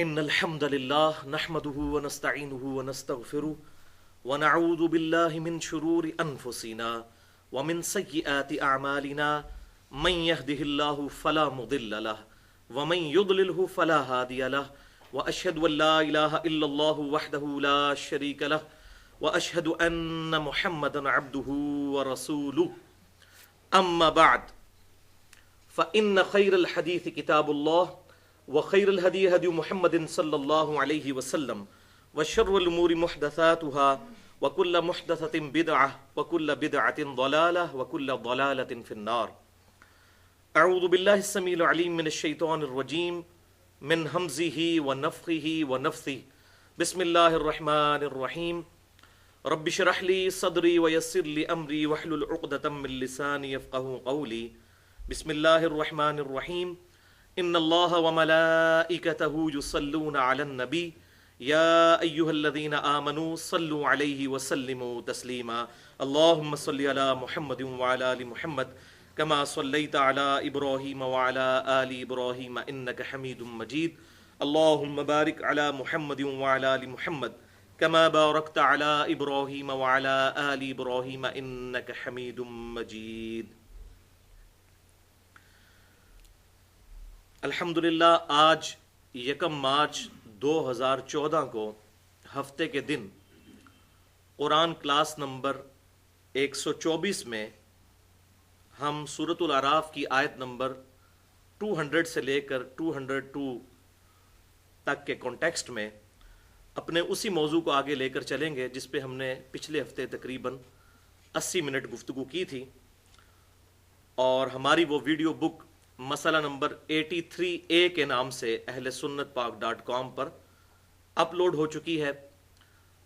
ان الحمد لله نحمده ونستعينه ونستغفره ونعوذ بالله من شرور انفسنا ومن سيئات اعمالنا من يهده الله فلا مضل له ومن يضلله فلا هادي له واشهد ان لا اله الا الله وحده لا شريك له واشهد ان محمدا عبده ورسوله اما بعد فان خير الحديث كتاب الله وخير الهدي هدي محمد صلى الله عليه وسلم وشر الأمور محدثاتها وكل محدثة بدعة وكل بدعة ضلالة وكل ضلالة في النار. أعوذ بالله السميع العليم من الشيطان الرجيم من همزه ونفخه ونفثه. بسم الله الرحمن الرحيم. رب اشرح لي صدري ويسر لي أمري واحلل عقدة من لساني يفقهوا قولي. بسم الله الرحمن الرحيم. ان الله وملائكته يصلون على النبي يا ايها الذين امنوا صلوا عليه وسلموا تسليما. اللهم صل على محمد وعلى ال محمد كما صليت على ابراهيم وعلى ال ابراهيم انك حميد مجيد. اللهم بارك على محمد وعلى ال محمد كما باركت على ابراهيم وعلى ال ابراهيم انك حميد مجيد. الحمدللہ آج یکم مارچ 2014 کو ہفتے کے دن قرآن کلاس نمبر 124 میں ہم سورۃ الاعراف کی آیت نمبر 200 سے لے کر 202 تک کے کانٹیکسٹ میں اپنے اسی موضوع کو آگے لے کر چلیں گے جس پہ ہم نے پچھلے ہفتے تقریباً 80 منٹ گفتگو کی تھی، اور ہماری وہ ویڈیو بک مسئلہ نمبر 83A کے نام سے اہل سنت پاک.com پر اپلوڈ ہو چکی ہے،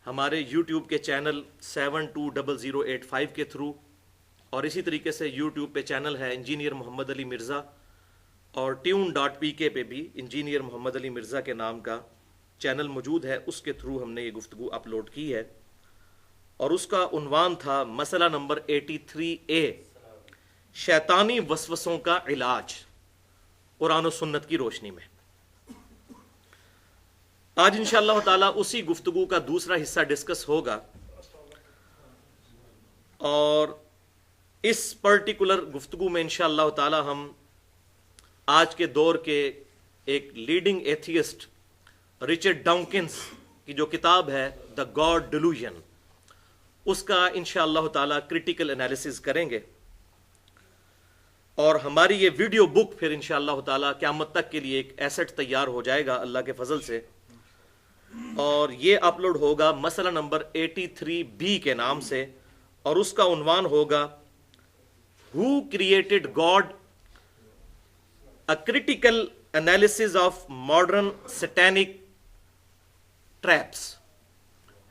ہمارے یوٹیوب کے چینل 720085 کے تھرو، اور اسی طریقے سے یوٹیوب پہ چینل ہے انجینئر محمد علی مرزا، اور tune.pk پہ بھی انجینئر محمد علی مرزا کے نام کا چینل موجود ہے، اس کے تھرو ہم نے یہ گفتگو اپلوڈ کی ہے، اور اس کا عنوان تھا مسئلہ نمبر 83A، شیطانی وسوسوں کا علاج قرآن و سنت کی روشنی میں۔ آج انشاءاللہ تعالیٰ اسی گفتگو کا دوسرا حصہ ڈسکس ہوگا، اور اس پرٹیکولر گفتگو میں انشاءاللہ تعالیٰ ہم آج کے دور کے ایک لیڈنگ ایتھیسٹ رچرڈ ڈاؤکنس کی جو کتاب ہے دا گاڈ ڈیلوژن، اس کا انشاءاللہ تعالیٰ کریٹیکل انالیسز کریں گے، اور ہماری یہ ویڈیو بک پھر انشاءاللہ تعالیٰ قیامت تک کے لیے ایک ایسٹ تیار ہو جائے گا اللہ کے فضل سے، اور یہ اپلوڈ ہوگا مسئلہ نمبر 83B کے نام سے، اور اس کا عنوان ہوگا Who created God? A critical analysis of modern satanic traps.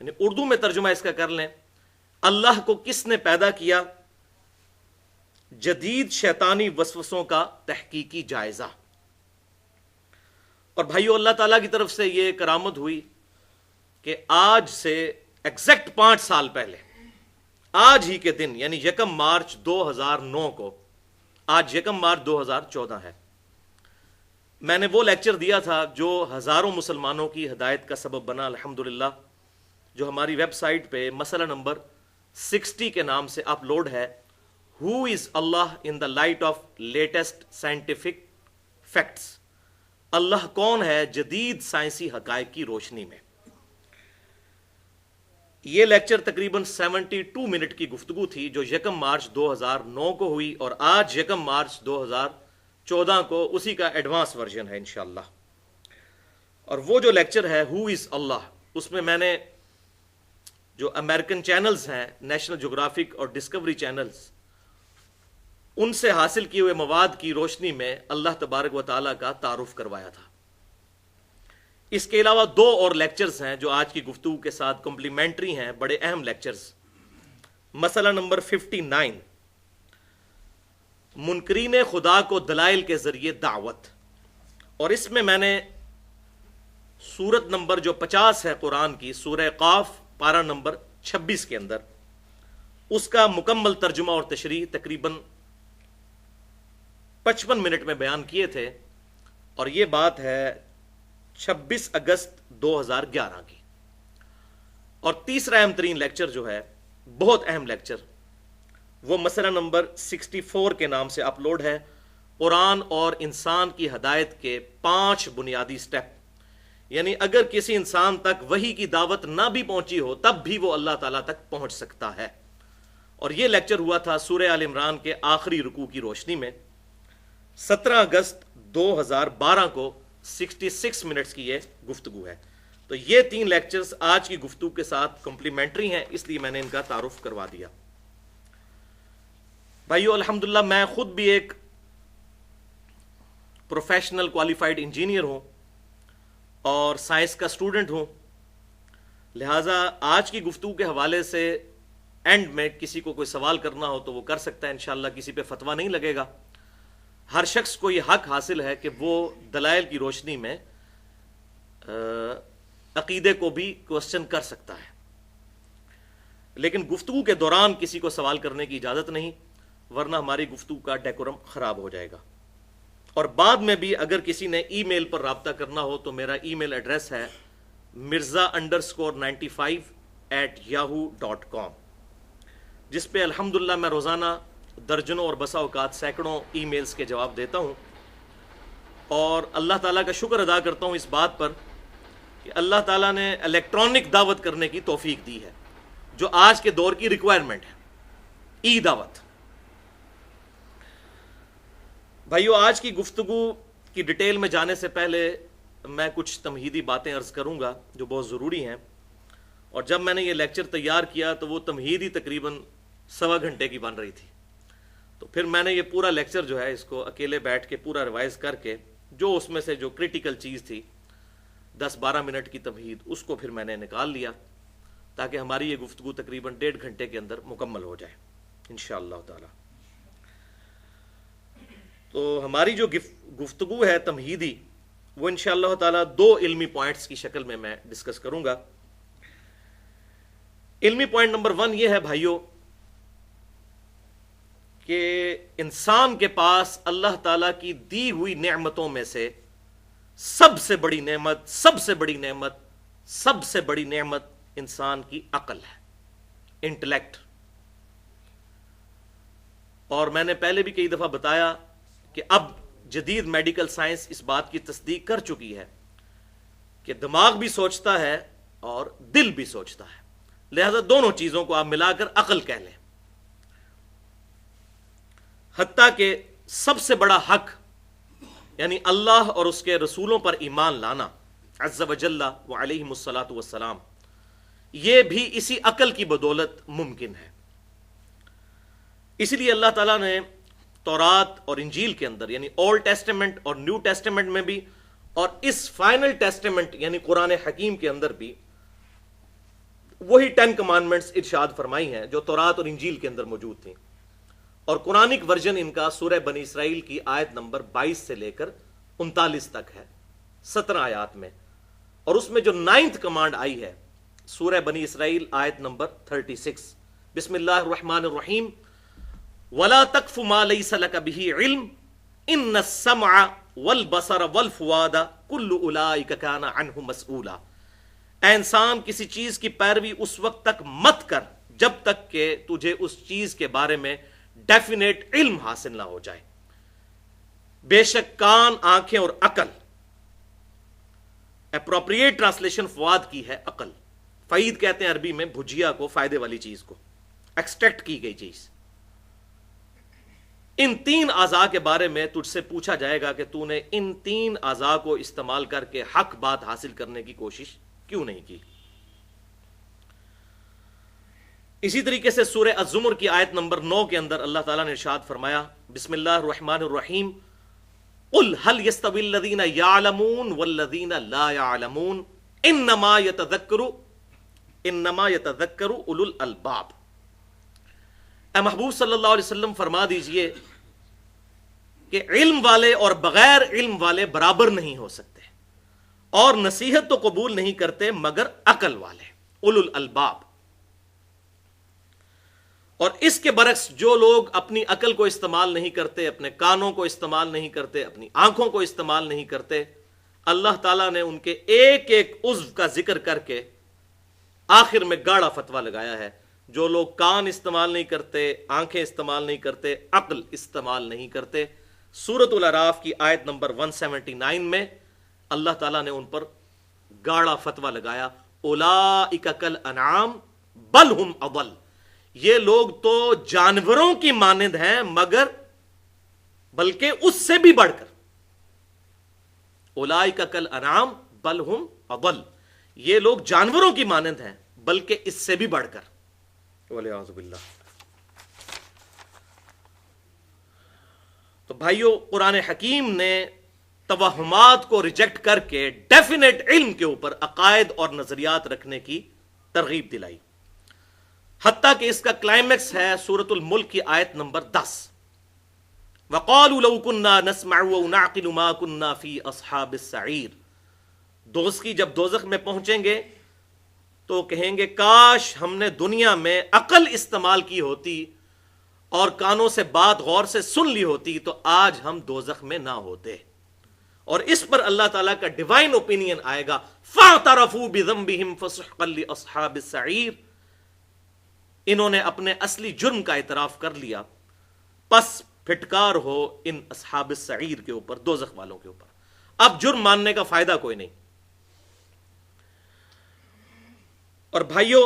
یعنی اردو میں ترجمہ اس کا کر لیں، اللہ کو کس نے پیدا کیا، جدید شیطانی وسوسوں کا تحقیقی جائزہ۔ اور بھائیو، اللہ تعالیٰ کی طرف سے یہ کرامت ہوئی کہ آج سے ایگزیکٹ 5 سال پہلے، آج ہی کے دن یعنی 1 مارچ 2009 کو، آج 1 مارچ 2014 ہے، میں نے وہ لیکچر دیا تھا جو ہزاروں مسلمانوں کی ہدایت کا سبب بنا الحمدللہ، جو ہماری ویب سائٹ پہ مسئلہ نمبر 60 کے نام سے اپلوڈ ہے، Who is Allah in the light of latest scientific facts؟ اللہ کون ہے جدید سائنسی حقائق کی روشنی میں۔ یہ لیکچر تقریباً 72 منٹ کی گفتگو تھی جو 1 مارچ 2009 کو ہوئی، اور آج 1 مارچ 2014 کو اسی کا ایڈوانس ورژن ہے انشاءاللہ۔ اور وہ جو لیکچر ہے Who is Allah، اس میں میں نے جو امریکن چینلز ہیں، نیشنل جغرافک اور ڈسکوری چینلز، ان سے حاصل کیے ہوئے مواد کی روشنی میں اللہ تبارک و تعالیٰ کا تعارف کروایا تھا۔ اس کے علاوہ 2 اور لیکچرز ہیں جو آج کی گفتگو کے ساتھ کمپلیمنٹری ہیں، بڑے اہم لیکچرز۔ مسئلہ نمبر 59، منکرین خدا کو دلائل کے ذریعے دعوت، اور اس میں نے سورت نمبر جو 50 ہے قرآن کی، سورہ قاف، پارہ نمبر 26 کے اندر اس کا مکمل ترجمہ اور تشریح تقریباً 55 منٹ میں بیان کیے تھے، اور یہ بات ہے 26 اگست 2011 کی. اور تیسرا اہم ترین لیکچر جو ہے، بہت اہم لیکچر، وہ مسئلہ نمبر 64 کے نام سے اپلوڈ ہے، قرآن اور انسان کی ہدایت کے 5 بنیادی سٹیپ. یعنی اگر کسی انسان تک وحی کی دعوت نہ بھی پہنچی ہو تب بھی وہ اللہ تعالیٰ تک پہنچ سکتا ہے. اور یہ لیکچر ہوا تھا سورہ آل عمران کے آخری رکوع کی روشنی میں. 17 اگست 2012 کو 66 منٹس کی یہ گفتگو ہے. تو یہ 3 لیکچرز آج کی گفتگو کے ساتھ کمپلیمنٹری ہیں، اس لیے میں نے ان کا تعارف کروا دیا. بھائیو، الحمدللہ میں خود بھی ایک پروفیشنل کوالیفائڈ انجینئر ہوں اور سائنس کا اسٹوڈنٹ ہوں. لہٰذا آج کی گفتگو کے حوالے سے اینڈ میں کسی کو کوئی سوال کرنا ہو تو وہ کر سکتا ہے. انشاءاللہ کسی پہ فتویٰ نہیں لگے گا. ہر شخص کو یہ حق حاصل ہے کہ وہ دلائل کی روشنی میں عقیدے کو بھی کوسچن کر سکتا ہے، لیکن گفتگو کے دوران کسی کو سوال کرنے کی اجازت نہیں، ورنہ ہماری گفتگو کا ڈیکورم خراب ہو جائے گا. اور بعد میں بھی اگر کسی نے ای میل پر رابطہ کرنا ہو تو میرا ای میل ایڈریس ہے mirza_95@yahoo.com، جس پہ الحمدللہ میں روزانہ درجنوں اور بسا اوقات سینکڑوں ای میلز کے جواب دیتا ہوں. اور اللہ تعالیٰ کا شکر ادا کرتا ہوں اس بات پر کہ اللہ تعالیٰ نے الیکٹرانک دعوت کرنے کی توفیق دی ہے، جو آج کے دور کی ریکوائرمنٹ ہے، ای دعوت. بھائیو، آج کی گفتگو کی ڈیٹیل میں جانے سے پہلے میں کچھ تمہیدی باتیں عرض کروں گا جو بہت ضروری ہیں. اور جب میں نے یہ لیکچر تیار کیا تو وہ تمہیدی تقریباً 1.25 گھنٹے کی بن رہی تھی. تو پھر میں نے یہ پورا لیکچر جو ہے اس کو اکیلے بیٹھ کے پورا ریوائز کر کے جو اس میں سے جو کریٹیکل چیز تھی 10-12 منٹ کی تمہید، اس کو پھر میں نے نکال لیا تاکہ ہماری یہ گفتگو تقریباً 1.5 گھنٹے کے اندر مکمل ہو جائے انشاءاللہ تعالی. تو ہماری جو گفتگو ہے تمہیدی، وہ انشاءاللہ تعالی 2 علمی پوائنٹس کی شکل میں ڈسکس کروں گا. علمی پوائنٹ نمبر 1 یہ ہے بھائیو کہ انسان کے پاس اللہ تعالیٰ کی دی ہوئی نعمتوں میں سے سب سے بڑی نعمت انسان کی عقل ہے، انٹلیکٹ. اور میں نے پہلے بھی کئی دفعہ بتایا کہ اب جدید میڈیکل سائنس اس بات کی تصدیق کر چکی ہے کہ دماغ بھی سوچتا ہے اور دل بھی سوچتا ہے، لہذا دونوں چیزوں کو آپ ملا کر عقل کہہ لیں. حتیٰ کہ سب سے بڑا حق یعنی اللہ اور اس کے رسولوں پر ایمان لانا عز وجل و علیہم الصلاۃ والسلام، یہ بھی اسی عقل کی بدولت ممکن ہے. اسی لیے اللہ تعالیٰ نے تورات اور انجیل کے اندر یعنی اولڈ ٹیسٹیمنٹ اور نیو ٹیسٹیمنٹ میں بھی، اور اس فائنل ٹیسٹیمنٹ یعنی قرآن حکیم کے اندر بھی وہی 10 کمانڈمنٹس ارشاد فرمائی ہیں جو تورات اور انجیل کے اندر موجود تھیں. اور قرآنک ورژن ان کا سورہ بنی اسرائیل کی آیت نمبر 22 سے لے کر 39 تک ہے، 17 آیات میں. اور اس میں جو 9th کمانڈ آئی ہے سورہ بنی اسرائیل آیت نمبر 36، بسم اللہ الرحمن الرحیم، وَلَا تَقْفُ مَا لَيْسَ لَكَ بِهِ عِلْمٌ إِنَّ السَّمْعَ وَالْبَصَرَ وَالْفُؤَادَ كُلُّ أُولَٰئِكَ كَانَ عَنْهُ مَسْئُولًا. اے انسان، کسی چیز کی پیروی اس وقت تک مت کر جب تک کہ تجھے اس چیز کے بارے میں ڈیفینیٹ علم حاصل نہ ہو جائے. بے شک کان، آنکھیں اور عقل، اپروپریٹ ٹرانسلیشن فواد کی ہے عقل. فعید کہتے ہیں عربی میں بھجیا کو، فائدے والی چیز کو، ایکسٹریکٹ کی گئی چیز. ان 3 اعضاء کے بارے میں تجھ سے پوچھا جائے گا کہ تو نے ان 3 اعضاء کو استعمال کر کے حق بات حاصل کرنے کی کوشش کیوں نہیں کی. اسی طریقے سے سورہ الزمر کی آیت نمبر 9 کے اندر اللہ تعالیٰ نے ارشاد فرمایا، بسم اللہ الرحمن الرحیم، قل هل يستوي الذين يعلمون والذين لا يعلمون انما يتذكر اولو الالباب. اے محبوب صلی اللہ علیہ وسلم فرما دیجئے کہ علم والے اور بغیر علم والے برابر نہیں ہو سکتے، اور نصیحت تو قبول نہیں کرتے مگر عقل والے، اولو الالباب. اور اس کے برعکس جو لوگ اپنی عقل کو استعمال نہیں کرتے، اپنے کانوں کو استعمال نہیں کرتے، اپنی آنکھوں کو استعمال نہیں کرتے، اللہ تعالیٰ نے ان کے ایک ایک عضو کا ذکر کر کے آخر میں گاڑا فتویٰ لگایا ہے. جو لوگ کان استعمال نہیں کرتے، آنکھیں استعمال نہیں کرتے، عقل استعمال نہیں کرتے، سورۃ الاعراف کی آیت نمبر 179 میں اللہ تعالیٰ نے ان پر گاڑا فتویٰ لگایا، اولئک کالانعام بل ہم اضل. یہ لوگ تو جانوروں کی مانند ہیں مگر بلکہ اس سے بھی بڑھ کر. اولئک کالانعام بل ہم اضل. یہ لوگ جانوروں کی مانند ہیں بلکہ اس سے بھی بڑھ کر. والعیاذ باللہ. تو بھائیو، قرآن حکیم نے توہمات کو ریجیکٹ کر کے ڈیفینیٹ علم کے اوپر عقائد اور نظریات رکھنے کی ترغیب دلائی. حتیٰ کہ اس کا کلائمیکس ہے سورۃ الملک کی آیت نمبر 10. وَقَالُوا لَوْ كُنَّا نَسْمَعُ أَوْ نَعْقِلُ مَا كُنَّا فِي أَصْحَابِ السَّعِيرِ. دوزخی جب دوزخ میں پہنچیں گے تو کہیں گے کاش ہم نے دنیا میں عقل استعمال کی ہوتی اور کانوں سے بات غور سے سن لی ہوتی تو آج ہم دوزخ میں نہ ہوتے. اور اس پر اللہ تعالیٰ کا ڈیوائن اوپینین آئے گا، فَاعْتَرَفُوا بِذَنبِهِمْ فَسُحْقًا لِأَصْحَابِ السَّعِيرِ. انہوں نے اپنے اصلی جرم کا اعتراف کر لیا، پس پھٹکار ہو ان اصحاب السعیر کے اوپر، دوزخ والوں کے اوپر. اب جرم ماننے کا فائدہ کوئی نہیں. اور بھائیوں،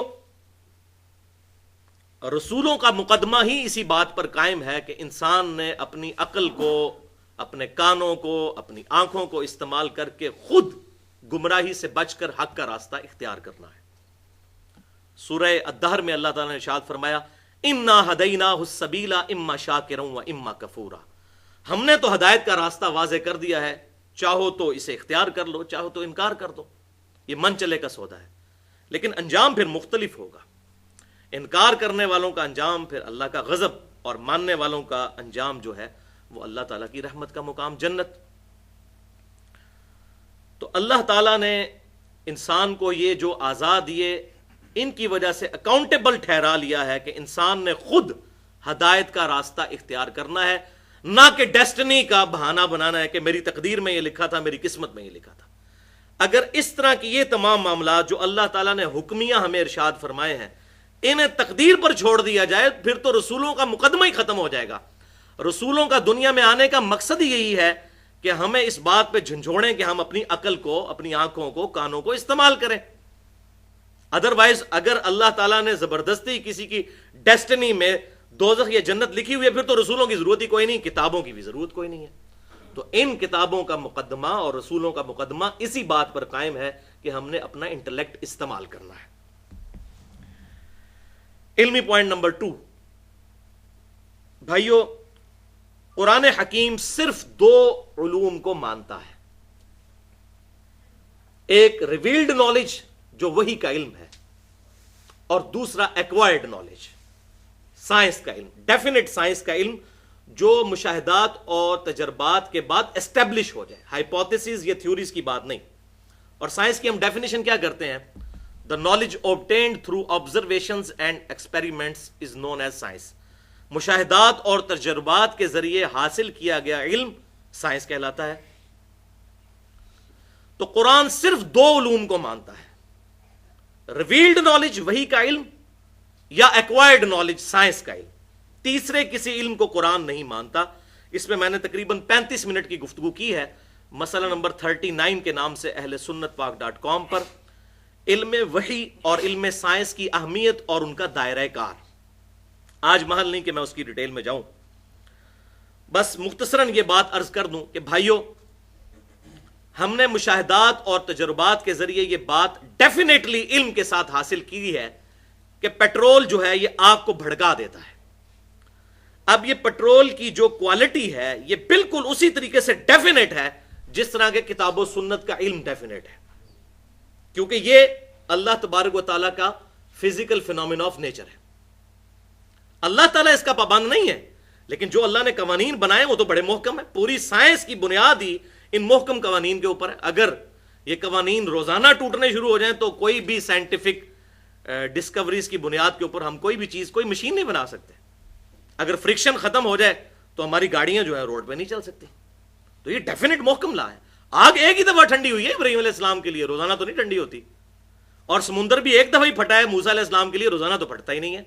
رسولوں کا مقدمہ ہی اسی بات پر قائم ہے کہ انسان نے اپنی عقل کو، اپنے کانوں کو، اپنی آنکھوں کو استعمال کر کے خود گمراہی سے بچ کر حق کا راستہ اختیار کرنا ہے. سورہ الدہر میں اللہ تعالیٰ نے ارشاد فرمایا، اِنَّا هَدَيْنَاهُ السَّبِيلَ إِمَّا شَاكِرًا وَإِمَّا كَفُورًا. ہم نے تو ہدایت کا راستہ واضح کر دیا ہے، چاہو تو اسے اختیار کر لو، چاہو تو انکار کر دو. یہ من چلے کا سودا ہے، لیکن انجام پھر مختلف ہوگا. انکار کرنے والوں کا انجام پھر اللہ کا غضب، اور ماننے والوں کا انجام جو ہے وہ اللہ تعالیٰ کی رحمت کا مقام جنت. تو اللہ تعالیٰ نے انسان کو یہ جو آزاد دیے، ان کی وجہ سے اکاؤنٹیبل ٹھہرا لیا ہے کہ انسان نے خود ہدایت کا راستہ اختیار کرنا ہے، نہ کہ ڈیسٹنی کا بہانہ بنانا ہے کہ میری تقدیر میں یہ لکھا تھا، میری قسمت میں یہ لکھا تھا. اگر اس طرح کی یہ تمام معاملات جو اللہ تعالیٰ نے حکمیہ ہمیں ارشاد فرمائے ہیں انہیں تقدیر پر چھوڑ دیا جائے، پھر تو رسولوں کا مقدمہ ہی ختم ہو جائے گا. رسولوں کا دنیا میں آنے کا مقصد ہی یہی ہے کہ ہمیں اس بات پہ جھنجھوڑیں کہ ہم اپنی عقل کو، اپنی آنکھوں کو، کانوں کو استعمال کریں. ادروائز اگر اللہ تعالیٰ نے زبردستی کسی کی ڈیسٹنی میں دوزخ یا جنت لکھی ہوئی ہے، پھر تو رسولوں کی ضرورت ہی کوئی نہیں، کتابوں کی بھی ضرورت کوئی نہیں ہے. تو ان کتابوں کا مقدمہ اور رسولوں کا مقدمہ اسی بات پر قائم ہے کہ ہم نے اپنا انٹلیکٹ استعمال کرنا ہے. علمی پوائنٹ نمبر 2. بھائیو، قرآن حکیم صرف 2 علوم کو مانتا ہے. ایک ریویلڈ نالج جو وحی کا علم ہے، اور دوسرا ایکوائرڈ نالج، سائنس کا علم، ڈیفینیٹ سائنس کا علم جو مشاہدات اور تجربات کے بعد اسٹیبلش ہو جائے. ہائپوتھیسز یا تھیوریز کی بات نہیں. اور سائنس کی ہم ڈیفینیشن کیا کرتے ہیں؟ The knowledge obtained through observations and experiments is known as science. مشاہدات اور تجربات کے ذریعے حاصل کیا گیا علم سائنس کہلاتا ہے. تو قرآن صرف 2 علوم کو مانتا ہے، ریویلڈ نالج وحی کا علم یا ایکوائرڈ نالج سائنس کا علم. تیسرے کسی علم کو قرآن نہیں مانتا. اس پہ میں نے تقریباً 35 منٹ کی گفتگو کی ہے، مسئلہ نمبر 39 کے نام سے اہل سنت پاک.com پر. علم وحی اور علم سائنس کی اہمیت اور ان کا دائرہ کار. آج محل نہیں کہ میں اس کی ڈیٹیل میں جاؤں، بس مختصراً یہ بات عرض کر دوں کہ بھائیو، ہم نے مشاہدات اور تجربات کے ذریعے یہ بات ڈیفینیٹلی علم کے ساتھ حاصل کی ہے کہ پیٹرول جو ہے یہ آگ کو بھڑکا دیتا ہے. اب یہ پیٹرول کی جو کوالٹی ہے یہ بالکل اسی طریقے سے ڈیفینیٹ ہے جس طرح کے کتاب و سنت کا علم ڈیفینیٹ ہے، کیونکہ یہ اللہ تبارک و تعالیٰ کا فزیکل فینومینا آف نیچر ہے. اللہ تعالیٰ اس کا پابند نہیں ہے، لیکن جو اللہ نے قوانین بنائے وہ تو بڑے محکم ہیں. پوری سائنس کی بنیاد ہی ان محکم قوانین کے اوپر ہے. اگر یہ قوانین روزانہ ٹوٹنے شروع ہو جائیں تو کوئی بھی سائنٹیفک ڈسکوریز کی بنیاد کے اوپر ہم کوئی بھی چیز، کوئی مشین نہیں بنا سکتے. اگر فرکشن ختم ہو جائے تو ہماری گاڑیاں جو ہے روڈ پہ نہیں چل سکتی. تو یہ ڈیفینیٹ محکم لا ہے. آگ ایک ہی دفعہ ٹھنڈی ہوئی ہے ابراہیم علیہ السلام کے لیے، روزانہ تو نہیں ٹھنڈی ہوتی. اور سمندر بھی ایک دفعہ ہی پھٹا ہے موسیٰ علیہ السلام کے لیے، روزانہ تو پھٹتا ہی نہیں ہے،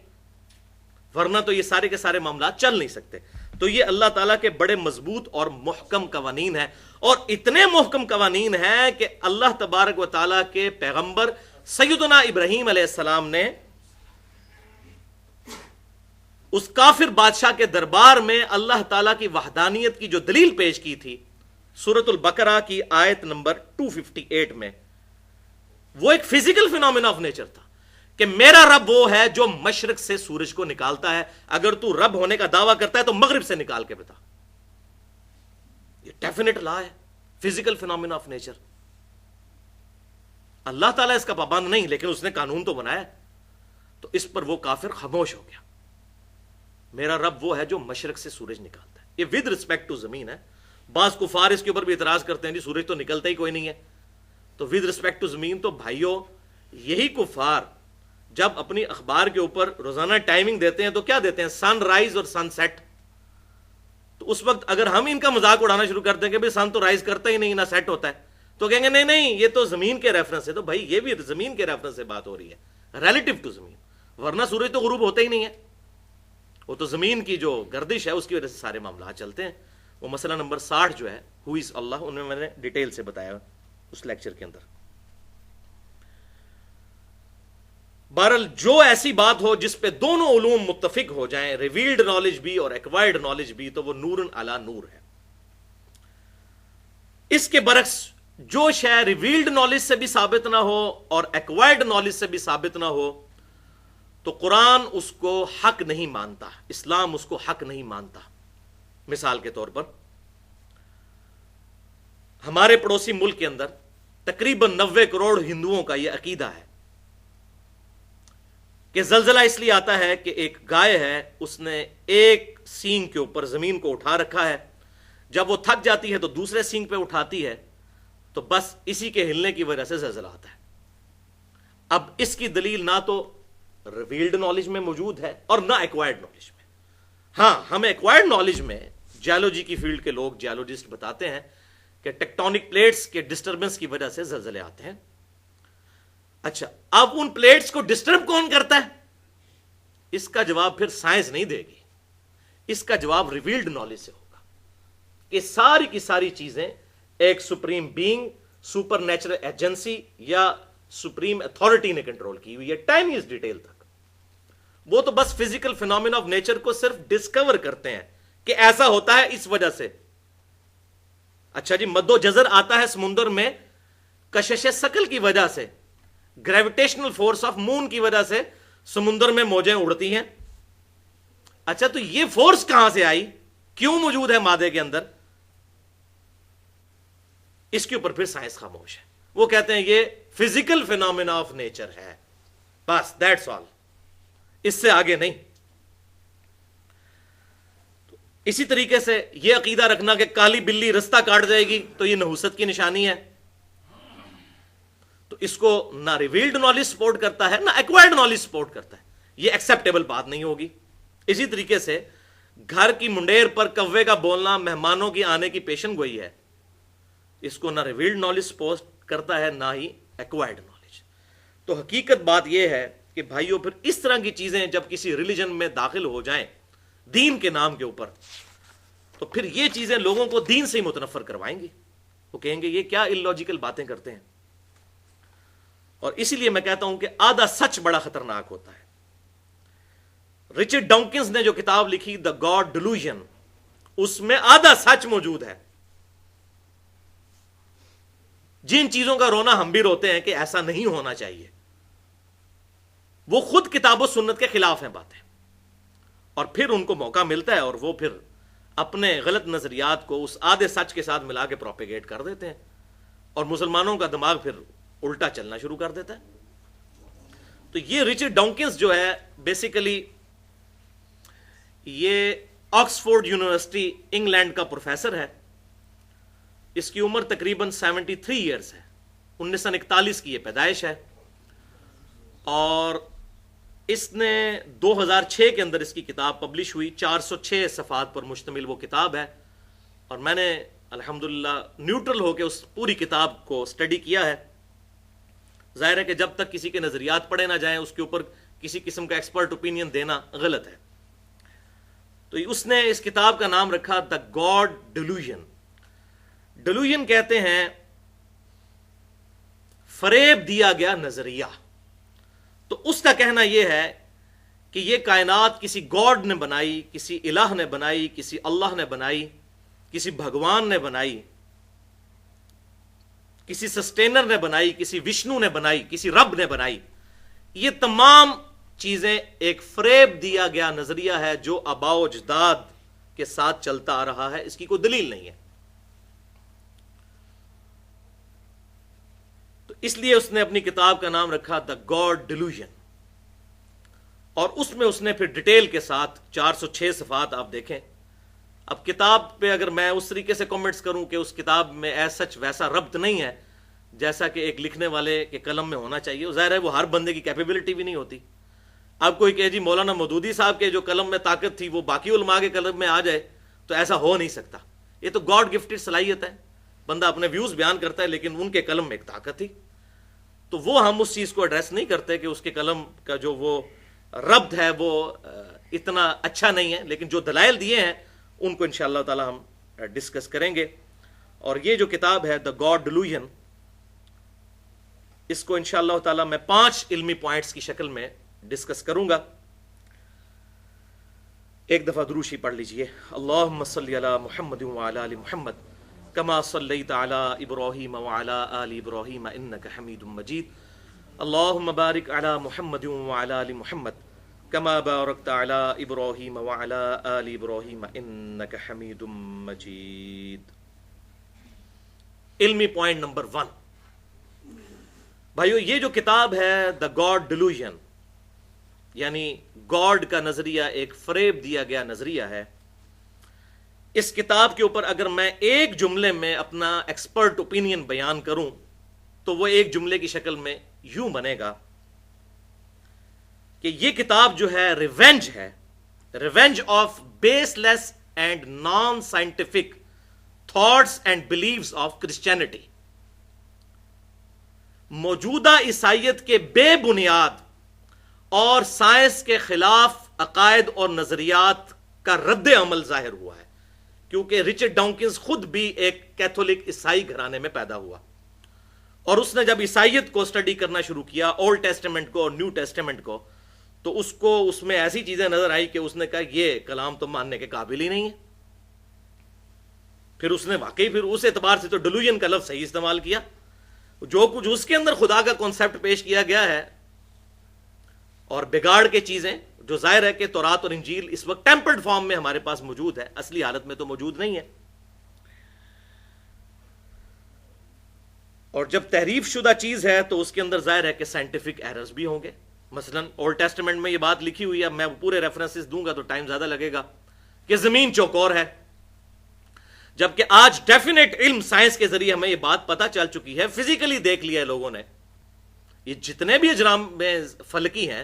ورنہ تو یہ سارے کے سارے معاملات چل نہیں سکتے. تو یہ اللہ تعالیٰ کے بڑے مضبوط اور محکم قوانین ہیں، اور اتنے محکم قوانین ہیں کہ اللہ تبارک و تعالیٰ کے پیغمبر سیدنا ابراہیم علیہ السلام نے اس کافر بادشاہ کے دربار میں اللہ تعالیٰ کی وحدانیت کی جو دلیل پیش کی تھی سورۃ البقرہ کی آیت نمبر 258 میں، وہ ایک فزیکل فینومینا آف نیچر تھا کہ میرا رب وہ ہے جو مشرق سے سورج کو نکالتا ہے، اگر تو رب ہونے کا دعویٰ کرتا ہے تو مغرب سے نکال کے بتا. یہ ڈیفینیٹ لا ہے، فزیکل فینومینا آف نیچر. اللہ تعالیٰ اس کا پابند نہیں، لیکن اس نے قانون تو بنایا، تو اس پر وہ کافر خاموش ہو گیا. میرا رب وہ ہے جو مشرق سے سورج نکالتا ہے. یہ ود رسپیکٹ ٹو زمین ہے. بعض کفار اس کے اوپر بھی اعتراض کرتے ہیں جی سورج تو نکلتا ہی کوئی نہیں ہے. تو ود رسپیکٹ ٹو زمین، تو بھائیوں یہی کفار جب اپنی اخبار کے اوپر روزانہ ٹائمنگ دیتے ہیں تو کیا دیتے ہیں؟ سن رائز اور سن سیٹ. تو اس وقت اگر ہم ان کا مذاق اڑانا شروع کرتے ہیں کہ بھئی سن تو رائز کرتا ہی نہیں نہ سیٹ ہوتا ہے، تو کہیں گے نہیں نہیں یہ تو زمین کے ریفرنس ہے. تو بھائی یہ بھی زمین کے ریفرنس سے بات ہو رہی ہے، ریلیٹو ٹو زمین، ورنہ سورج تو غروب ہوتا ہی نہیں ہے. وہ تو زمین کی جو گردش ہے اس کی وجہ سے سارے معاملات چلتے ہیں. وہ مسئلہ نمبر 60 جو ہے ہو از اللہ، ان میں نے ڈیٹیل سے بتایا اس لیکچر کے اندر. بہرحال جو ایسی بات ہو جس پہ دونوں علوم متفق ہو جائیں، ریویلڈ نالج بھی اور ایکوائرڈ نالج بھی، تو وہ نور علی نور ہے. اس کے برعکس جو شے ریویلڈ نالج سے بھی ثابت نہ ہو اور ایکوائرڈ نالج سے بھی ثابت نہ ہو تو قرآن اس کو حق نہیں مانتا، اسلام اس کو حق نہیں مانتا. مثال کے طور پر ہمارے پڑوسی ملک کے اندر تقریباً 90 کروڑ ہندوؤں کا یہ عقیدہ ہے کہ زلزلہ اس لیے آتا ہے کہ ایک گائے ہے، اس نے ایک سینگ کے اوپر زمین کو اٹھا رکھا ہے، جب وہ تھک جاتی ہے تو دوسرے سینگ پہ اٹھاتی ہے، تو بس اسی کے ہلنے کی وجہ سے زلزلہ آتا ہے. اب اس کی دلیل نہ تو ریویلڈ نالج میں موجود ہے اور نہ ایکوائرڈ نالج میں. ہاں ہمیں ایکوائرڈ نالج میں جیولوجی کی فیلڈ کے لوگ جیولوجسٹ بتاتے ہیں کہ ٹیکٹونک پلیٹس کے ڈسٹربنس کی وجہ سے زلزلے آتے ہیں. اچھا اب ان پلیٹس کو ڈسٹرب کون کرتا ہے؟ اس کا جواب پھر سائنس نہیں دے گی، اس کا جواب ریویلڈ نالج سے ہوگا کہ ساری کی ساری چیزیں ایک supreme being, super natural agency یا سپریم اتھارٹی نے کنٹرول کی ہوئی ہے ٹائنیسٹ ڈیٹیل تک. وہ تو بس فزیکل فینومینا آف نیچر کو صرف ڈسکور کرتے ہیں کہ ایسا ہوتا ہے اس وجہ سے. اچھا جی مد و جزر آتا ہے سمندر میں کشش ثقل کی وجہ سے، گریویٹیشنل فورس آف مون کی وجہ سے سمندر میں موجیں اڑتی ہیں. اچھا تو یہ فورس کہاں سے آئی، کیوں موجود ہے مادے کے اندر؟ اس کے اوپر پھر سائنس خاموش ہے. وہ کہتے ہیں یہ فزیکل فینومینا آف نیچر ہے، بس دیٹس آل، اس سے آگے نہیں. اسی طریقے سے یہ عقیدہ رکھنا کہ کالی بلی رستہ کاٹ جائے گی تو یہ نحوست کی نشانی ہے، تو اس کو نہ ریویلڈ نالج سپورٹ کرتا ہے نہ ایکوائرڈ نالج سپورٹ کرتا ہے. یہ ایکسیپٹیبل بات نہیں ہوگی. اسی طریقے سے گھر کی منڈیر پر کوے کا بولنا مہمانوں کی آنے کی پیشن گوئی ہے، اس کو نہ ریویلڈ نالج سپورٹ کرتا ہے نہ ہی ایکوائرڈ نالج. تو حقیقت بات یہ ہے کہ بھائیوں پھر اس طرح کی چیزیں جب کسی ریلیجن میں داخل ہو جائیں دین کے نام کے اوپر، تو پھر یہ چیزیں لوگوں کو دین سے ہی متنفر کروائیں گی. وہ کہیں گے یہ کیا اللاجیکل باتیں کرتے ہیں. اور اسی لیے میں کہتا ہوں کہ آدھا سچ بڑا خطرناک ہوتا ہے. رچرڈ ڈاؤکنز نے جو کتاب لکھی دا گاڈ ڈیلوژن، اس میں آدھا سچ موجود ہے. جن چیزوں کا رونا ہم بھی روتے ہیں کہ ایسا نہیں ہونا چاہیے، وہ خود کتاب و سنت کے خلاف ہیں باتیں، اور پھر ان کو موقع ملتا ہے اور وہ پھر اپنے غلط نظریات کو اس آدھے سچ کے ساتھ ملا کے پروپیگیٹ کر دیتے ہیں، اور مسلمانوں کا دماغ پھر الٹا چلنا شروع کر دیتا ہے. تو یہ رچرڈ ڈاؤکنز جو ہے بیسیکلی یہ آکسفورڈ یونیورسٹی انگلینڈ کا پروفیسر ہے. اس کی عمر تقریباً 73 ایئرز ہے. 1941 کی یہ پیدائش ہے، اور اس نے 2006 کے اندر اس کی کتاب پبلش ہوئی. 406 صفحات پر مشتمل وہ کتاب ہے، اور میں نے الحمدللہ نیوٹرل ہو کے اس پوری کتاب کو اسٹڈی کیا ہے. ظاہر ہے کہ جب تک کسی کے نظریات پڑھے نہ جائیں اس کے اوپر کسی قسم کا ایکسپرٹ اوپینین دینا غلط ہے. تو اس نے اس کتاب کا نام رکھا دا گاڈ ڈیلوژن. ڈیلوژن کہتے ہیں فریب دیا گیا نظریہ. تو اس کا کہنا یہ ہے کہ یہ کائنات کسی گاڈ نے بنائی, کسی الہ نے بنائی, کسی اللہ نے بنائی, کسی بھگوان نے بنائی, کسی سسٹینر نے بنائی, کسی وشنو نے بنائی, کسی رب نے بنائی. یہ تمام چیزیں ایک فریب دیا گیا نظریہ ہے جو آباء و اجداد کے ساتھ چلتا آ رہا ہے. اس کی کوئی دلیل نہیں ہے. تو اس لیے اس نے اپنی کتاب کا نام رکھا دا گاڈ ڈیلوژن. اور اس نے پھر ڈیٹیل کے ساتھ 406 صفحات آپ دیکھیں. اب کتاب پہ اگر میں اس طریقے سے کمنٹس کروں کہ اس کتاب میں ایسا سچ ویسا ربط نہیں ہے جیسا کہ ایک لکھنے والے کے قلم میں ہونا چاہیے, ظاہر ہے وہ ہر بندے کی کیپیبلٹی بھی نہیں ہوتی. اب کوئی کہ جی مولانا مودودی صاحب کے جو قلم میں طاقت تھی وہ باقی علماء کے قلم میں آ جائے تو ایسا ہو نہیں سکتا. یہ تو گاڈ گفٹڈ صلاحیت ہے. بندہ اپنے ویوز بیان کرتا ہے لیکن ان کے قلم میں ایک طاقت تھی. تو وہ ہم اس چیز کو ایڈریس نہیں کرتے کہ اس کے قلم کا جو وہ ربط ہے وہ اتنا اچھا نہیں ہے, لیکن جو دلائل دیے ہیں ان کو انشاءاللہ تعالی ہم ڈسکس کریں گے. اور یہ جو کتاب ہے دا گاڈ ڈیلوژن, اس کو انشاءاللہ تعالی میں 5 علمی پوائنٹس کی شکل میں ڈسکس کروں گا. ایک دفعہ دروشی پڑھ لیجئے. اللہم صلی علی محمد وعلی آل محمد کما صلیت علی ابراہیم وعلی آل ابراہیم انک حمید مجید. اللہم بارک علی محمد وعلی آل محمد کما بارکت علی ابراہیم وعلی آل ابراہیم انک حمید مجید. علمی پوائنٹ نمبر 1. بھائیو, یہ جو کتاب ہے دا گاڈ ڈیلوژن, یعنی گاڈ کا نظریہ ایک فریب دیا گیا نظریہ ہے. اس کتاب کے اوپر اگر میں ایک جملے میں اپنا ایکسپرٹ اوپینین بیان کروں تو وہ ایک جملے کی شکل میں یوں بنے گا کہ یہ کتاب جو ہے revenge of baseless and non scientific thoughts and beliefs of Christianity. موجودہ عیسائیت کے بے بنیاد اور سائنس کے خلاف عقائد اور نظریات کا رد عمل ظاہر ہوا ہے, کیونکہ رچرڈ ڈاؤکنز خود بھی ایک کیتھولک عیسائی گھرانے میں پیدا ہوا, اور اس نے جب عیسائیت کو اسٹڈی کرنا شروع کیا, اولڈ ٹیسٹمنٹ کو اور نیو ٹیسٹمنٹ کو, تو اس کو اس میں ایسی چیزیں نظر آئی کہ اس نے کہا یہ کلام تو ماننے کے قابل ہی نہیں ہے. پھر اس نے واقعی پھر اس اعتبار سے تو ڈیلوژن کا لفظ صحیح استعمال کیا. جو کچھ اس کے اندر خدا کا کانسیپٹ پیش کیا گیا ہے اور بگاڑ کے چیزیں, جو ظاہر ہے کہ تورات اور انجیل اس وقت ٹیمپرڈ فارم میں ہمارے پاس موجود ہے, اصلی حالت میں تو موجود نہیں ہے. اور جب تحریف شدہ چیز ہے تو اس کے اندر ظاہر ہے کہ سائنٹیفک ایررز بھی ہوں گے. مثلا اولڈ ٹیسٹمنٹ میں یہ بات لکھی ہوئی ہے, میں پورے ریفرنسز دوں گا تو ٹائم زیادہ لگے گا, کہ زمین چوکور ہے, جبکہ آج ڈیفینیٹ علم سائنس کے ذریعے ہمیں یہ بات پتہ چل چکی ہے, فزیکلی دیکھ لیا ہے لوگوں نے. یہ جتنے بھی اجرام میں فلکی ہیں,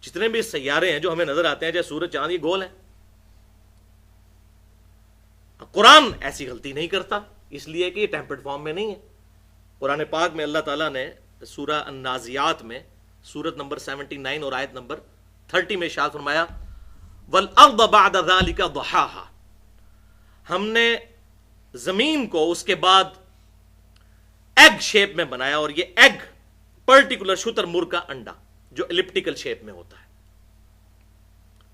جتنے بھی سیارے ہیں جو ہمیں نظر آتے ہیں, جیسے سورج چاند, یہ گول ہیں. قرآن ایسی غلطی نہیں کرتا, اس لیے کہ یہ ٹیمپرڈ فارم میں نہیں ہے. قرآن پاک میں اللہ تعالیٰ نے سورہ النازعات میں سورت نمبر 79 اور آیت نمبر 30 میں ارشاد فرمایا وَالْأَرْضَ بَعْدَ ذَلِكَ ضَحَاهَا, ہم نے زمین کو اس کے بعد ایگ شیپ میں بنایا, اور یہ ایگ پرٹیکولر شتر مرغ کا انڈا جو الپٹیکل شیپ میں ہوتا ہے.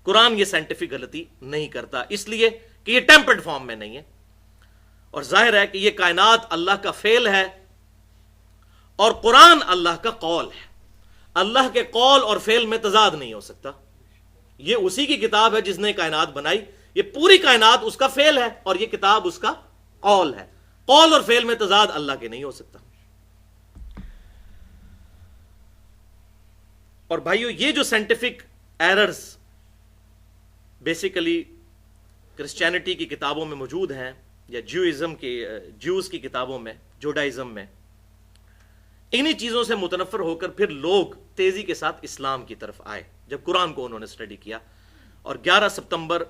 قرآن یہ سائنٹیفک غلطی نہیں کرتا, اس لیے کہ یہ ٹیمپرڈ فارم میں نہیں ہے. اور ظاہر ہے کہ یہ کائنات اللہ کا فعل ہے اور قرآن اللہ کا قول ہے. اللہ کے قول اور فعل میں تضاد نہیں ہو سکتا. یہ اسی کی کتاب ہے جس نے کائنات بنائی, یہ پوری کائنات اس کا فعل ہے اور یہ کتاب اس کا قول ہے. قول اور فعل میں تضاد اللہ کے نہیں ہو سکتا. اور بھائیو, یہ جو سائنٹیفک ایررز بیسیکلی کرسچینٹی کی کتابوں میں موجود ہیں, یا جیوز کی کتابوں میں, جوڈائزم میں, انہی چیزوں سے متنفر ہو کر پھر لوگ تیزی کے ساتھ اسلام کی طرف آئے جب قرآن کو انہوں نے اسٹڈی کیا. اور 11 ستمبر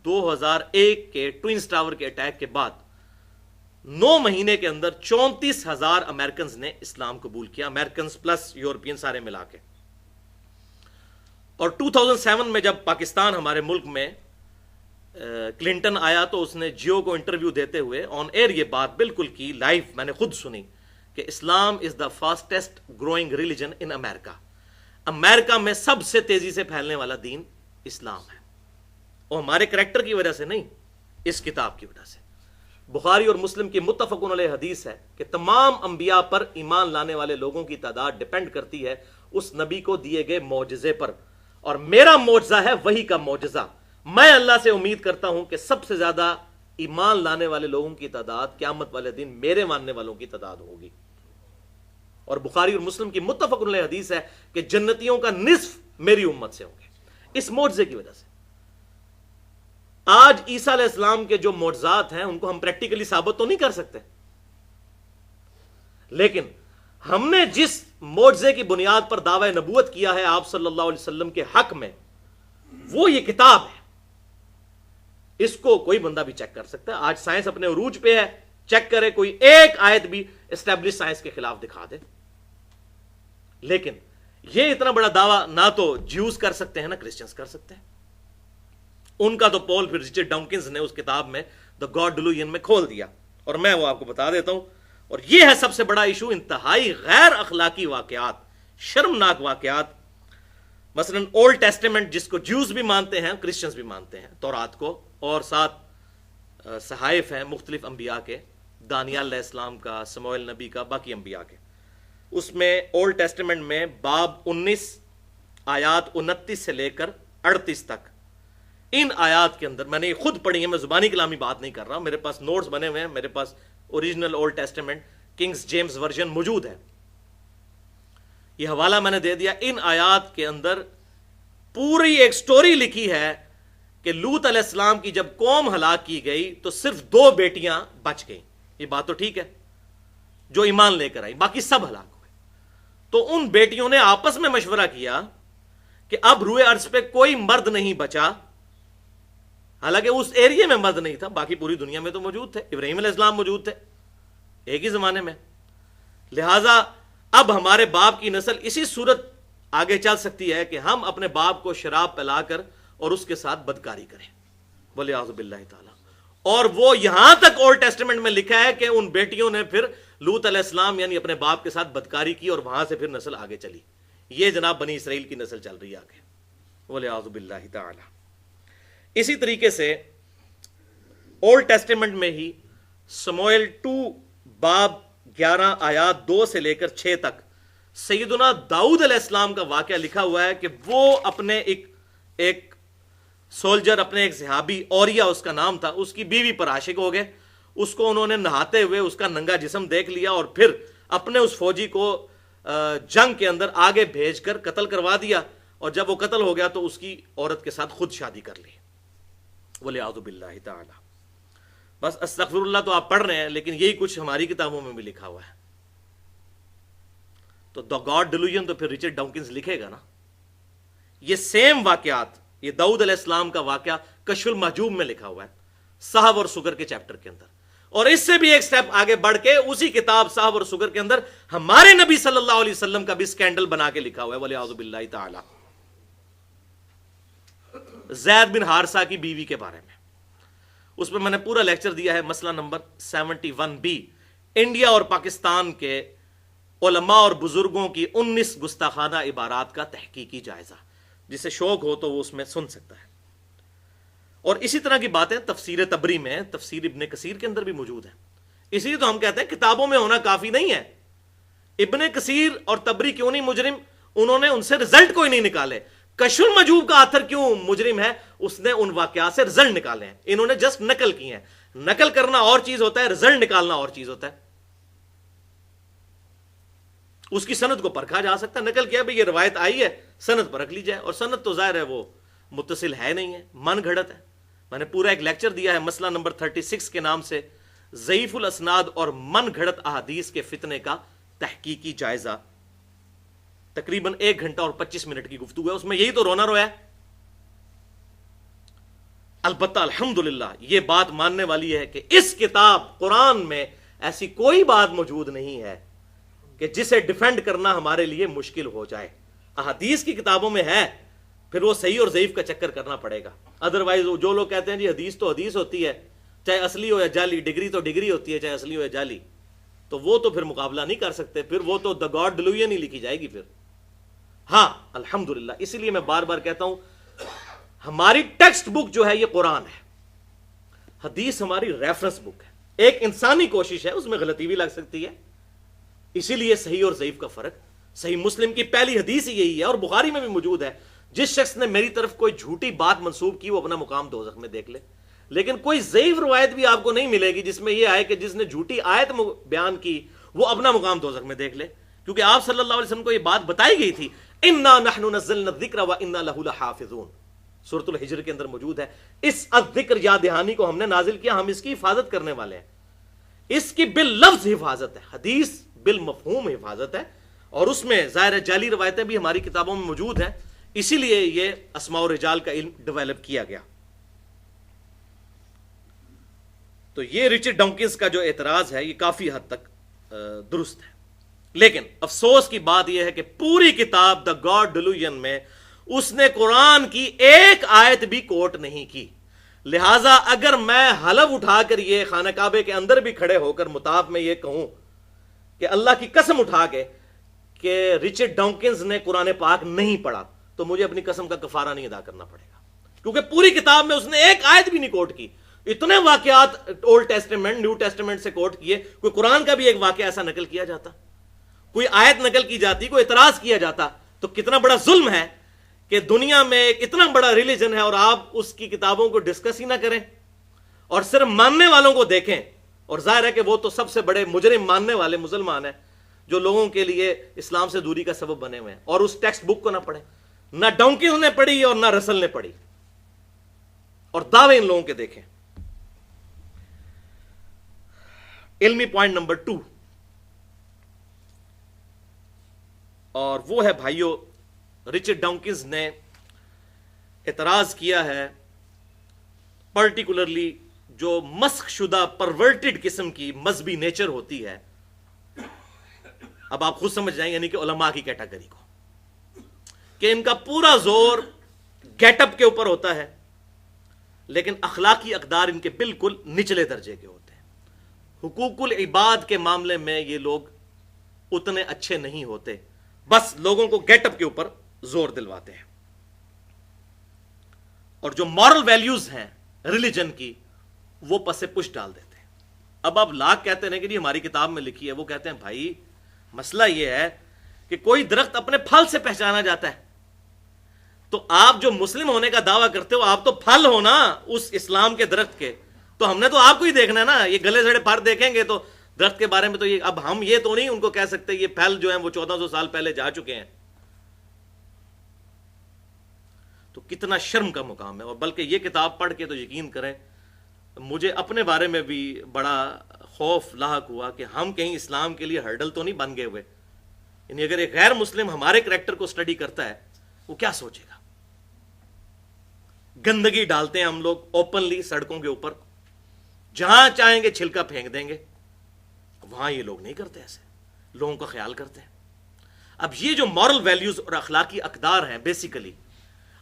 2001 کے ٹوئنز ٹاور کے اٹیک کے بعد 9 مہینے کے اندر 34,000 امریکنز نے اسلام قبول کیا، امریکنز پلس یورپین سارے ملا کے. اور 2007 میں جب پاکستان ہمارے ملک میں کلنٹن آیا تو اس نے جیو کو انٹرویو دیتے ہوئے آن ایئر یہ بات بالکل کی، لائیو میں نے خود سنی کہ اسلام از دا فاسٹسٹ گروئنگ ریلیجن ان امریکہ. امریکہ میں سب سے تیزی سے پھیلنے والا دین اسلام ہے، اور ہمارے کریکٹر کی وجہ سے نہیں، اس کتاب کی وجہ سے. بخاری اور مسلم کی متفق علیہ حدیث ہے کہ تمام انبیاء پر ایمان لانے والے لوگوں کی تعداد ڈیپینڈ کرتی ہے اس نبی کو دیے گئے معجزے پر، اور میرا معجزہ ہے وہی کا معجزہ. میں اللہ سے امید کرتا ہوں کہ سب سے زیادہ ایمان لانے والے لوگوں کی تعداد قیامت والے دن میرے ماننے والوں کی تعداد ہوگی. اور بخاری اور مسلم کی متفق علیہ حدیث ہے کہ جنتیوں کا نصف میری امت سے ہوں گے اس معجزے کی وجہ سے. آج عیسیٰ علیہ السلام کے جو معجزات ہیں ان کو ہم پریکٹیکلی ثابت تو نہیں کر سکتے، لیکن ہم نے جس معجزے کی بنیاد پر دعوی نبوت کیا ہے آپ صلی اللہ علیہ وسلم کے حق میں، وہ یہ کتاب ہے. اس کو کوئی بندہ بھی چیک کر سکتا ہے. آج سائنس اپنے عروج پہ ہے، چیک کرے، کوئی ایک آیت بھی اسٹیبلش سائنس کے خلاف دکھا دے. لیکن یہ اتنا بڑا دعویٰ نہ تو جیوز کر سکتے ہیں نہ کرسچنز کر سکتے ہیں. ان کا تو پول پھر رچرڈ ڈاؤکنز نے اس کتاب میں دا گاڈ ڈیلوژن میں کھول دیا، اور میں وہ آپ کو بتا دیتا ہوں. اور یہ ہے سب سے بڑا ایشو، انتہائی غیر اخلاقی واقعات، شرمناک واقعات. مثلا اولڈ ٹیسٹیمنٹ جس کو جیوز بھی مانتے ہیں، کرسچنز بھی مانتے ہیں، تورات کو، اور ساتھ صحائف ہیں مختلف انبیاء کے، دانیال علیہ السلام کا، سموئیل نبی کا، باقی انبیاء کے. اس میں اولڈ ٹیسٹیمنٹ میں باب 19 آیات 29 سے لے کر 38 تک، ان آیات کے اندر میں نے یہ خود پڑھی ہے، میں زبانی کلامی بات نہیں کر رہا ہوں، میرے پاس نوٹس بنے ہوئے ہیں، میرے پاس original Old Testament Kings James Version موجود ہے. یہ حوالہ میں نے دے دیا. ان آیات کے اندر پوری ایک سٹوری لکھی ہے کہ لوط علیہ السلام کی جب قوم ہلاک کی گئی تو صرف 2 بیٹیاں بچ گئیں. یہ بات تو ٹھیک ہے، جو ایمان لے کر آئی، باقی سب ہلاک ہوئے. تو ان بیٹیوں نے آپس میں مشورہ کیا کہ اب روئے ارض پہ کوئی مرد نہیں بچا، حالانکہ اس ایریے میں مرد نہیں تھا، باقی پوری دنیا میں تو موجود تھے. ابراہیم علیہ السلام موجود تھے ایک ہی زمانے میں. لہٰذا اب ہمارے باپ کی نسل اسی صورت آگے چل سکتی ہے کہ ہم اپنے باپ کو شراب پلا کر اور اس کے ساتھ بدکاری کریں، بولے اعوذ باللہ تعالی. اور وہ یہاں تک اولڈ ٹیسٹیمنٹ میں لکھا ہے کہ ان بیٹیوں نے پھر لوط علیہ السلام یعنی اپنے باپ کے ساتھ بدکاری کی، اور وہاں سے پھر نسل آگے چلی. یہ جناب بنی اسرائیل کی نسل چل رہی ہے آگے، بولے اعوذ باللہ تعالی. اسی طریقے سے اولڈ ٹیسٹیمنٹ میں ہی سموئیل 2 باب 11 آیات 2 سے لے کر 6 تک سیدنا داؤد علیہ السلام کا واقعہ لکھا ہوا ہے کہ وہ اپنے ایک سولجر، اپنے ایک صحابی، اوریا اس کا نام تھا، اس کی بیوی پر عاشق ہو گئے. اس کو انہوں نے نہاتے ہوئے اس کا ننگا جسم دیکھ لیا، اور پھر اپنے اس فوجی کو جنگ کے اندر آگے بھیج کر قتل کروا دیا. اور جب وہ قتل ہو گیا تو اس کی عورت کے ساتھ خود شادی کر لی. بولے اعوذ باللہ تعالی. بس استغفر اللہ تو آپ پڑھ رہے ہیں، لیکن یہی کچھ ہماری کتابوں میں بھی لکھا ہوا ہے. تو دا گاڈ ڈیلوژن تو پھر رچرڈ ڈاؤکنز لکھے گا نا. یہ سیم واقعات، یہ داؤد علیہ السلام کا واقعہ کشف المحجوب میں لکھا ہوا ہے، صحب اور سگر کے چیپٹر کے اندر. اور اس سے بھی ایک سٹیپ آگے بڑھ کے اسی کتاب صحب اور سگر کے اندر ہمارے نبی صلی اللہ علیہ وسلم کا بھی سکینڈل بنا کے لکھا ہوا ہے، بولے اعوذ باللہ تعالی. زید بن حارثہ کی بیوی کے بارے میں، اس پہ میں نے پورا لیکچر دیا ہے، مسئلہ نمبر 71B، انڈیا اور پاکستان کے علماء اور بزرگوں کی 19 گستاخانہ عبارات کا تحقیقی جائزہ. جسے شوق ہو تو وہ اس میں سن سکتا ہے. اور اسی طرح کی باتیں تفسیر تبری میں، تفسیر ابن کثیر کے اندر بھی موجود ہیں. اسی لیے تو ہم کہتے ہیں کتابوں میں ہونا کافی نہیں ہے. ابن کثیر اور تبری کیوں نہیں مجرم؟ انہوں نے ان سے رزلٹ کوئی نہیں نکالے. کشف المحجوب کا آتھر کیوں مجرم ہے؟ اس نے ان واقعات سے رزلٹ نکالے ہیں، انہوں نے جسٹ نقل کی ہیں. نقل کرنا اور چیز ہوتا ہے، رزلٹ نکالنا اور چیز ہوتا ہے. اس کی سند کو پرکھا جا سکتا ہے. نقل کیا بھئی یہ روایت آئی ہے، سند پرکھ لی جائے. اور سند تو ظاہر ہے وہ متصل ہے نہیں ہے، من گھڑت ہے. میں نے پورا ایک لیکچر دیا ہے مسئلہ نمبر 36 کے نام سے، ضعیف الاسناد اور من گھڑت احادیث کے فتنے کا تحقیقی جائزہ. تقریباً 1 گھنٹہ اور 25 منٹ کی گفتگو ہے، اس میں یہی تو رونا رویا ہے. البتہ الحمدللہ یہ بات ماننے والی ہے کہ اس کتاب قرآن میں ایسی کوئی بات موجود نہیں ہے کہ جسے ڈیفینڈ کرنا ہمارے لیے مشکل ہو جائے. احادیث کی کتابوں میں ہے، پھر وہ صحیح اور ضعیف کا چکر کرنا پڑے گا. ادروائز جو لوگ کہتے ہیں جی حدیث تو حدیث ہوتی ہے، چاہے اصلی ہو یا جعلی، ڈگری تو ڈگری ہوتی ہے چاہے اصلی ہو یا جعلی، تو وہ تو پھر مقابلہ نہیں کر سکتے، پھر وہ تو دا گاڈ ڈیلوژن ہی لکھی جائے گی پھر. ہاں الحمدللہ، اسی لیے میں بار بار کہتا ہوں ہماری ٹیکسٹ بک جو ہے یہ قرآن ہے، حدیث ہماری ریفرنس بک ہے. ایک انسانی کوشش ہے، اس میں غلطی بھی لگ سکتی ہے، اسی لیے صحیح اور ضعیف کا فرق. صحیح مسلم کی پہلی حدیث ہی یہی ہے، اور بخاری میں بھی موجود ہے، جس شخص نے میری طرف کوئی جھوٹی بات منسوب کی وہ اپنا مقام دوزخ میں دیکھ لے. لیکن کوئی ضعیف روایت بھی آپ کو نہیں ملے گی جس میں یہ آئے کہ جس نے جھوٹی آیت بیان کی وہ اپنا مقام دوزخ میں دیکھ لے، کیونکہ آپ صلی اللہ علیہ وسلم کو یہ بات بتائی گئی تھی، انا نحن نزلنا الذکر وانا لہ لحافظون، سورۃ الحجر کے اندر موجود ہے. اس الذکر یاد دہانی کو ہم نے نازل کیا، ہم اس کی حفاظت کرنے والے ہیں. اس کی باللفظ حفاظت ہے، حدیث بالمفہوم حفاظت ہے، اور اس میں ظاہر جعلی روایتیں بھی ہماری کتابوں میں موجود ہیں، اسی لیے یہ اسماء و رجال کا علم ڈیولپ کیا گیا. تو یہ رچرڈ ڈاکنز کا جو اعتراض ہے یہ کافی حد تک درست ہے. لیکن افسوس کی بات یہ ہے کہ پوری کتاب دا گاڈ ڈیلوژن میں اس نے قرآن کی ایک آیت بھی کوٹ نہیں کی. لہٰذا اگر میں حلف اٹھا کر یہ خانہ کعبے کے اندر بھی کھڑے ہو کر مطاف میں یہ کہوں کہ اللہ کی قسم اٹھا کے کہ رچرڈ ڈاکنز نے قرآن پاک نہیں پڑھا، تو مجھے اپنی قسم کا کفارہ نہیں ادا کرنا پڑے گا، کیونکہ پوری کتاب میں اس نے ایک آیت بھی نہیں کوٹ کی. اتنے واقعات اولڈ ٹیسٹمنٹ نیو ٹیسٹمنٹ سے کوٹ کیے، کوئی قرآن کا بھی ایک واقعہ ایسا نقل کیا جاتا، کوئی آیت نقل کی جاتی، کوئی اعتراض کیا جاتا، تو کتنا بڑا ظلم ہے کہ دنیا میں ایک اتنا بڑا ریلیجن ہے اور آپ اس کی کتابوں کو ڈسکس ہی نہ کریں اور صرف ماننے والوں کو دیکھیں. اور ظاہر ہے کہ وہ تو سب سے بڑے مجرم ماننے والے مسلمان ہیں جو لوگوں کے لیے اسلام سے دوری کا سبب بنے ہوئے ہیں، اور اس ٹیکسٹ بک کو نہ پڑھیں. نہ ڈونکنز نے پڑھی اور نہ رسل نے پڑھی، اور دعوے ان لوگوں کے دیکھیں. علمی پوائنٹ نمبر 2، اور وہ ہے بھائیو، رچرڈ ڈاکنز نے اعتراض کیا ہے پرٹیکولرلی جو مسخ شدہ پرورٹڈ قسم کی مذہبی نیچر ہوتی ہے. اب آپ خود سمجھ جائیں، یعنی کہ علماء کی کیٹیگری کو، کہ ان کا پورا زور گیٹ اپ کے اوپر ہوتا ہے لیکن اخلاقی اقدار ان کے بالکل نچلے درجے کے ہوتے ہیں. حقوق العباد کے معاملے میں یہ لوگ اتنے اچھے نہیں ہوتے، بس لوگوں کو گیٹ اپ کے اوپر زور دلواتے ہیں، اور جو مورل ویلیوز ہیں ریلیجن کی وہ پس پش ڈال دیتے ہیں. اب آپ لاکھ کہتے ہیں کہ جی ہماری کتاب میں لکھی ہے، وہ کہتے ہیں بھائی مسئلہ یہ ہے کہ کوئی درخت اپنے پھل سے پہچانا جاتا ہے، تو آپ جو مسلم ہونے کا دعویٰ کرتے ہو آپ تو پھل ہو نا اس اسلام کے درخت کے، تو ہم نے تو آپ کو ہی دیکھنا ہے نا. یہ گلے سڑے پھل دیکھیں گے تو درخت کے بارے میں تو یہ، اب ہم یہ تو نہیں ان کو کہہ سکتے یہ پھل جو ہیں وہ 1400 سال پہلے جا چکے ہیں. تو کتنا شرم کا مقام ہے. اور بلکہ یہ کتاب پڑھ کے تو یقین کریں مجھے اپنے بارے میں بھی بڑا خوف لاحق ہوا کہ ہم کہیں اسلام کے لیے ہرڈل تو نہیں بن گئے ہوئے. یعنی اگر ایک غیر مسلم ہمارے کریکٹر کو سٹڈی کرتا ہے وہ کیا سوچے گا. گندگی ڈالتے ہیں ہم لوگ اوپنلی سڑکوں کے اوپر، جہاں چاہیں گے چھلکا پھینک دیں گے. وہاں یہ لوگ نہیں کرتے، ایسے لوگوں کا خیال کرتے ہیں. اب یہ جو مورل ویلیوز اور اخلاقی اقدار ہیں بیسیکلی،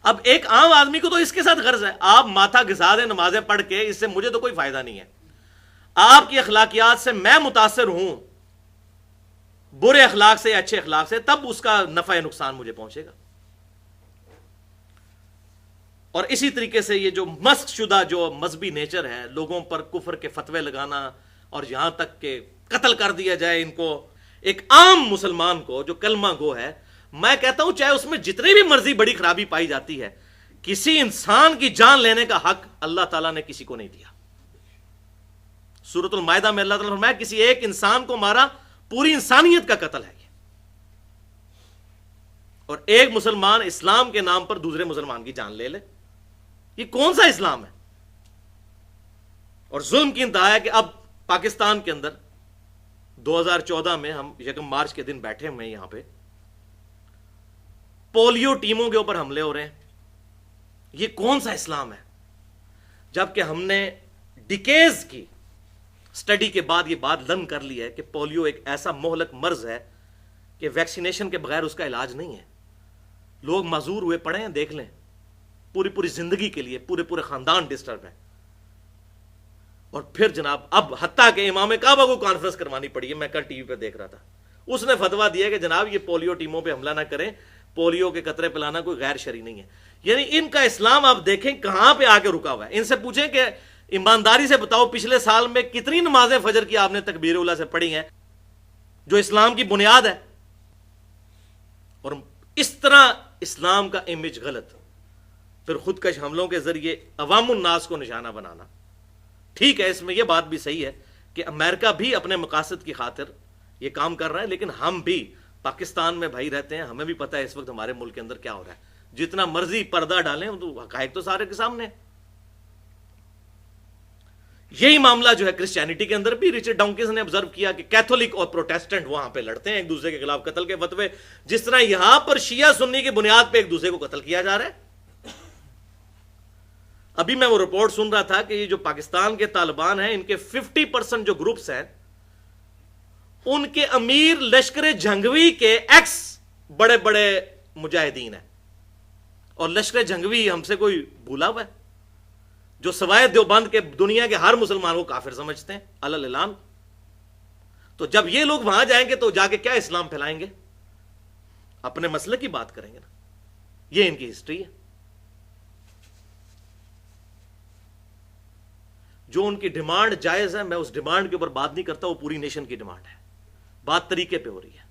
اب ایک عام آدمی کو تو اس کے ساتھ غرض ہے آپ ماتھا گھسا دیں نمازیں پڑھ کے، اس سے مجھے تو کوئی فائدہ نہیں ہے. آپ کی اخلاقیات سے میں متاثر ہوں، برے اخلاق سے یا اچھے اخلاق سے، تب اس کا نفع یا نقصان مجھے پہنچے گا. اور اسی طریقے سے یہ جو مسخ شدہ جو مذہبی نیچر ہے، لوگوں پر کفر کے فتوے لگانا اور یہاں تک کہ قتل کر دیا جائے ان کو، ایک عام مسلمان کو جو کلمہ گو ہے، میں کہتا ہوں چاہے اس میں جتنی بھی مرضی بڑی خرابی پائی جاتی ہے، کسی انسان کی جان لینے کا حق اللہ تعالیٰ نے کسی کو نہیں دیا. سورۃ المائدہ میں اللہ تعالیٰ نے فرمایا کسی ایک انسان کو مارا پوری انسانیت کا قتل ہے یہ. اور ایک مسلمان اسلام کے نام پر دوسرے مسلمان کی جان لے لے، یہ کون سا اسلام ہے؟ اور ظلم کی انتہا ہے کہ اب پاکستان کے اندر 2014 میں ہم 1 مارچ کے دن بیٹھے ہوئے ہیں یہاں پہ، پولیو ٹیموں کے اوپر حملے ہو رہے ہیں. یہ کون سا اسلام ہے جبکہ ہم نے ڈیکیز کی سٹڈی کے بعد یہ بات لرن کر لی ہے کہ پولیو ایک ایسا مہلک مرض ہے کہ ویکسینیشن کے بغیر اس کا علاج نہیں ہے. لوگ معذور ہوئے پڑے ہیں، دیکھ لیں، پوری زندگی کے لیے پورے خاندان ڈسٹرب ہے. اور پھر جناب اب حتیٰ کہ امام کعبہ کو کانفرنس کروانی پڑی ہے. میں کل ٹی وی پہ دیکھ رہا تھا، اس نے فتویٰ دیا کہ جناب یہ پولیو ٹیموں پہ حملہ نہ کریں، پولیو کے قطرے پلانا کوئی غیر شرعی نہیں ہے. یعنی ان کا اسلام آپ دیکھیں کہاں پہ آ کے رکا ہوا ہے. ان سے پوچھیں کہ ایمانداری سے بتاؤ پچھلے سال میں کتنی نمازیں فجر کی آپ نے تکبیر اولیٰ سے پڑھی ہیں جو اسلام کی بنیاد ہے. اور اس طرح اسلام کا امیج غلط، پھر خودکش حملوں کے ذریعے عوام الناس کو نشانہ بنانا. ٹھیک ہے، اس میں یہ بات بھی صحیح ہے کہ امریکہ بھی اپنے مقاصد کی خاطر یہ کام کر رہا ہے، لیکن ہم بھی پاکستان میں بھائی رہتے ہیں، ہمیں بھی پتہ ہے اس وقت ہمارے ملک کے اندر کیا ہو رہا ہے. جتنا مرضی پردہ ڈالیں تو حقائق تو سارے کے سامنے. یہی معاملہ جو ہے کرسچینٹی کے اندر بھی رچرڈ ڈاؤکنز نے آبزرو کیا کہ کیتھولک اور پروٹیسٹنٹ وہاں پہ لڑتے ہیں ایک دوسرے کے خلاف قتل کے فتوے، جس طرح یہاں پر شیعہ سنی کی بنیاد پہ ایک دوسرے کو قتل کیا جا رہا ہے. ابھی میں وہ رپورٹ سن رہا تھا کہ یہ جو پاکستان کے طالبان ہیں ان کے 50% جو گروپس ہیں ان کے امیر لشکر جھنگوی کے ایکس بڑے بڑے مجاہدین ہیں. اور لشکر جھنگوی ہم سے کوئی بھولا ہوا ہے جو سوائے دیوبند کے دنیا کے ہر مسلمان کو کافر سمجھتے ہیں علی اعلان. تو جب یہ لوگ وہاں جائیں گے تو جا کے کیا اسلام پھیلائیں گے؟ اپنے مسئلے کی بات کریں گے نا. یہ ان کی ہسٹری ہے. جو ان کی ڈیمانڈ جائز ہے، میں اس ڈیمانڈ کے اوپر بات نہیں کرتا، وہ پوری نیشن کی ڈیمانڈ ہے. بات طریقے پہ ہو رہی ہے.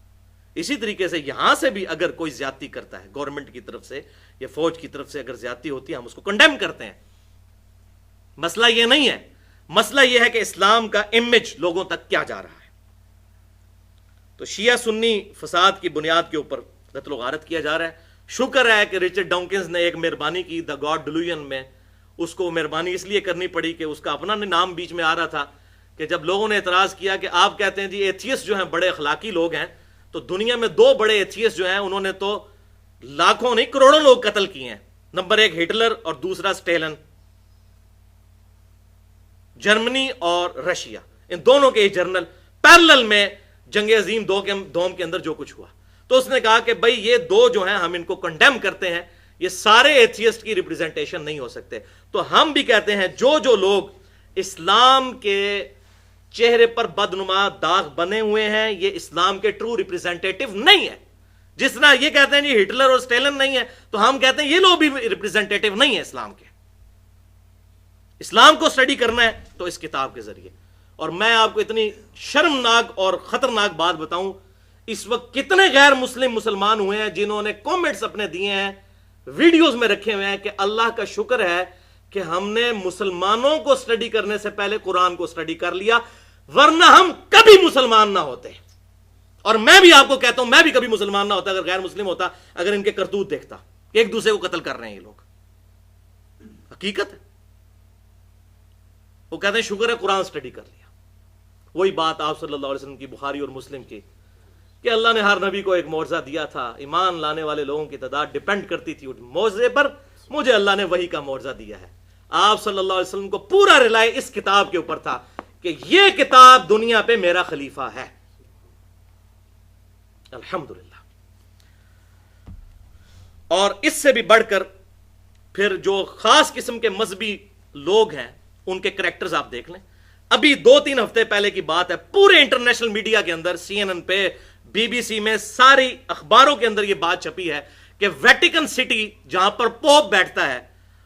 اسی طریقے سے یہاں سے بھی اگر کوئی زیادتی کرتا ہے گورنمنٹ کی طرف سے یا فوج کی طرف سے اگر زیادتی ہوتی ہے ہم اس کو کنڈیم کرتے ہیں. مسئلہ یہ نہیں ہے، مسئلہ یہ ہے کہ اسلام کا امیج لوگوں تک کیا جا رہا ہے. تو شیعہ سنی فساد کی بنیاد کے اوپر قتل و غارت کیا جا رہا ہے. شکر ہے کہ رچرڈ ڈاؤکنز نے ایک مہربانی کی دا گاڈ ڈیلوژن میں. اس کو مہربانی اس لیے کرنی پڑی کہ اس کا اپنا نام بیچ میں آ رہا تھا کہ جب لوگوں نے اعتراض کیا کہ آپ کہتے ہیں جی ایتھیسٹ جو ہیں بڑے اخلاقی لوگ ہیں، تو دنیا میں 2 بڑے ایتھیسٹ جو ہیں انہوں نے تو لاکھوں نہیں کروڑوں لوگ قتل کیے ہیں. نمبر 1 ہٹلر اور دوسرا اسٹیلن. جرمنی اور رشیا، ان دونوں کے جرنل پیرلل میں جنگ عظیم دوم کے اندر جو کچھ ہوا. تو اس نے کہا کہ بھائی یہ 2 جو ہیں ہم ان کو کنڈیم کرتے ہیں، یہ سارے ایتھیسٹ کی ریپریزنٹیشن نہیں ہو سکتے. تو ہم بھی کہتے ہیں جو لوگ اسلام کے چہرے پر بدنما داغ بنے ہوئے ہیں یہ اسلام کے ٹرو ریپریزنٹیٹو نہیں ہے. جس طرح یہ کہتے ہیں جی ہٹلر اور اسٹیلن نہیں ہے، تو ہم کہتے ہیں یہ لوگ بھی ریپریزنٹیٹو نہیں ہے اسلام کے. اسلام کو اسٹڈی کرنا ہے تو اس کتاب کے ذریعے. اور میں آپ کو اتنی شرمناک اور خطرناک بات بتاؤں، اس وقت کتنے غیر مسلم مسلمان ہوئے ہیں جنہوں نے کامنٹس اپنے دیے ہیں، ویڈیوز میں رکھے ہوئے ہیں کہ اللہ کا شکر ہے کہ ہم نے مسلمانوں کو اسٹڈی کرنے سے پہلے قرآن کو اسٹڈی کر لیا، ورنہ ہم کبھی مسلمان نہ ہوتے. اور میں بھی آپ کو کہتا ہوں میں بھی کبھی مسلمان نہ ہوتا اگر غیر مسلم ہوتا، اگر ان کے کرتوت دیکھتا کہ ایک دوسرے کو قتل کر رہے ہیں یہ لوگ. حقیقت ہے. وہ کہتے ہیں شکر ہے قرآن اسٹڈی کر لیا. وہی بات آپ صلی اللہ علیہ وسلم کی بخاری اور مسلم کی کہ اللہ نے ہر نبی کو ایک معجزہ دیا تھا، ایمان لانے والے لوگوں کی تعداد ڈیپینڈ کرتی تھی اس معجزے پر. مجھے اللہ نے وہی کا معجزہ دیا ہے. آپ صلی اللہ علیہ وسلم کو پورا رلائے اس کتاب کے اوپر تھا کہ یہ کتاب دنیا پہ میرا خلیفہ ہے. الحمدللہ. اور اس سے بھی بڑھ کر پھر جو خاص قسم کے مذہبی لوگ ہیں ان کے کریکٹرز آپ دیکھ لیں. ابھی 2-3 ہفتے پہلے کی بات ہے، پورے انٹرنیشنل میڈیا کے اندر CNN پہ BBC میں ساری اخباروں کے اندر یہ بات چھپی ہے کہ ویٹیکن سٹی جہاں پر پوپ بیٹھتا ہے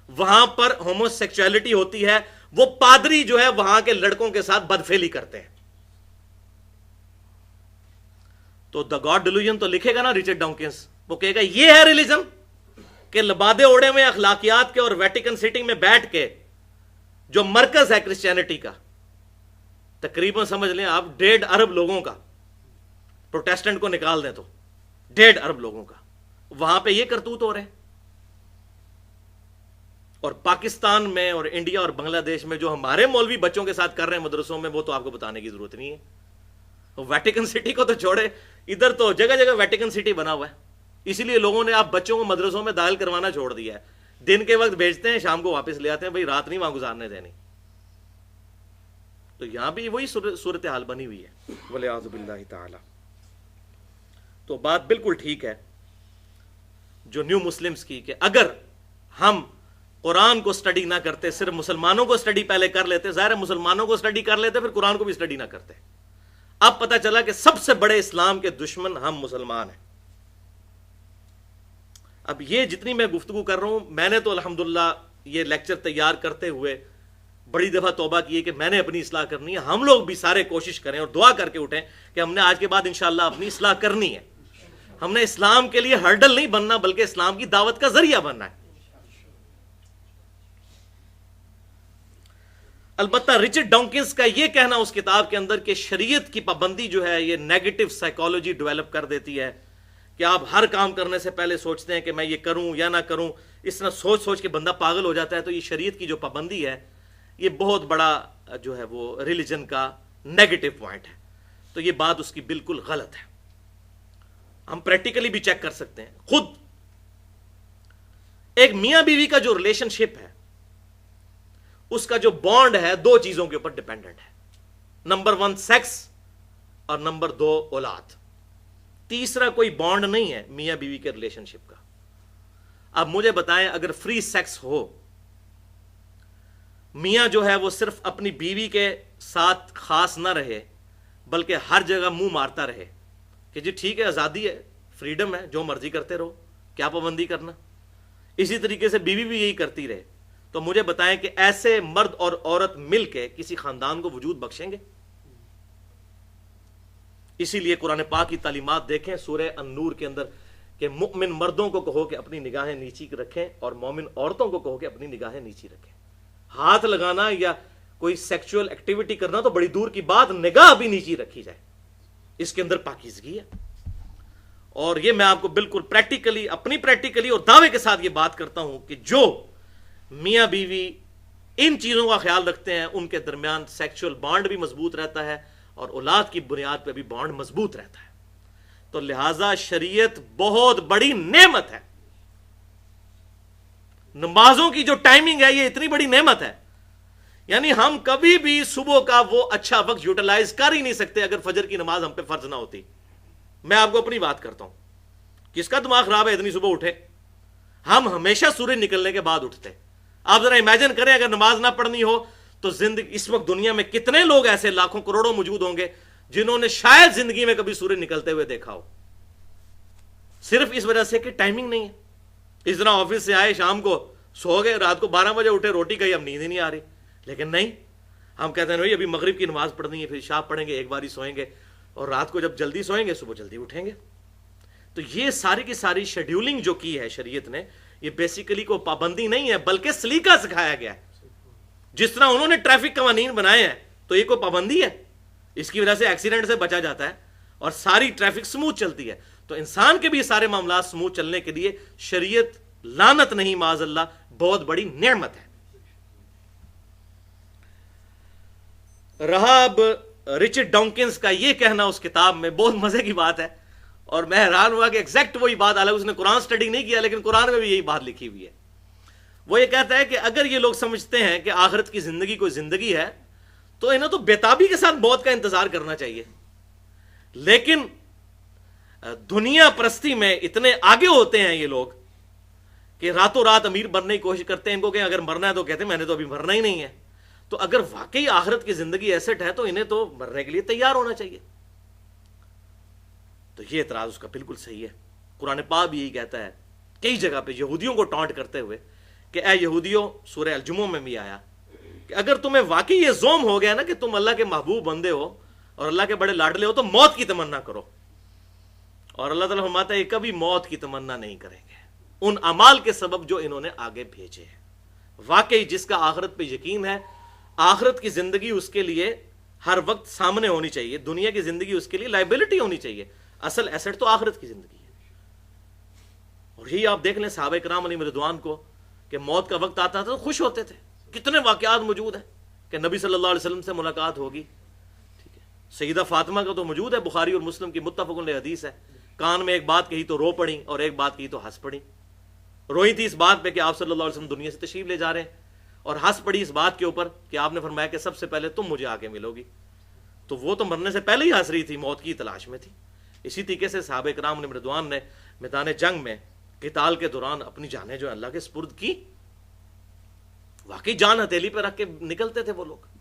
وہاں پر ہومو سیکچولیٹی ہوتی ہے. وہ پادری جو ہے وہاں کے لڑکوں کے ساتھ بدفعلی کرتے ہیں. تو دا گاڈ ڈیلوژن تو لکھے گا نا رچرڈ ڈاؤکنز، وہ کہے گا یہ ہے ریلیجن کہ لبادے اوڑے میں اخلاقیات کے اور ویٹیکن سٹی میں بیٹھ کے جو مرکز ہے کرسچینٹی کا، تقریباً سمجھ لیں آپ 1.5 ارب لوگوں کا، پروٹیسٹنٹ کو نکال دیں تو 1.5 ارب لوگوں کا وہاں پہ یہ کرتوت ہو رہے ہیں. اور پاکستان میں اور انڈیا اور بنگلہ دیش میں جو ہمارے مولوی بچوں کے ساتھ کر رہے ہیں مدرسوں میں، وہ تو آپ کو بتانے کی ضرورت نہیں ہے. ویٹیکن سٹی کو تو چھوڑے، ادھر تو جگہ جگہ ویٹیکن سٹی بنا ہوا ہے. اسی لیے لوگوں نے آپ بچوں کو مدرسوں میں داخل کروانا چھوڑ دیا ہے. دن کے وقت بھیجتے ہیں، شام کو واپس لے آتے ہیں، بھائی رات نہیں وہاں گزارنے دینی. تو یہاں بھی وہی صورتحال بنی ہوئی ہے والعیاذ باللہ تعالی. تو بات بالکل ٹھیک ہے جو نیو مسلمز کی، کہ اگر ہم قرآن کو سٹڈی نہ کرتے، صرف مسلمانوں کو سٹڈی پہلے کر لیتے، ظاہر ہے مسلمانوں کو سٹڈی کر لیتے پھر قرآن کو بھی سٹڈی نہ کرتے. اب پتہ چلا کہ سب سے بڑے اسلام کے دشمن ہم مسلمان ہیں. اب یہ جتنی میں گفتگو کر رہا ہوں، میں نے تو الحمدللہ یہ لیکچر تیار کرتے ہوئے بڑی دفعہ توبہ کی ہے کہ میں نے اپنی اصلاح کرنی ہے. ہم لوگ بھی سارے کوشش کریں اور دعا کر کے اٹھیں کہ ہم نے آج کے بعد انشاءاللہ اپنی اصلاح کرنی ہے. ہم نے اسلام کے لیے ہرڈل نہیں بننا بلکہ اسلام کی دعوت کا ذریعہ بننا ہے. البتہ رچرڈ ڈاکنز کا یہ کہنا اس کتاب کے اندر کہ شریعت کی پابندی جو ہے یہ نیگیٹو سائیکالوجی ڈیولپ کر دیتی ہے، کہ آپ ہر کام کرنے سے پہلے سوچتے ہیں کہ میں یہ کروں یا نہ کروں، اس طرح سوچ سوچ کے بندہ پاگل ہو جاتا ہے. تو یہ شریعت کی جو پابندی ہے یہ بہت بڑا جو ہے وہ ریلیجن کا نیگیٹو پوائنٹ ہے. تو یہ بات اس کی بالکل غلط ہے. ہم پریکٹیکلی بھی چیک کر سکتے ہیں. خود ایک میاں بیوی کا جو ریلیشن شپ ہے اس کا جو بانڈ ہے دو چیزوں کے اوپر ڈیپینڈنٹ ہے. نمبر 1 سیکس اور نمبر 2 اولاد. تیسرا کوئی بانڈ نہیں ہے میاں بیوی کے ریلیشن شپ کا. اب مجھے بتائیں اگر فری سیکس ہو، میاں جو ہے وہ صرف اپنی بیوی کے ساتھ خاص نہ رہے بلکہ ہر جگہ منہ مارتا رہے کہ جی ٹھیک ہے آزادی ہے، فریڈم ہے، جو مرضی کرتے رہو، کیا پابندی کرنا، اسی طریقے سے بیوی بھی یہی کرتی رہے، تو مجھے بتائیں کہ ایسے مرد اور عورت مل کے کسی خاندان کو وجود بخشیں گے؟ اسی لیے قرآن پاک کی تعلیمات دیکھیں سورہ النور کے اندر کہ مؤمن مردوں کو کہو کہ اپنی نگاہیں نیچی رکھیں اور مومن عورتوں کو کہو کہ اپنی نگاہیں نیچی رکھیں. ہاتھ لگانا یا کوئی سیکچول ایکٹیویٹی کرنا تو بڑی دور کی بات، نگاہ بھی نیچی رکھی جائے، اس کے اندر پاکیزگی ہے. اور یہ میں آپ کو بالکل پریکٹیکلی، اپنی پریکٹیکلی اور دعوے کے ساتھ یہ بات کرتا ہوں کہ جو میاں بیوی ان چیزوں کا خیال رکھتے ہیں ان کے درمیان سیکچول بانڈ بھی مضبوط رہتا ہے اور اولاد کی بنیاد پہ بھی بانڈ مضبوط رہتا ہے. تو لہذا شریعت بہت بڑی نعمت ہے. نمازوں کی جو ٹائمنگ ہے یہ اتنی بڑی نعمت ہے، یعنی ہم کبھی بھی صبح کا وہ اچھا وقت یوٹیلائز کر ہی نہیں سکتے اگر فجر کی نماز ہم پہ فرض نہ ہوتی. میں آپ کو اپنی بات کرتا ہوں، کس کا دماغ خراب ہے اتنی صبح اٹھے؟ ہم ہمیشہ سورج نکلنے کے بعد اٹھتے. آپ ذرا امیجن کریں اگر نماز نہ پڑھنی ہو تو زندگی اس وقت دنیا میں کتنے لوگ ایسے لاکھوں کروڑوں موجود ہوں گے جنہوں نے شاید زندگی میں کبھی سورج نکلتے ہوئے دیکھا ہو، صرف اس وجہ سے کہ ٹائمنگ نہیں ہے. اس طرح آفس سے آئے شام کو سو گئے، رات کو 12 بجے اٹھے، روٹی کھائی، اب نیند ہی نہیں آ رہی. لیکن نہیں، ہم کہتے ہیں نہیں ابھی مغرب کی نماز پڑھنی ہے، پھر عشاء پڑھیں گے، ایک بار ہی سوئیں گے، اور رات کو جب جلدی سوئیں گے صبح جلدی اٹھیں گے. تو یہ ساری کی ساری شیڈیولنگ جو کی ہے شریعت نے، یہ بیسیکلی کوئی پابندی نہیں ہے بلکہ سلیقہ سکھایا گیا ہے. جس طرح انہوں نے ٹریفک قوانین بنائے ہیں تو یہ کوئی پابندی ہے؟ اس کی وجہ سے ایکسیڈنٹ سے بچا جاتا ہے اور ساری ٹریفک سموتھ چلتی ہے. تو انسان کے بھی یہ سارے معاملات سموتھ چلنے کے لیے شریعت لعنت نہیں، معاذ اللہ، بہت بڑی نعمت ہے. رہا اب رچرڈ ڈاکنز کا یہ کہنا اس کتاب میں، بہت مزے کی بات ہے اور میں حیران ہوا کہ ایگزیکٹ وہی بات، حالانکہ اس نے قرآن سٹڈی نہیں کیا لیکن قرآن میں بھی یہی بات لکھی ہوئی ہے. وہ یہ کہتا ہے کہ اگر یہ لوگ سمجھتے ہیں کہ آخرت کی زندگی کوئی زندگی ہے تو انہیں تو بےتابی کے ساتھ موت کا انتظار کرنا چاہیے. لیکن دنیا پرستی میں اتنے آگے ہوتے ہیں یہ لوگ کہ راتوں رات امیر بننے کی کوشش کرتے ہیں. ان کو کہ اگر مرنا ہے تو کہتے ہیں میں نے تو ابھی مرنا ہی نہیں ہے. تو اگر واقعی آخرت کی زندگی ایسٹ ہے تو انہیں تو مرنے کے لیے تیار ہونا چاہیے. تو یہ اعتراض اس کا بالکل صحیح ہے. قرآن پاک بھی یہی کہتا ہے کئی جگہ پہ یہودیوں کو ٹانٹ کرتے ہوئے کہ اے یہودیوں، سورہ الجمعہ میں بھی آیا کہ اگر تمہیں واقعی یہ زوم ہو گیا نا کہ تم اللہ کے محبوب بندے ہو اور اللہ کے بڑے لاڈلے ہو تو موت کی تمنا کرو. اور اللہ تعالیٰ فرماتا ہے یہ کبھی موت کی تمنا نہیں کریں گے ان اعمال کے سبب جو انہوں نے آگے بھیجے ہیں. واقعی جس کا آخرت پہ یقین ہے، آخرت کی زندگی اس کے لیے ہر وقت سامنے ہونی چاہیے. دنیا کی زندگی اس کے لیے لائبلٹی ہونی چاہیے. اصل ایسٹ تو آخرت کی زندگی ہے. اور یہی آپ دیکھ لیں صحابہ کرام علیہم رضوان کو کہ موت کا وقت آتا تھا تو خوش ہوتے تھے. کتنے واقعات موجود ہیں کہ نبی صلی اللہ علیہ وسلم سے ملاقات ہوگی. ٹھیک ہے، سیدہ فاطمہ کا تو موجود ہے، بخاری اور مسلم کی متفق علیہ حدیث ہے. کان میں ایک بات کہی تو رو پڑی اور ایک بات کہی تو ہنس پڑی. روئی تھی اس بات پہ کہ آپ صلی اللہ علیہ وسلم دنیا سے تشریف لے جا رہے ہیں، اور ہنس پڑی اس بات کے اوپر کہ آپ نے فرمایا کہ سب سے پہلے تم مجھے آ کے ملو گی. تو وہ تو مرنے سے پہلے ہی ہنس رہی تھی، موت کی تلاش میں تھی. اسی طریقے سے صحابہ کرام نے رضوان نے میدان جنگ میں قتال کے دوران اپنی جانیں جو اللہ کے سپرد کی. واقعی جان ہتھیلی پہ رکھ کے نکلتے تھے وہ لوگ.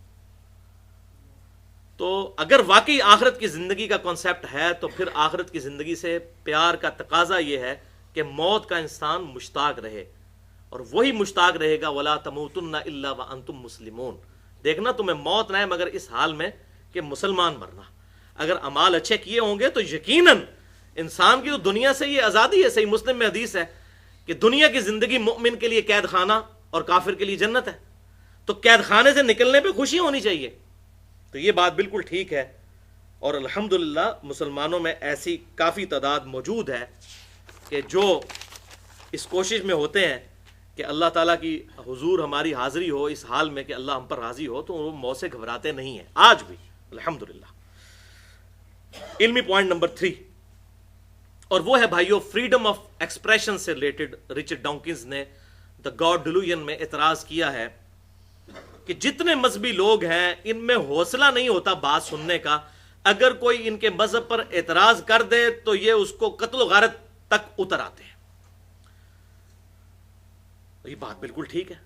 تو اگر واقعی آخرت کی زندگی کا کانسیپٹ ہے تو پھر آخرت کی زندگی سے پیار کا تقاضا یہ ہے کہ موت کا انسان مشتاق رہے، اور وہی مشتاق رہے گا وَلَا تَمُوتُنَّ إِلَّا وَأَنْتُمْ مُسْلِمُونَ. دیکھنا تمہیں موت نہ ہے مگر اس حال میں کہ مسلمان مرنا. اگر اعمال اچھے کیے ہوں گے تو یقیناً انسان کی تو دنیا سے یہ آزادی ہے. صحیح مسلم میں حدیث ہے کہ دنیا کی زندگی مؤمن کے لیے قید خانہ اور کافر کے لیے جنت ہے. تو قید خانے سے نکلنے پہ خوشی ہونی چاہیے. تو یہ بات بالکل ٹھیک ہے، اور الحمدللہ مسلمانوں میں ایسی کافی تعداد موجود ہے کہ جو اس کوشش میں ہوتے ہیں کہ اللہ تعالیٰ کی حضور ہماری حاضری ہو اس حال میں کہ اللہ ہم پر راضی ہو، تو وہ موت سے گھبراتے نہیں ہیں آج بھی الحمدللہ. علمی پوائنٹ نمبر 3، اور وہ ہے بھائیو فریڈم آف ایکسپریشن سے ریلیٹڈ. رچرڈ ڈاکنز نے دا گاڈ ڈیلوژن میں اعتراض کیا ہے کہ جتنے مذہبی لوگ ہیں ان میں حوصلہ نہیں ہوتا بات سننے کا. اگر کوئی ان کے مذہب پر اعتراض کر دے تو یہ اس کو قتل و غارت تک اتر آتے ہیں. یہ بات بالکل ٹھیک ہے.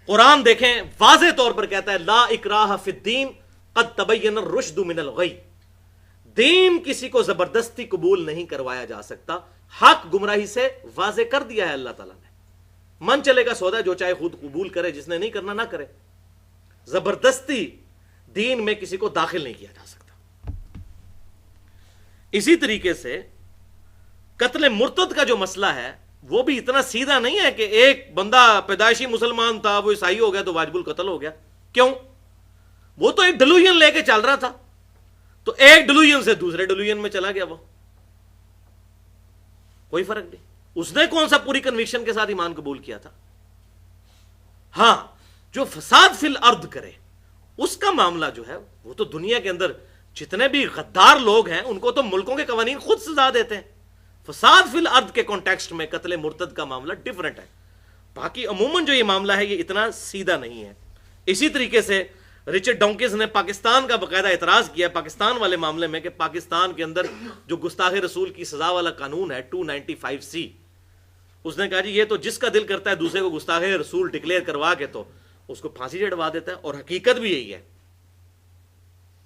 قرآن دیکھیں واضح طور پر کہتا ہے لا اکراہ فی الدین قد تبین الرشد من الغی. دین کسی کو زبردستی قبول نہیں کروایا جا سکتا، حق گمراہی سے واضح کر دیا ہے اللہ تعالیٰ نے. من چلے گا سودا، جو چاہے خود قبول کرے، جس نے نہیں کرنا نہ کرے. زبردستی دین میں کسی کو داخل نہیں کیا جا سکتا. اسی طریقے سے قتل مرتد کا جو مسئلہ ہے وہ بھی اتنا سیدھا نہیں ہے کہ ایک بندہ پیدائشی مسلمان تھا وہ عیسائی ہو گیا تو واجب القتل ہو گیا. کیوں؟ وہ تو ایک ڈیلوژن لے کے چل رہا تھا، تو ایک ڈیلوژن سے دوسرے ڈیلوژن میں چلا گیا، وہ کوئی فرق نہیں. اس نے کون سا پوری کنوکشن کے ساتھ ایمان قبول کیا تھا؟ ہاں، جو فساد فی الارض کرے اس کا معاملہ جو ہے وہ تو دنیا کے اندر جتنے بھی غدار لوگ ہیں ان کو تو ملکوں کے قوانین خود سزا دیتے ہیں. فساد فی الارض کے کانٹیکسٹ میں قتل مرتد کا معاملہ ڈیفرنٹ ہے. باقی عموماً جو یہ معاملہ ہے یہ اتنا سیدھا نہیں ہے. اسی طریقے سے رچرڈ ڈونکنز نے پاکستان کا باقاعدہ اعتراض کیا پاکستان والے معاملے میں کہ پاکستان کے اندر جو گستاخ رسول کی سزا والا قانون ہے 295C، اس نے کہا جی یہ تو جس کا دل کرتا ہے دوسرے کو گستاخ رسول ڈکلیئر کروا کے تو اس کو پھانسی چڑھوا دیتا ہے. اور حقیقت بھی یہی ہے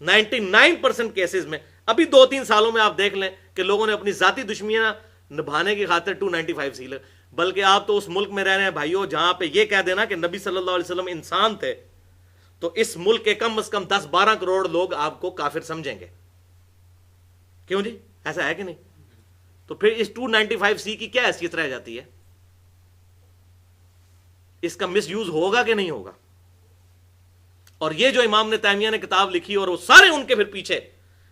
99% کیسز میں. ابھی 2-3 سالوں میں آپ دیکھ لیں کہ لوگوں نے اپنی ذاتی دشمنیاں نبھانے کی خاطر 295C بلکہ آپ تو اس ملک میں رہ رہے ہیں بھائیو جہاں پہ یہ کہہ دینا کہ نبی صلی اللہ علیہ وسلم انسان تھے تو اس ملک کے کم از کم 10-12 کروڑ لوگ آپ کو کافر سمجھیں گے. کیوں جی؟ ایسا ہے کہ نہیں؟ تو پھر اس 295C کی کیا حیثیت رہ جاتی ہے؟ اس کا مس یوز ہوگا کہ نہیں ہوگا؟ اور یہ جو امام نے تیمیہ نے کتاب لکھی اور وہ سارے ان کے پھر پیچھے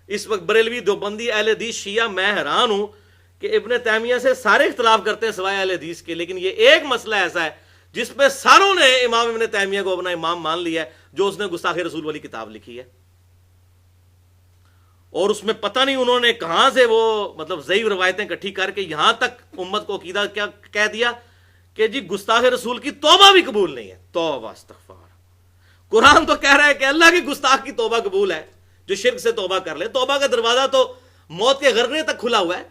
اس وقت بریلوی دیوبندی اہل حدیث شیعہ، میں حیران ہوں کہ ابن تیمیہ سے سارے اختلاف کرتے ہیں سوائے اہل حدیث کے، لیکن یہ ایک مسئلہ ایسا ہے جس میں ساروں نے امام ابن تیمیہ کو اپنا امام مان لیا ہے، جو اس نے گستاخ رسول والی کتاب لکھی ہے. اور اس میں پتہ نہیں انہوں نے کہاں سے وہ مطلب ضعیف روایتیں اکٹھی کر کے یہاں تک امت کو عقیدہ کیا کہہ دیا کہ جی گستاخ رسول کی توبہ بھی قبول نہیں ہے. توبہ استغفار. قرآن تو کہہ رہا ہے کہ اللہ کی گستاخ کی توبہ قبول ہے، جو شرک سے توبہ کر لے. توبہ کا دروازہ تو موت کے غرغرے تک کھلا ہوا ہے.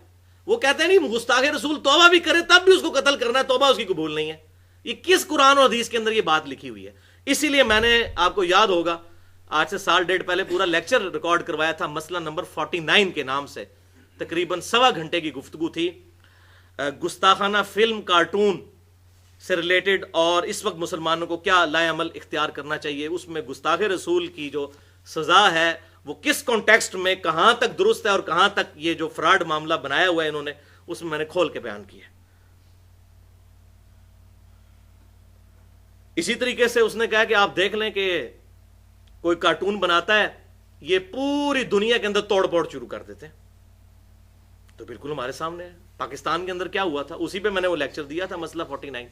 وہ کہتے ہیں نہیں گستاخ رسول توبہ بھی کرے تب بھی اس کو قتل کرنا ہے، توبہ اس کی قبول نہیں ہے. یہ کس قرآن اور حدیث کے اندر یہ بات لکھی ہوئی ہے؟ اسی لیے میں نے آپ کو یاد ہوگا آج سے سال ڈیڑھ پہلے پورا لیکچر ریکارڈ کروایا تھا مسئلہ نمبر 49 کے نام سے. تقریباً 1.25 گھنٹے کی گفتگو تھی گستاخانہ فلم کارٹون سے ریلیٹڈ اور اس وقت مسلمانوں کو کیا لائے عمل اختیار کرنا چاہیے. اس میں گستاخ رسول کی جو سزا ہے وہ کس کانٹیکسٹ میں کہاں تک درست ہے اور کہاں تک یہ جو فراڈ معاملہ بنایا ہوا ہے انہوں نے، اس میں نے کھول کے بیان کیا. اسی طریقے سے اس نے کہا کہ آپ دیکھ لیں کہ کوئی کارٹون بناتا ہے یہ پوری دنیا کے اندر توڑ پھوڑ شروع کر دیتے ہیں. تو بالکل ہمارے سامنے ہے پاکستان کے اندر کیا ہوا تھا، اسی پہ میں نے وہ لیکچر دیا تھا مسئلہ 49.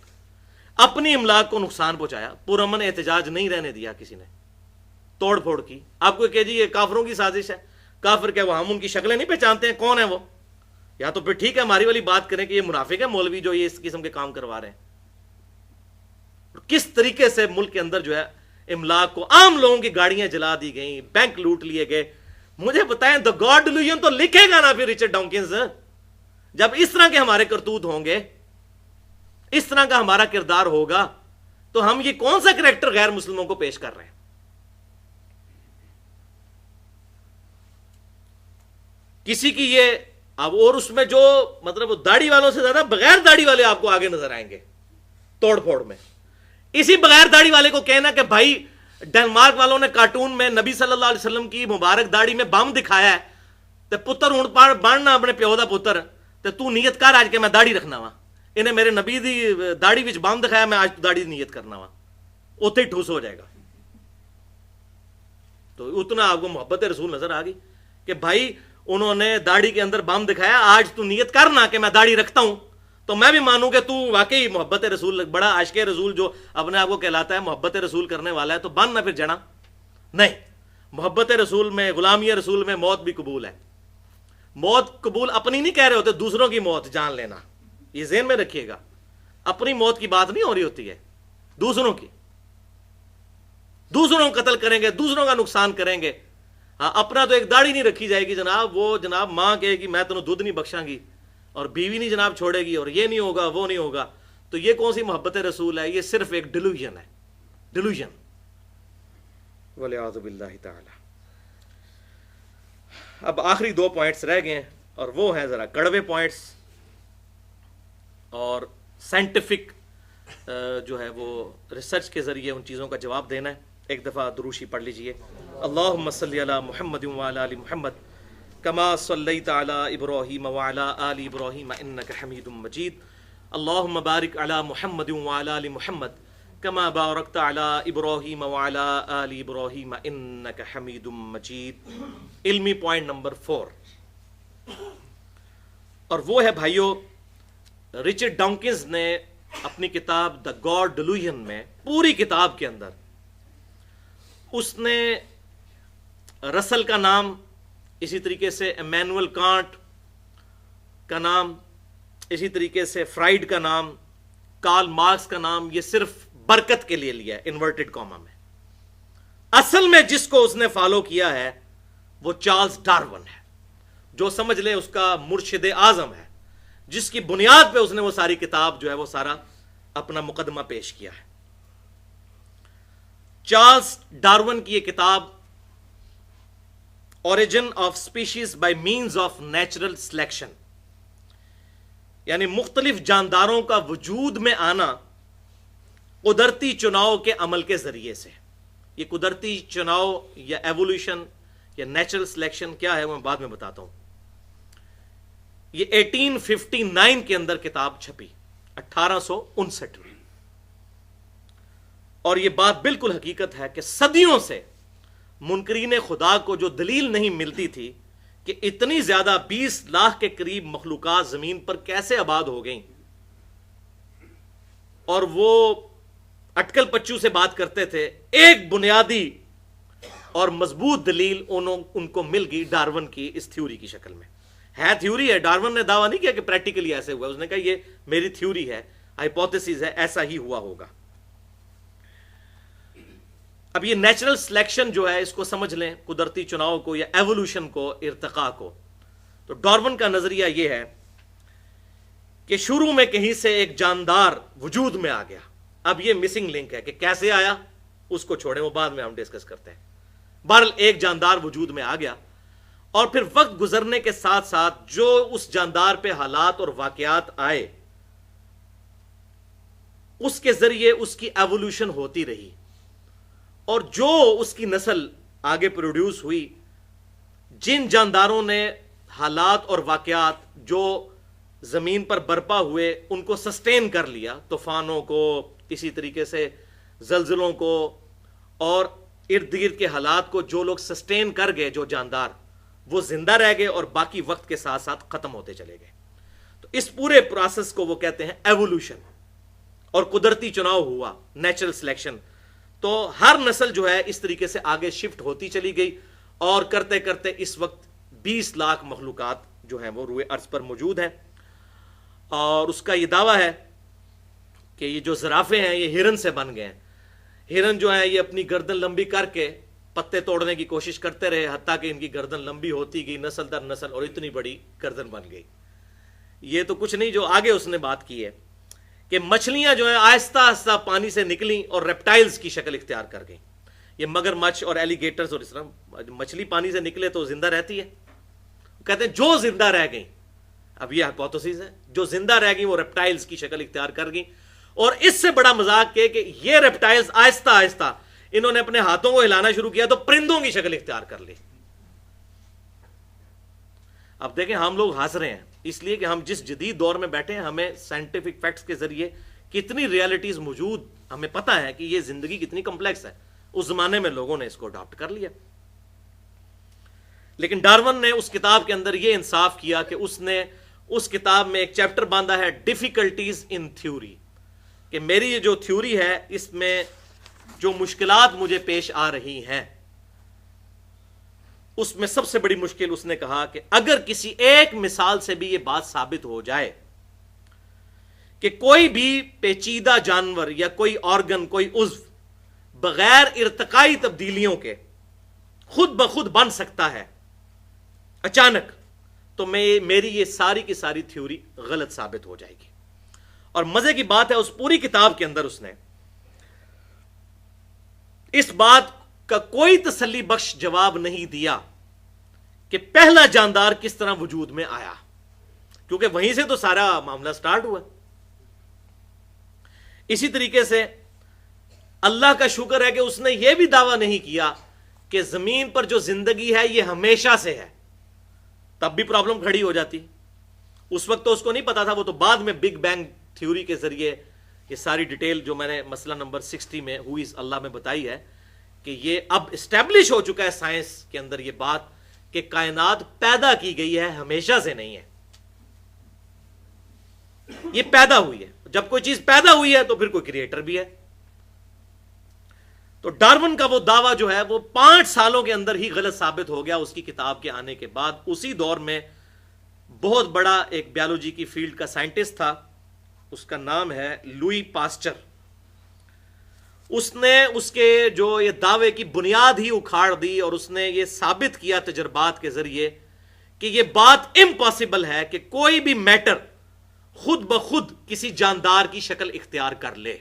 اپنی املاک کو نقصان پہنچایا، پرامن احتجاج نہیں رہنے دیا کسی نے، توڑ پھوڑ کی. آپ کو کہ جی یہ کافروں کی سازش ہے، کافر کیا وہ ہم ان کی شکلیں نہیں پہچانتے ہیں کون ہے وہ؟ یا تو پھر ٹھیک ہے ہماری والی بات کریں کہ یہ منافق ہے مولوی جو یہ اس قسم کے کام کروا رہے ہیں. کس طریقے سے ملک کے اندر جو ہے املاک کو، عام لوگوں کی گاڑیاں جلا دی گئیں، بینک لوٹ لیے گئے. مجھے بتائیں دا گاڈ ڈیلوژن تو لکھے گا نا پھر رچرڈ ڈاکنز. جب اس طرح کے ہمارے کرتوت ہوں گے، اس طرح کا ہمارا کردار ہوگا، تو ہم یہ کون سا کریکٹر غیر مسلموں کو پیش کر رہے ہیں؟ کسی کی یہ اب، اور اس میں جو مطلب داڑھی والوں سے زیادہ بغیر داڑھی والے آپ کو آگے نظر آئیں گے توڑ پھوڑ میں. اسی بغیر داڑھی والے کو کہنا کہ بھائی ڈنمارک والوں نے کارٹون میں نبی صلی اللہ علیہ وسلم کی مبارک داڑھی میں بم دکھایا ہے، تے پتر ہوں باننا اپنے پیو دا پتر تے تو نیت کر آج کے میں داڑھی رکھنا وا. انہیں میرے نبی دی داڑھی وچ بم دکھایا، میں آج داڑھی نیت کرنا وا. اوتھے ہی ٹھوس ہو جائے گا. تو اتنا آپ کو محبت رسول نظر آ گئی کہ بھائی انہوں نے داڑھی کے اندر بم دکھایا، آج تو نیت کرنا کہ میں داڑھی رکھتا ہوں، تو میں بھی مانوں کہ تو واقعی محبت رسول، بڑا عاشق رسول جو اپنے آپ کو کہلاتا ہے محبت رسول کرنے والا ہے، تو بن نہ پھر جنا. نہیں، محبت رسول میں، غلامی رسول میں موت بھی قبول ہے. موت قبول اپنی نہیں کہہ رہے ہوتے، دوسروں کی موت جان لینا. یہ ذہن میں رکھیے گا، اپنی موت کی بات نہیں ہو رہی ہوتی ہے، دوسروں کی. دوسروں کو قتل کریں گے، دوسروں کا نقصان کریں گے. ہاں، اپنا تو ایک داڑھی نہیں رکھی جائے گی جناب. وہ جناب ماں کہے گی میں تینوں دودھ نہیں بخشاں گی، اور بیوی نہیں جناب چھوڑے گی، اور یہ نہیں ہوگا وہ نہیں ہوگا. تو یہ کون سی محبت رسول ہے؟ یہ صرف ایک ڈیلوژن ہے، ڈیلوژن. والعیاذ باللہ تعالی. اب آخری 2 پوائنٹس رہ گئے ہیں، اور وہ ہیں ذرا کڑوے پوائنٹس اور سائنٹیفک جو ہے وہ ریسرچ کے ذریعے ان چیزوں کا جواب دینا ہے. ایک دفعہ دروشی پڑھ لیجئے. اللہم صلی علی محمد وعلی آل محمد کما صلیت علی ابراہیم وعلی آل ابراہیم انک حمید مجید. اللہم بارک علی محمد وعلی آل محمد کما بارکت علی ابراہیم وعلی آل ابراہیم انک حمید مجید. علمی پوائنٹ نمبر 4، اور وہ ہے بھائیو، رچرڈ ڈاکنز نے اپنی کتاب دا گاڈ ڈیلوژن میں، پوری کتاب کے اندر اس نے رسل کا نام، اسی طریقے سے ایمینوئل کانٹ کا نام، اسی طریقے سے فرائیڈ کا نام، کارل مارکس کا نام، یہ صرف برکت کے لیے لیا ہے انورٹڈ کاما میں. اصل میں جس کو اس نے فالو کیا ہے وہ چارلز ڈارون ہے، جو سمجھ لے اس کا مرشد اعظم ہے، جس کی بنیاد پہ اس نے وہ ساری کتاب جو ہے وہ سارا اپنا مقدمہ پیش کیا ہے. چارلز ڈارون کی یہ کتاب origin of species by means of natural selection, یعنی مختلف جانداروں کا وجود میں آنا قدرتی چناؤ کے عمل کے ذریعے سے. یہ قدرتی چناؤ یا ایوولوشن یا نیچرل سلیکشن کیا ہے وہ میں بعد میں بتاتا ہوں. یہ 1859 کے اندر کتاب چھپی، 1859 میں. اور یہ بات بالکل حقیقت ہے کہ صدیوں سے منکرین خدا کو جو دلیل نہیں ملتی تھی کہ اتنی زیادہ 20 لاکھ کے قریب مخلوقات زمین پر کیسے آباد ہو گئیں، اور وہ اٹکل پچو سے بات کرتے تھے، ایک بنیادی اور مضبوط دلیل ان کو مل گئی ڈارون کی اس تھیوری کی شکل میں. ہے تھیوری ہے، ڈارون نے دعویٰ نہیں کیا کہ پریکٹیکلی ایسے ہوا، اس نے کہا یہ میری تھیوری ہے، ہائپوتھیسس ہے، ایسا ہی ہوا ہوگا. اب یہ نیچرل سلیکشن جو ہے اس کو سمجھ لیں، قدرتی چناؤ کو یا ایوولوشن کو، ارتقاء کو. تو ڈارون کا نظریہ یہ ہے کہ شروع میں کہیں سے ایک جاندار وجود میں آ گیا. اب یہ مسنگ لنک ہے کہ کیسے آیا، اس کو چھوڑیں، وہ بعد میں ہم ڈسکس کرتے ہیں. بہرحال ایک جاندار وجود میں آ گیا، اور پھر وقت گزرنے کے ساتھ ساتھ جو اس جاندار پہ حالات اور واقعات آئے، اس کے ذریعے اس کی ایوولوشن ہوتی رہی، اور جو اس کی نسل آگے پروڈیوس ہوئی، جن جانداروں نے حالات اور واقعات جو زمین پر برپا ہوئے ان کو سسٹین کر لیا، طوفانوں کو، اسی طریقے سے زلزلوں کو، اور ارد گرد کے حالات کو جو لوگ سسٹین کر گئے، جو جاندار، وہ زندہ رہ گئے اور باقی وقت کے ساتھ ساتھ ختم ہوتے چلے گئے. تو اس پورے پروسیس کو وہ کہتے ہیں ایوولوشن، اور قدرتی چناؤ ہوا، نیچرل سلیکشن. تو ہر نسل جو ہے اس طریقے سے آگے شفٹ ہوتی چلی گئی، اور کرتے کرتے اس وقت 20 لاکھ مخلوقات جو ہیں وہ روئے ارض پر موجود ہیں. اور اس کا یہ دعویٰ ہے کہ یہ جو زرافے ہیں یہ ہرن سے بن گئے ہیں. ہرن جو ہیں یہ اپنی گردن لمبی کر کے پتے توڑنے کی کوشش کرتے رہے، حتیٰ کہ ان کی گردن لمبی ہوتی گئی نسل در نسل، اور اتنی بڑی گردن بن گئی. یہ تو کچھ نہیں، جو آگے اس نے بات کی ہے کہ مچھلیاں جو ہیں آہستہ آہستہ پانی سے نکلیں اور ریپٹائلز کی شکل اختیار کر گئیں. یہ مگر مچھ اور ایلیگیٹرز، اور اس طرح مچھلی پانی سے نکلے تو زندہ رہتی ہے. کہتے ہیں جو زندہ رہ گئیں، اب یہ ہائپوتھیسس ہے، جو زندہ رہ گئیں وہ ریپٹائلز کی شکل اختیار کر گئیں. اور اس سے بڑا مذاق کہ یہ ریپٹائلز آہستہ آہستہ انہوں نے اپنے ہاتھوں کو ہلانا شروع کیا تو پرندوں کی شکل اختیار کر لی. اب دیکھیں ہم لوگ ہنس رہے ہیں اس لیے کہ ہم جس جدید دور میں بیٹھے ہیں ہمیں سائنٹیفک فیکٹس کے ذریعے کتنی ریالٹیز موجود ہمیں پتہ ہے کہ یہ زندگی کتنی کمپلیکس ہے. اس زمانے میں لوگوں نے اس کو اڈاپٹ کر لیا. لیکن ڈارون نے اس کتاب کے اندر یہ انصاف کیا کہ اس نے اس کتاب میں ایک چیپٹر باندھا ہے ڈیفیکلٹیز ان تھیوری، کہ میری یہ جو تھیوری ہے اس میں جو مشکلات مجھے پیش آ رہی ہیں، اس میں سب سے بڑی مشکل اس نے کہا کہ اگر کسی ایک مثال سے بھی یہ بات ثابت ہو جائے کہ کوئی بھی پیچیدہ جانور یا کوئی آرگن، کوئی عضو بغیر ارتقائی تبدیلیوں کے خود بخود بن سکتا ہے اچانک، تو میری یہ ساری کی ساری تھیوری غلط ثابت ہو جائے گی. اور مزے کی بات ہے اس پوری کتاب کے اندر اس نے اس بات کا کوئی تسلی بخش جواب نہیں دیا کہ پہلا جاندار کس طرح وجود میں آیا، کیونکہ وہیں سے تو سارا معاملہ سٹارٹ ہوا. اسی طریقے سے اللہ کا شکر ہے کہ اس نے یہ بھی دعویٰ نہیں کیا کہ زمین پر جو زندگی ہے یہ ہمیشہ سے ہے، تب بھی پرابلم کھڑی ہو جاتی. اس وقت تو اس کو نہیں پتا تھا، وہ تو بعد میں بگ بینگ تھیوری کے ذریعے یہ ساری ڈیٹیل جو میں نے مسئلہ نمبر 60 میں ہو از اللہ میں بتائی ہے کہ یہ اب اسٹیبلش ہو چکا ہے سائنس کے اندر یہ بات کہ کائنات پیدا کی گئی ہے، ہمیشہ سے نہیں ہے. یہ پیدا ہوئی ہے. جب کوئی چیز پیدا ہوئی ہے تو پھر کوئی کریٹر بھی ہے. تو ڈارون کا وہ دعویٰ جو ہے وہ 5 سالوں کے اندر ہی غلط ثابت ہو گیا اس کی کتاب کے آنے کے بعد. اسی دور میں بہت بڑا ایک بیالوجی کی فیلڈ کا سائنٹسٹ تھا، اس کا نام ہے لوئی پاسچر. اس نے اس کے جو یہ دعوے کی بنیاد ہی اکھاڑ دی اور اس نے یہ ثابت کیا تجربات کے ذریعے کہ یہ بات امپاسبل ہے کہ کوئی بھی میٹر خود بخود کسی جاندار کی شکل اختیار کر لے.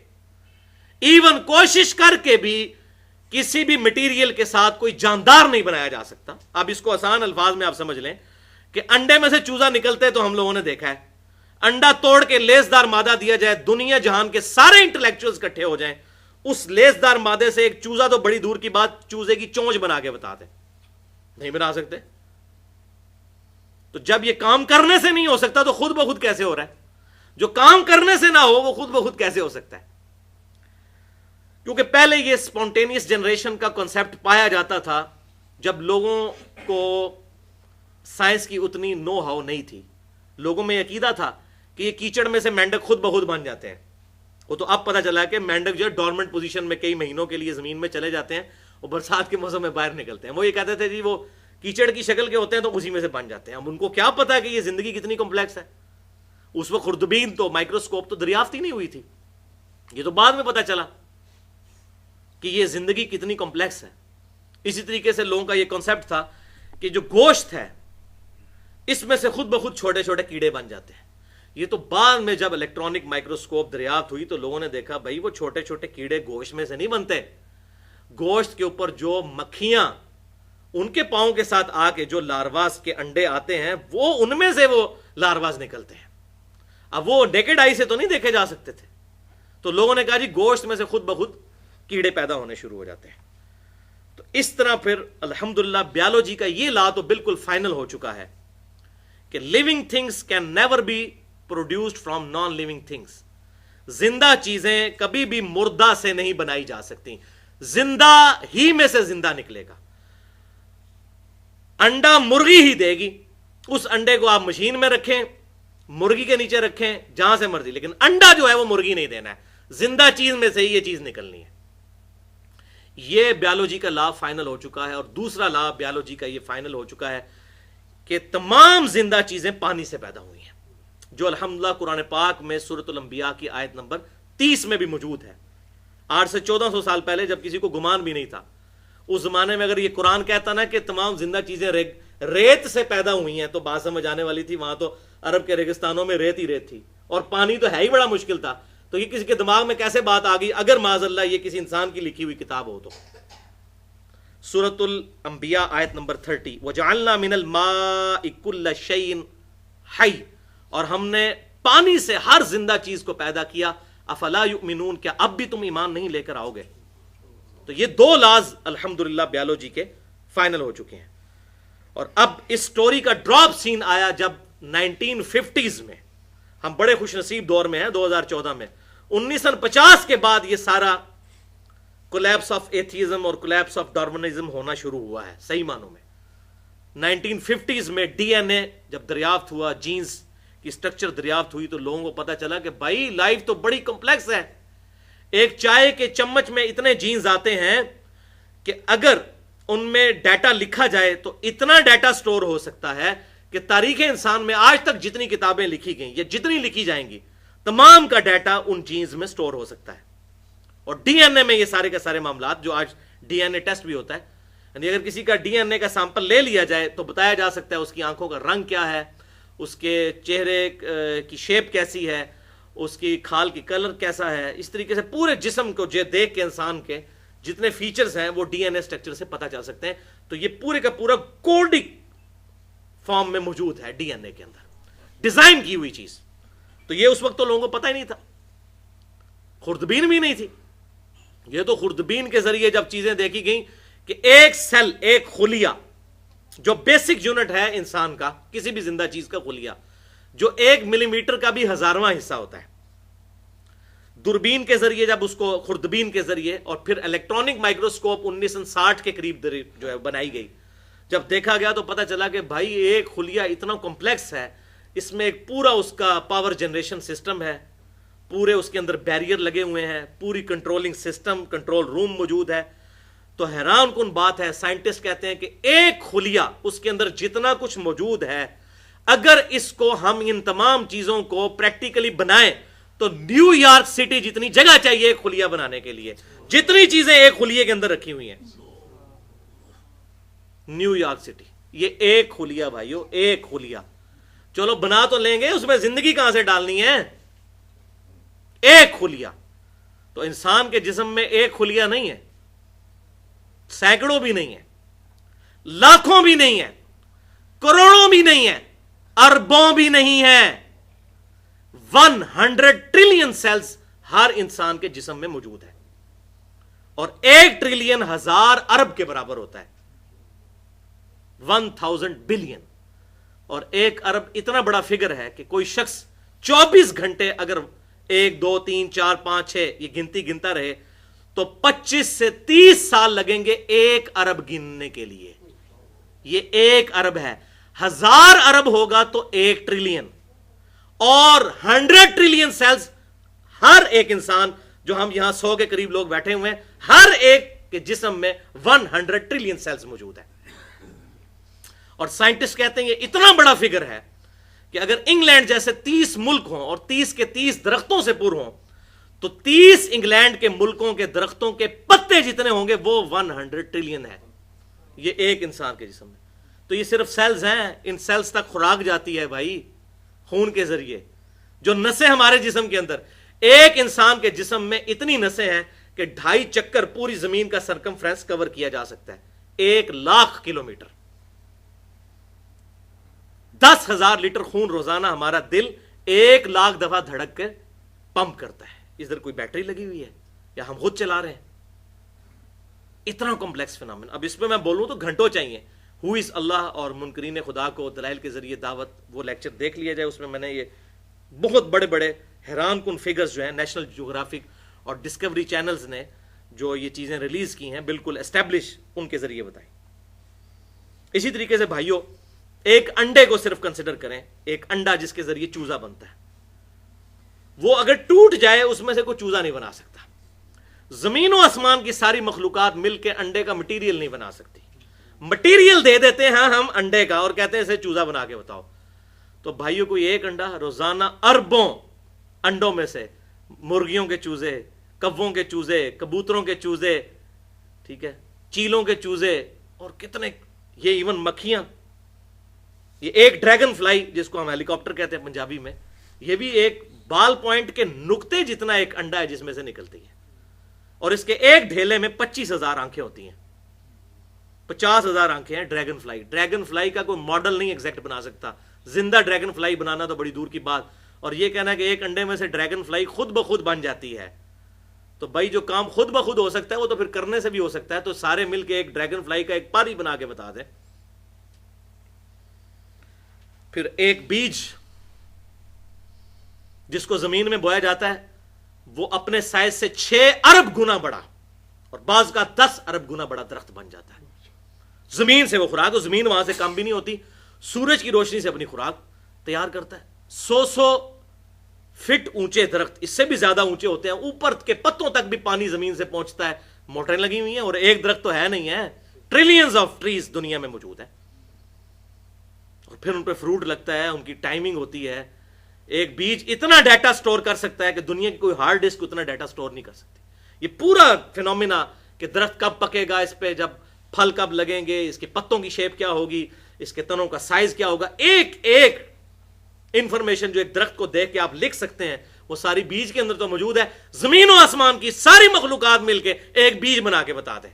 ایون کوشش کر کے بھی کسی بھی مٹیریل کے ساتھ کوئی جاندار نہیں بنایا جا سکتا. اب اس کو آسان الفاظ میں آپ سمجھ لیں کہ انڈے میں سے چوزا نکلتے تو ہم لوگوں نے دیکھا ہے. انڈا توڑ کے لیسدار مادہ دیا جائے، دنیا جہان کے سارے انٹلیکچوئلز اکٹھے ہو جائیں، اس لیسدار مادے سے ایک چوزا تو بڑی دور کی بات چوزے کی چونچ بنا کے بتا دیں، نہیں بنا سکتے. تو جب یہ کام کرنے سے نہیں ہو سکتا تو خود بخود کیسے ہو رہا ہے؟ جو کام کرنے سے نہ ہو وہ خود بخود کیسے ہو سکتا ہے؟ کیونکہ پہلے یہ سپونٹینیس جنریشن کا کنسپٹ پایا جاتا تھا جب لوگوں کو سائنس کی اتنی نو ہاؤ نہیں تھی. لوگوں میں عقیدہ تھا کہ یہ کیچڑ میں سے مینڈک خود بخود بن جاتے ہیں. وہ تو اب پتہ چلا کہ مینڈک جو ہے ڈورمنٹ پوزیشن میں کئی مہینوں کے لیے زمین میں چلے جاتے ہیں اور برسات کے موسم میں باہر نکلتے ہیں. وہ یہ کہتے تھے جی وہ کیچڑ کی شکل کے ہوتے ہیں تو اسی میں سے بن جاتے ہیں. اب ان کو کیا پتا کہ یہ زندگی کتنی کمپلیکس ہے؟ اس وقت خوردبین تو مائکروسکوپ تو دریافت ہی نہیں ہوئی تھی. یہ تو بعد میں پتہ چلا کہ یہ زندگی کتنی کمپلیکس ہے. اسی طریقے سے لوگوں کا یہ کنسپٹ تھا کہ جو گوشت ہے اس میں سے خود بخود چھوٹے چھوٹے کیڑے بن جاتے ہیں. یہ تو بعد میں جب الیکٹرانک مائکروسکوپ دریافت ہوئی تو لوگوں نے دیکھا بھائی وہ چھوٹے چھوٹے کیڑے گوشت میں سے نہیں بنتے. گوشت کے اوپر جو مکھیاں ان کے پاؤں کے ساتھ آ کے جو لارواز کے انڈے آتے ہیں وہ ان میں سے وہ لارواز نکلتے ہیں. اب وہ نیکڈ آئی سے تو نہیں دیکھے جا سکتے تھے. تو لوگوں نے کہا جی گوشت میں سے خود بخود کیڑے پیدا ہونے شروع ہو جاتے ہیں. تو اس طرح پھر الحمدللہ بیالوجی کا یہ لا تو بالکل فائنل ہو چکا ہے کہ living things can never be produced from non living things. زندہ چیزیں کبھی بھی مردہ سے نہیں بنائی جا سکتی، زندہ ہی میں سے زندہ نکلے گا. انڈا مرغی ہی دے گی. اس انڈے کو آپ مشین میں رکھیں، مرغی کے نیچے رکھیں، جہاں سے مرضی، لیکن انڈا جو ہے وہ مرغی نہیں دینا ہے. زندہ چیز میں سے ہی یہ چیز نکلنی ہے. یہ بیالوجی کا لا فائنل ہو چکا ہے. اور دوسرا لا بیالوجی کا یہ فائنل ہو چکا ہے کہ تمام زندہ چیزیں پانی سے پیدا ہوئی ہیں، جو الحمدللہ قرآن پاک میں سورۃ الانبیاء کی آیت نمبر 30 میں بھی موجود ہے۔ 8 سے 1400 سال پہلے جب کسی کو گمان بھی نہیں تھا، اس زمانے میں اگر یہ قرآن کہتا نا کہ تمام زندہ چیزیں ریت سے پیدا ہوئی ہیں تو بات سمجھ آنے والی تھی۔ وہاں تو عرب کے ریگستانوں میں ریت ہی ریت تھی اور پانی تو ہے ہی بڑا مشکل تھا، تو یہ کسی کے دماغ میں کیسے بات آ گئی اگر معاذ اللہ یہ کسی انسان کی لکھی ہوئی کتاب ہو تو۔ سورۃ الانبیاء آیت نمبر 30، وَجَعَلْنَا مِنَ الْمَاءِ كُلَّ شَيْءٍ حَيٍّ، اور ہم نے پانی سے ہر زندہ چیز کو پیدا کیا۔ افلا یؤمنون، کیا اب بھی تم ایمان نہیں لے کر آؤ گے؟ تو یہ 2 لاز الحمدللہ بیالوجی کے فائنل ہو چکے ہیں۔ اور اب اس سٹوری کا ڈراپ سین آیا جب 1950s میں، ہم بڑے خوش نصیب دور میں ہیں 2014 میں، 1950 کے بعد یہ سارا کولیپس آف ایتھیزم اور کولیپس آف ڈارونزم ہونا شروع ہوا ہے صحیح معنوں میں۔ 1950s میں ڈی این اے جب دریافت ہوا، جینز کی سٹرکچر دریافت ہوئی، تو لوگوں کو پتا چلا کہ بھائی لائف تو بڑی کمپلیکس ہے۔ ایک چائے کے چمچ میں اتنے جینز آتے ہیں کہ اگر ان میں ڈیٹا لکھا جائے تو اتنا ڈیٹا سٹور ہو سکتا ہے کہ تاریخ انسان میں آج تک جتنی کتابیں لکھی گئیں یا جتنی لکھی جائیں گی، تمام کا ڈیٹا ان جینز میں سٹور ہو سکتا ہے۔ اور ڈی این اے میں یہ سارے کے سارے معاملات، جو آج ڈی این اے ٹیسٹ بھی ہوتا ہے، یعنی اگر کسی کا ڈی این اے کا سیمپل لے لیا جائے تو بتایا جا سکتا ہے اس کی آنکھوں کا رنگ کیا ہے، اس کے چہرے کی شیپ کیسی ہے، اس کی کھال کی کلر کیسا ہے، اس طریقے سے پورے جسم کو دیکھ کے انسان کے جتنے فیچرز ہیں وہ ڈی این اے سٹرکچر سے پتہ چل سکتے ہیں۔ تو یہ پورے کا پورا کوڈک فارم میں موجود ہے ڈی این اے کے اندر، ڈیزائن کی ہوئی چیز۔ تو یہ اس وقت تو لوگوں کو پتہ ہی نہیں تھا، خوردبین بھی نہیں تھی۔ یہ تو خوردبین کے ذریعے جب چیزیں دیکھی گئیں کہ ایک سیل، ایک خلیہ جو بیسک یونٹ ہے انسان کا، کسی بھی زندہ چیز کا خلیہ، جو 1 ملی میٹر کا بھی 1000واں حصہ ہوتا ہے، دوربین کے ذریعے جب اس کو، خوردبین کے ذریعے، اور پھر الیکٹرانک مائکروسکوپ 1960 کے قریب جو ہے بنائی گئی، جب دیکھا گیا تو پتہ چلا کہ بھائی ایک خلیہ اتنا کمپلیکس ہے، اس میں ایک پورا اس کا پاور جنریشن سسٹم ہے، پورے اس کے اندر بیریئر لگے ہوئے ہیں، پوری کنٹرولنگ سسٹم، کنٹرول روم موجود ہے۔ تو حیران کن بات ہے، سائنٹسٹ کہتے ہیں کہ ایک خلیہ، اس کے اندر جتنا کچھ موجود ہے، اگر اس کو ہم ان تمام چیزوں کو پریکٹیکلی بنائیں تو نیو یارک سٹی جتنی جگہ چاہیے ایک خلیہ بنانے کے لیے، جتنی چیزیں ایک خلیے کے اندر رکھی ہوئی ہیں، نیو یارک سٹی، یہ ایک خلیہ بھائیو، ایک خلیہ۔ چلو بنا تو لیں گے، اس میں زندگی کہاں سے ڈالنی ہے؟ ایک خلیہ۔ تو انسان کے جسم میں ایک خلیہ نہیں ہے، سینکڑوں بھی نہیں ہے، لاکھوں بھی نہیں ہے، کروڑوں بھی نہیں ہے، اربوں بھی نہیں ہے، 100 ٹریلین سیلز ہر انسان کے جسم میں موجود ہے، اور 1 ٹریلین 1000 ارب کے برابر ہوتا ہے، 1000 بلین۔ اور 1 ارب اتنا بڑا فگر ہے کہ کوئی شخص 24 گھنٹے اگر 1 2 3 4 5 6 یہ گنتی گنتا رہے تو 25 سے 30 سال لگیں گے 1 ارب گننے کے لیے۔ یہ 1 ارب ہے، 1000 ارب ہوگا تو 1 ٹریلین، اور 100 ٹریلین سیلز ہر ایک انسان، جو ہم یہاں 100 کے قریب لوگ بیٹھے ہوئے ہیں، ہر ایک کے جسم میں 100 ٹریلین سیلز موجود ہیں۔ اور سائنٹسٹ کہتے ہیں یہ اتنا بڑا فگر ہے کہ اگر انگلینڈ جیسے 30 ملک ہوں اور 30 کے 30 درختوں سے پر ہوں تو 30 انگلینڈ کے ملکوں کے درختوں کے پتے جتنے ہوں گے وہ 100 ٹریلین ہے، یہ ایک انسان کے جسم میں۔ تو یہ صرف سیلز ہیں، ان سیلز تک خوراک جاتی ہے بھائی خون کے ذریعے، جو نسیں ہمارے جسم کے اندر، ایک انسان کے جسم میں اتنی نسیں ہیں کہ 2.5 چکر پوری زمین کا سرکمفرنس کور کیا جا سکتا ہے، 1,00,000 کلومیٹر۔ 10,000 لیٹر خون روزانہ ہمارا دل 1,00,000 دفعہ دھڑک کے پمپ کرتا ہے۔ ادھر کوئی بیٹری لگی ہوئی ہے یا ہم خود چلا رہے ہیں؟ اتنا کمپلیکس فینامن۔ اب اس پہ میں بولوں تو گھنٹوں چاہیے۔ ہو از اللہ اور منکرین خدا کو دلائل کے ذریعے دعوت، وہ لیکچر دیکھ لیا جائے، اس میں نے یہ بہت بڑے بڑے حیران کن فگرز جو ہیں نیشنل جیوگرافک اور ڈسکوری چینلز نے جو یہ چیزیں ریلیز کی ہیں بالکل اسٹیبلش ان کے ذریعے بتائیں۔ اسی طریقے سے بھائیوں، ایک انڈے کو صرف کنسیڈر کریں، ایک انڈا جس کے ذریعے چوزا بنتا ہے، وہ اگر ٹوٹ جائے اس میں سے کوئی چوزا نہیں بنا سکتا۔ زمین و آسمان کی ساری مخلوقات مل کے انڈے کا مٹیریل نہیں بنا سکتی، مٹیریل دے دیتے ہیں ہم انڈے کا اور کہتے ہیں اسے چوزا بنا کے بتاؤ. تو بھائیوں کو ایک انڈا روزانہ اربوں انڈوں میں سے مرغیوں کے چوزے, کووں کے چوزے, کبوتروں کے چوزے, ٹھیک ہے, چیلوں کے چوزے اور کتنے, یہ ایون مکھیاں, یہ ایک ڈریگن فلائی جس کو ہم ہیلی کاپٹر کہتے ہیں پنجابی میں, یہ بھی ایک بال پوائنٹ کے نقطے جتنا ایک انڈا ہے جس میں سے نکلتی ہے, اور اس کے ایک ڈھیلے میں 25,000 آنکھیں ہوتی ہیں, 50,000 آنکھیں ہیں ڈریگن فلائی. ڈریگن فلائی کا کوئی ماڈل نہیں ایگزیکٹ بنا سکتا, زندہ ڈریگن فلائی بنانا تو بڑی دور کی بات, اور یہ کہنا کہ ایک انڈے میں سے ڈریگن فلائی خود بخود بن جاتی ہے. تو بھائی جو کام خود بخود ہو سکتا ہے وہ تو پھر کرنے سے بھی ہو سکتا ہے, تو سارے مل کے ایک ڈریگن فلائی کا ایک پاری بنا کے بتا دیں. پھر ایک بیج جس کو زمین میں بویا جاتا ہے وہ اپنے سائز سے 6 ارب گنا بڑا اور بعض کا 10 ارب گنا بڑا درخت بن جاتا ہے. زمین سے وہ خوراک, زمین وہاں سے کم بھی نہیں ہوتی, سورج کی روشنی سے اپنی خوراک تیار کرتا ہے. 100 فٹ اونچے درخت, اس سے بھی زیادہ اونچے ہوتے ہیں, اوپر کے پتوں تک بھی پانی زمین سے پہنچتا ہے, موٹریں لگی ہوئی ہیں, اور ایک درخت تو ہے نہیں ہے, ٹریلینز آف ٹریز دنیا میں موجود ہیں, اور پھر ان پہ فروٹ لگتا ہے, ان کی ٹائمنگ ہوتی ہے. ایک بیج اتنا ڈیٹا سٹور کر سکتا ہے کہ دنیا کی کوئی ہارڈ ڈسک اتنا ڈیٹا سٹور نہیں کر سکتی. یہ پورا فینومینا کہ درخت کب پکے گا, اس پہ جب پھل کب لگیں گے, اس کے پتوں کی شیپ کیا ہوگی, اس کے تنوں کا سائز کیا ہوگا, ایک ایک انفارمیشن جو ایک درخت کو دیکھ کے آپ لکھ سکتے ہیں وہ ساری بیج کے اندر تو موجود ہے. زمین و آسمان کی ساری مخلوقات مل کے ایک بیج بنا کے بتا دیں.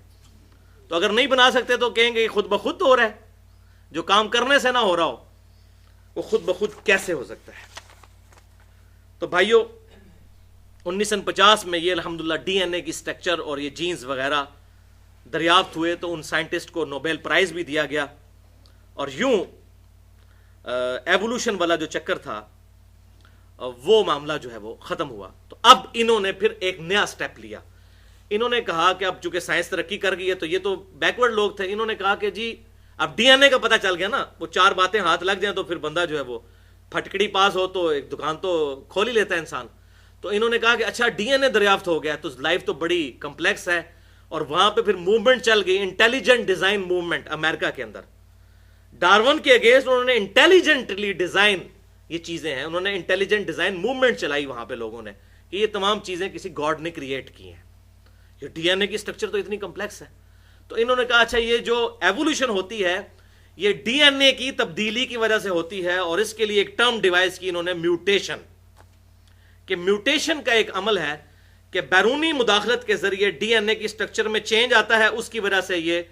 تو اگر نہیں بنا سکتے تو کہیں گے خود بخود تو ہو رہا ہے, جو کام کرنے سے نہ ہو رہا ہو وہ خود بخود کیسے ہو سکتا ہے. تو بھائیو 1950 میں یہ الحمدللہ ڈی این اے کی سٹرکچر اور یہ جینز وغیرہ دریافت ہوئے, تو ان سائنٹسٹ کو نوبیل پرائز بھی دیا گیا, اور یوں ایوولوشن والا جو چکر تھا وہ معاملہ جو ہے وہ ختم ہوا. تو اب انہوں نے پھر ایک نیا سٹیپ لیا. انہوں نے کہا کہ اب چونکہ سائنس ترقی کر گئی ہے, تو یہ تو بیکورڈ لوگ تھے, انہوں نے کہا کہ جی اب ڈی این اے کا پتہ چل گیا نا, وہ 4 باتیں ہاتھ لگ جائیں تو پھر بندہ جو ہے وہ پھٹکڑی پاس ہو تو ایک دکان تو کھول ہی لیتا ہے انسان. تو انہوں نے کہا کہ اچھا ڈی این اے دریافت ہو گیا تو لائف تو بڑی کمپلیکس ہے, اور وہاں پہ پھر موومنٹ چل گئی, انٹیلیجنٹ ڈیزائن موومنٹ امریکہ کے اندر. ڈارون کے اگینسٹ انہوں نے انٹیلیجنٹلی ڈیزائن, یہ چیزیں ہیں, انہوں نے انٹیلیجنٹ ڈیزائن موومنٹ چلائی وہاں پہ لوگوں نے کہ یہ تمام چیزیں کسی گاڈ نے کریٹ کی ہیں. یہ ڈی این اے کی سٹرکچر تو اتنی کمپلیکس ہے. تو انہوں نے کہا اچھا یہ جو ایوولوشن ہوتی ہے یہ ڈی این اے کی تبدیلی کی وجہ سے ہوتی ہے, اور اس کے لیے ایک ٹرم ڈیوائس کی انہوں نے میوٹیشن, کہ میوٹیشن کا ایک عمل ہے کہ بیرونی مداخلت کے ذریعے ڈی این اے کی سٹرکچر میں چینج آتا ہے, اس کی وجہ سے یہ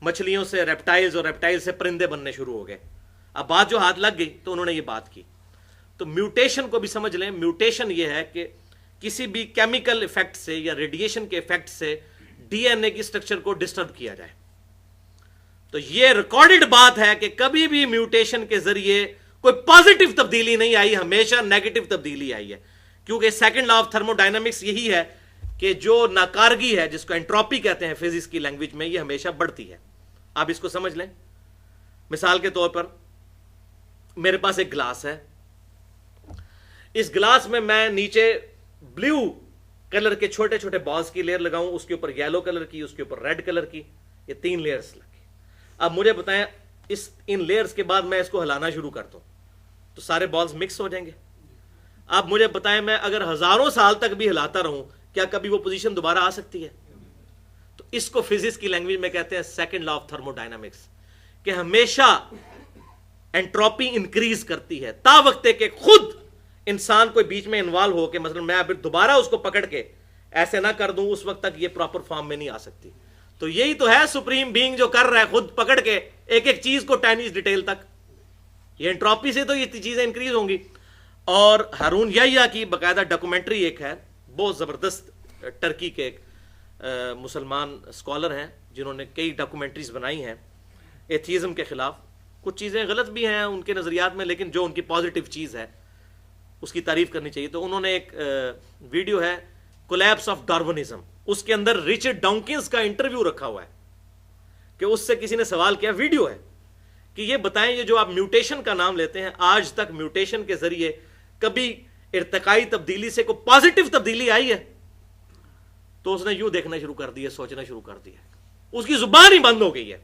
مچھلیوں سے ریپٹائلز اور ریپٹائل سے پرندے بننے شروع ہو گئے. اب بات جو ہاتھ لگ گئی تو انہوں نے یہ بات کی. تو میوٹیشن کو بھی سمجھ لیں, میوٹیشن یہ ہے کہ کسی بھی کیمیکل ایفیکٹ سے یا ریڈیشن کے ایفیکٹ سے ڈی این اے کی سٹرکچر کو ڈسٹرب کیا جائے. تو یہ ریکارڈڈ بات ہے کہ کبھی بھی میوٹیشن کے ذریعے کوئی پازیٹیو تبدیلی نہیں آئی, ہمیشہ نیگیٹو تبدیلی آئی ہے, کیونکہ second law of thermo dynamics یہی ہے کہ جو ناکارگی ہے جس کو انٹروپی کہتے ہیں فزکس کی لینگویج میں, یہ ہمیشہ بڑھتی ہے. آپ اس کو سمجھ لیں. مثال کے طور پر میرے پاس ایک گلاس ہے, اس گلاس میں میں نیچے بلیو کلر کے چھوٹے چھوٹے بالز کی لیئر لگاؤں, اس کے اوپر یلو کلر کی, اس کے اوپر ریڈ کلر کی, یہ 3 لیئرز لگی. اب مجھے بتائیں ان لیئرز کے بعد میں اس کو ہلانا شروع کر دوں تو سارے بالز مکس ہو جائیں گے. اب مجھے بتائیں میں اگر ہزاروں سال تک بھی ہلاتا رہوں کیا کبھی وہ پوزیشن دوبارہ آ سکتی ہے؟ تو اس کو فزکس کی لینگویج میں کہتے ہیں second law of thermo dynamics, کہ ہمیشہ انٹروپی انکریز کرتی ہے تا وقت کہ خود انسان کوئی بیچ میں انوالو ہو کے مثلا میں اب دوبارہ اس کو پکڑ کے ایسے نہ کر دوں, اس وقت تک یہ پراپر فارم میں نہیں آ سکتی. تو یہی تو ہے سپریم بینگ جو کر رہا ہے, خود پکڑ کے ایک ایک چیز کو ٹائنیز ڈیٹیل تک, یہ انٹروپی سے تو یہ چیزیں انکریز ہوں گی. اور ہارون یحییٰ کی باقاعدہ ڈاکومنٹری ایک ہے, بہت زبردست, ٹرکی کے ایک مسلمان اسکالر ہیں جنہوں نے کئی ڈاکومنٹریز بنائی ہیں ایتھیزم کے خلاف. کچھ چیزیں غلط بھی ہیں ان کے نظریات میں, لیکن جو ان کی پازیٹیو چیز ہے اس کی تعریف کرنی چاہیے. تو انہوں نے ایک ویڈیو ہے کولیپس آف ڈارونزم, اس کے اندر رچرڈ ڈاؤکنز کا انٹرویو رکھا ہوا ہے کہ اس سے کسی نے سوال کیا, ویڈیو ہے, کہ یہ بتائیں یہ جو آپ میوٹیشن کا نام لیتے ہیں, آج تک میوٹیشن کے ذریعے کبھی ارتقائی تبدیلی سے کوئی پازیٹیو تبدیلی آئی ہے؟ تو اس نے یوں دیکھنا شروع کر دیا, سوچنا شروع کر دیا, اس کی زبان ہی بند ہو گئی ہے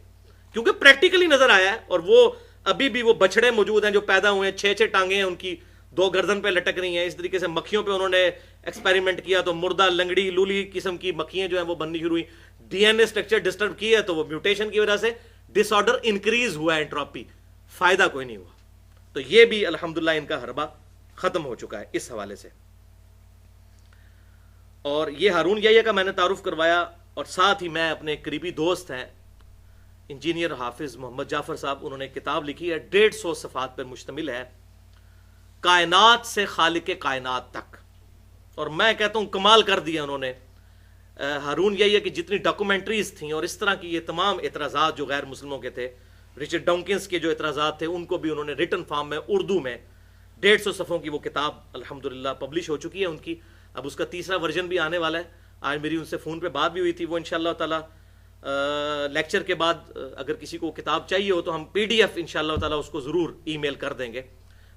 کیونکہ پریکٹیکلی نظر آیا ہے. اور وہ ابھی بھی وہ بچڑے موجود ہیں جو پیدا ہوئے ہیں, 6 ٹانگیں ہیں ان کی, 2 گردن پہ لٹک رہی ہیں. اس طریقے سے مکھیوں پہ انہوں نے ایکسپیریمنٹ کیا تو مردہ لنگڑی لولی قسم کی مکھیاں جو ہیں وہ بننی شروع ہوئی. D N A structure disturb کی ہے تو وہ میوٹیشن کی وجہ سے ڈس آرڈر انکریز ہوا, انٹروپی, فائدہ کوئی نہیں ہوا. تو یہ بھی الحمدللہ ان کا حربہ ختم ہو چکا ہے اس حوالے سے. اور یہ ہارون یحییٰ کا میں نے تعارف کروایا, اور ساتھ ہی میں اپنے قریبی دوست ہیں انجینئر حافظ محمد جعفر صاحب, انہوں نے ایک کتاب لکھی ہے 150 صفحات پر مشتمل ہے, کائنات سے خالق کائنات تک. اور میں کہتا ہوں کمال کر دیا انہوں نے. ہارون یحییٰ کی جتنی ڈاکومنٹریز تھیں اور اس طرح کی یہ تمام اعتراضات جو غیر مسلموں کے تھے, رچرڈ ڈونکنز کے جو اعتراضات تھے, ان کو بھی انہوں نے ریٹن فارم میں اردو میں 150 صفحوں کی وہ کتاب الحمدللہ پبلش ہو چکی ہے ان کی. اب اس کا تیسرا ورژن بھی آنے والا ہے. آج میری ان سے فون پہ بات بھی ہوئی تھی, وہ انشاءاللہ تعالی لیکچر کے بعد اگر کسی کو کتاب چاہیے ہو تو ہم پی ڈی ایف انشاءاللہ تعالی اس کو ضرور ای میل کر دیں گے.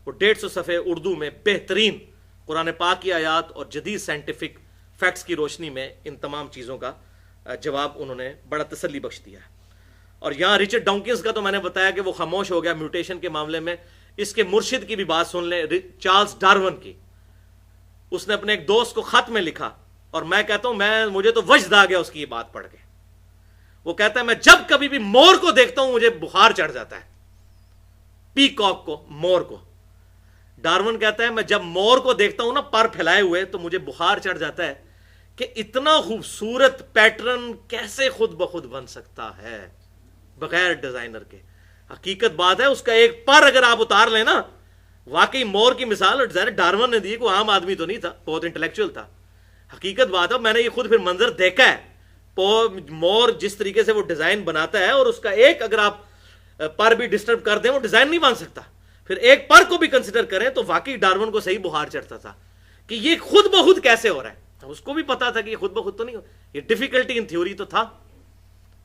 وہ 150 صفحے اردو میں بہترین قرآن پاک کی آیات اور جدید سائنٹیفک فیکٹس کی روشنی میں ان تمام چیزوں کا جواب انہوں نے بڑا تسلی بخش دیا ہے. اور یہاں رچرڈ ڈونکنز کا تو میں نے بتایا کہ وہ خاموش ہو گیا میوٹیشن کے معاملے میں. اس کے مرشد کی بھی بات سن لیں, چارلز ڈارون کی. اس نے اپنے ایک دوست کو خط میں لکھا, اور میں کہتا ہوں مجھے تو وجد آ گیا اس کی یہ بات پڑھ کے. وہ کہتا ہے میں جب کبھی بھی مور کو دیکھتا ہوں مجھے بخار چڑھ جاتا ہے, پی کاک کو, مور کو. ڈارون کہتا ہے میں جب مور کو دیکھتا ہوں نا پر پھیلائے ہوئے تو مجھے بخار چڑھ جاتا ہے کہ اتنا خوبصورت پیٹرن کیسے خود بخود بن سکتا ہے بغیر ڈیزائنر کے. حقیقت بات ہے اس کا ایک پر اگر آپ اتار لیں نا, واقعی مور کی مثال ڈارون نے دی, کوئی عام آدمی تو نہیں تھا, بہت انٹلیکچوئل تھا. حقیقت بات ہے, میں نے یہ خود پھر منظر دیکھا ہے. مور جس طریقے سے وہ ڈیزائن بناتا ہے, اور اس کا ایک اگر آپ پر بھی ڈسٹرب کر دیں وہ ڈیزائن نہیں بن سکتا. پھر ایک پر کو بھی کنسیڈر کریں تو واقعی ڈارون کو صحیح بخار چڑھتا تھا کہ یہ خود بخود کیسے ہو رہا ہے. اس کو بھی پتا تھا کہ یہ خود بخود تو نہیں ہو, یہ ڈیفیکلٹی ان تھیوری تو تھا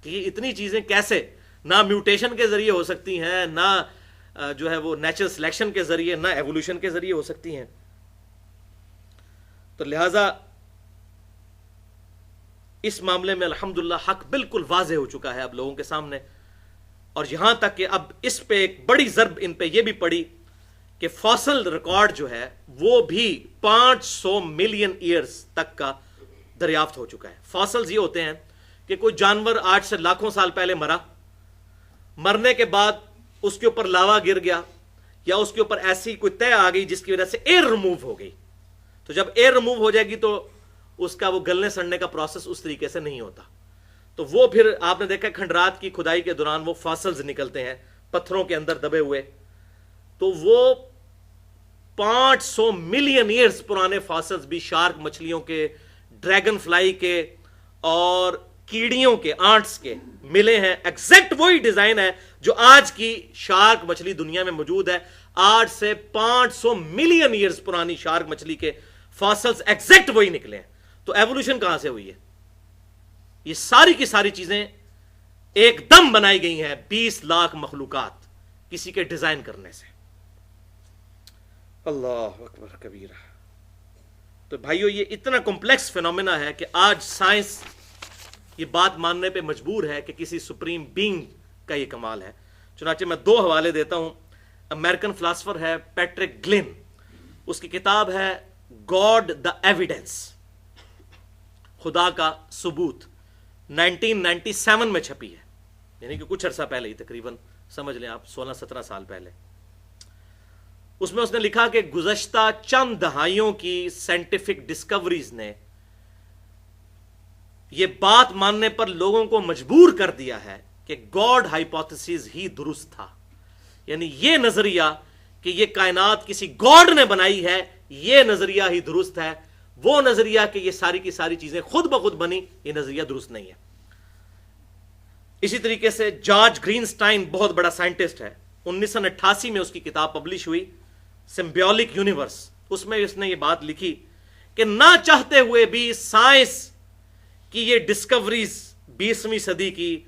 کہ یہ اتنی چیزیں کیسے نہ میوٹیشن کے ذریعے ہو سکتی ہیں, نہ جو ہے وہ نیچرل سلیکشن کے ذریعے, نہ ایوولوشن کے ذریعے ہو سکتی ہیں. تو لہذا اس معاملے میں الحمدللہ حق بالکل واضح ہو چکا ہے اب لوگوں کے سامنے. اور یہاں تک کہ اب اس پہ ایک بڑی ضرب ان پہ یہ بھی پڑی کہ فاسل ریکارڈ جو ہے وہ بھی 500 ملین ایئرز تک کا دریافت ہو چکا ہے. فاسلز یہ ہوتے ہیں کہ کوئی جانور آج سے لاکھوں سال پہلے مرا, مرنے کے بعد اس کے اوپر لاوا گر گیا, یا اس کے اوپر ایسی کوئی طے آ گئی جس کی وجہ سے ایئر ریموو ہو گئی. تو جب ایئر ریموو ہو جائے گی تو اس کا وہ گلنے سڑنے کا پروسیس اس طریقے سے نہیں ہوتا. تو وہ پھر آپ نے دیکھا کھنڈرات کی کھدائی کے دوران وہ فاسلز نکلتے ہیں پتھروں کے اندر دبے ہوئے, تو وہ 500 ملین ایئرز پرانے فاسلز بھی شارک مچھلیوں کے, ڈریگن فلائی کے اور کیڑیوں کے, آنٹس کے ملے ہیں. ایگزیکٹ وہی ڈیزائن ہے جو آج کی شارک مچھلی دنیا میں موجود ہے. آج سے 500 ملین ایئرز پرانی شارک مچھلی کے فاسلز ایگزیکٹ وہی نکلے ہیں. تو ایوولوشن کہاں سے ہوئی ہے؟ یہ ساری کی ساری چیزیں ایک دم بنائی گئی ہیں 20 لاکھ مخلوقات کسی کے ڈیزائن کرنے سے. اللہ اکبر کبیرہ. تو بھائیو یہ اتنا کمپلیکس فینومینا ہے کہ آج سائنس یہ بات ماننے پہ مجبور ہے کہ کسی سپریم بینگ کا یہ کمال ہے. چنانچہ میں 2 حوالے دیتا ہوں. امریکن فلاسفر ہے پیٹرک گلن, اس کی کتاب ہے گاڈ دا ایویڈنس, خدا کا ثبوت, 1997 میں چھپی ہے, یعنی کہ کچھ عرصہ پہلے ہی, تقریباً سمجھ لیں آپ 16-17 سال پہلے. اس میں اس نے لکھا کہ گزشتہ چند دہائیوں کی سائنٹیفک ڈسکوریز نے یہ بات ماننے پر لوگوں کو مجبور کر دیا ہے کہ گاڈ ہائپوتھیسز ہی درست تھا. یعنی یہ نظریہ کہ یہ کائنات کسی گاڈ نے بنائی ہے, یہ نظریہ ہی درست ہے. وہ نظریہ کہ یہ ساری کی ساری چیزیں خود بخود بنی, یہ نظریہ درست نہیں ہے. اسی طریقے سے جارج گرینسٹائن بہت بڑا سائنٹسٹ ہے, 1988 میں اس کی کتاب پبلش ہوئی سمبیولک یونیورس. اس میں اس نے یہ بات لکھی کہ نہ چاہتے ہوئے بھی سائنس کی یہ ڈسکوریز 20ویں صدی کی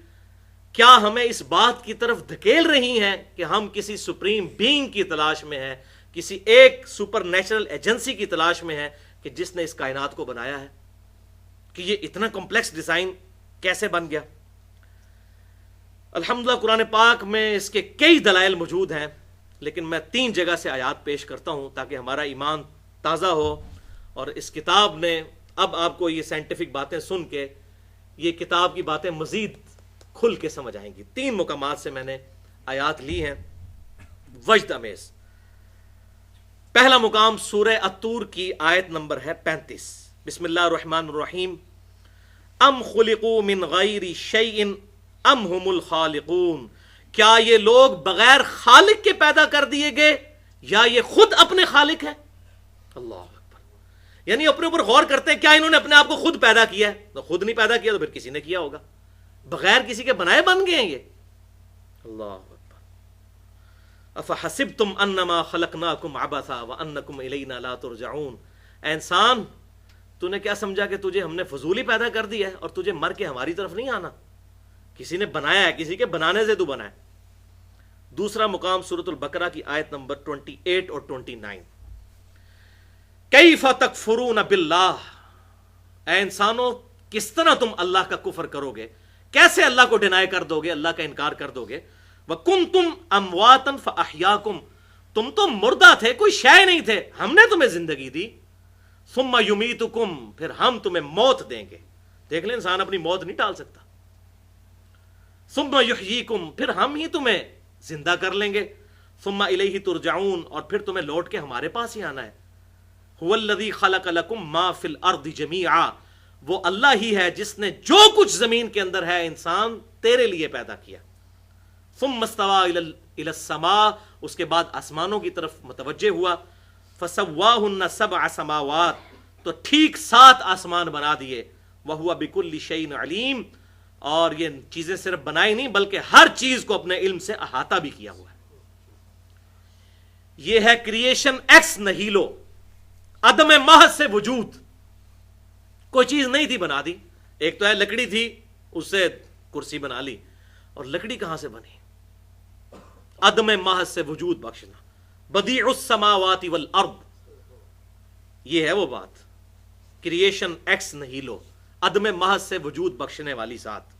کیا ہمیں اس بات کی طرف دھکیل رہی ہیں کہ ہم کسی سپریم بینگ کی تلاش میں ہیں, کسی ایک سپر نیچرل ایجنسی کی تلاش میں ہیں کہ جس نے اس کائنات کو بنایا ہے, کہ یہ اتنا کمپلیکس ڈیزائن کیسے بن گیا. الحمدللہ قرآن پاک میں اس کے کئی دلائل موجود ہیں، لیکن میں 3 جگہ سے آیات پیش کرتا ہوں تاکہ ہمارا ایمان تازہ ہو، اور اس کتاب نے اب آپ کو یہ سائنٹیفک باتیں سن کے یہ کتاب کی باتیں مزید کھل کے سمجھ آئیں گی۔ 3 مقامات سے میں نے آیات لی ہیں وجد امیز۔ پہلا مقام سورہ الطور کی آیت نمبر ہے 35۔ بسم اللہ الرحمن الرحیم۔ ام خلقوا من غیر شیء ام هم الخالقون، کیا یہ لوگ بغیر خالق کے پیدا کر دیے گئے یا یہ خود اپنے خالق ہے؟ اللہ اکبر، یعنی اپنے اوپر غور کرتے ہیں، کیا انہوں نے اپنے آپ کو خود پیدا کیا ہے؟ تو خود نہیں پیدا کیا تو پھر کسی نے کیا ہوگا، بغیر کسی کے بنائے بن گئے ہیں یہ۔ اللہ اکبر۔ افحسبتم انما خلقناکم عبثا وانکم الینا لا ترجعون، اے انسان تو نے کیا سمجھا کہ تجھے ہم نے فضول ہی پیدا کر دیا ہے اور تجھے مر کے ہماری طرف نہیں آنا؟ کسی نے بنایا ہے، کسی کے بنانے سے تو بنا ہے۔ دوسرا مقام سورۃ البقرہ کی آیت نمبر 28 اور 29۔ کیف تکفرون باللہ، اے انسانوں کس طرح تم اللہ کا کفر کرو گے، کیسے اللہ کو ڈینائی کر دو گے، اللہ کا انکار کر دو گے۔ وکنتم امواتا فاحیاکم، تم تو مردہ تھے، کوئی شے نہیں تھے، ہم نے تمہیں زندگی دی۔ ثم یمیتکم، پھر ہم تمہیں موت دیں گے۔ دیکھ لیں انسان اپنی موت نہیں ٹال سکتا۔ ثم یحییکم، پھر ہم ہی تمہیں زندہ کر لیں گے۔ ثم الیہ ترجعون، اور پھر تمہیں لوٹ کے ہمارے پاس ہی آنا ہے۔ هو الذی خلق لکم ما فی الارض جمیعا، وہ اللہ ہی ہے جس نے جو کچھ زمین کے اندر ہے انسان تیرے لیے پیدا کیا۔ ثم استوى الی السماء، اس کے بعد آسمانوں کی طرف متوجہ ہوا۔ فسواہن 7 سماوات، تو ٹھیک 7 آسمان بنا دیے۔ وہو بکل شیء علیم، اور یہ چیزیں صرف بنائی نہیں بلکہ ہر چیز کو اپنے علم سے احاطہ بھی کیا ہوا ہے۔ یہ ہے کریشن ایکس نہیلو، عدم محض سے وجود، کوئی چیز نہیں تھی بنا دی۔ ایک تو ہے لکڑی تھی، اس سے کرسی بنا لی، اور لکڑی کہاں سے بنی؟ عدم محض سے وجود بخشنا۔ بدیع السماوات والارض، یہ ہے وہ بات، کریشن ایکس نہیلو، عدم محض سے وجود بخشنے والی ذات۔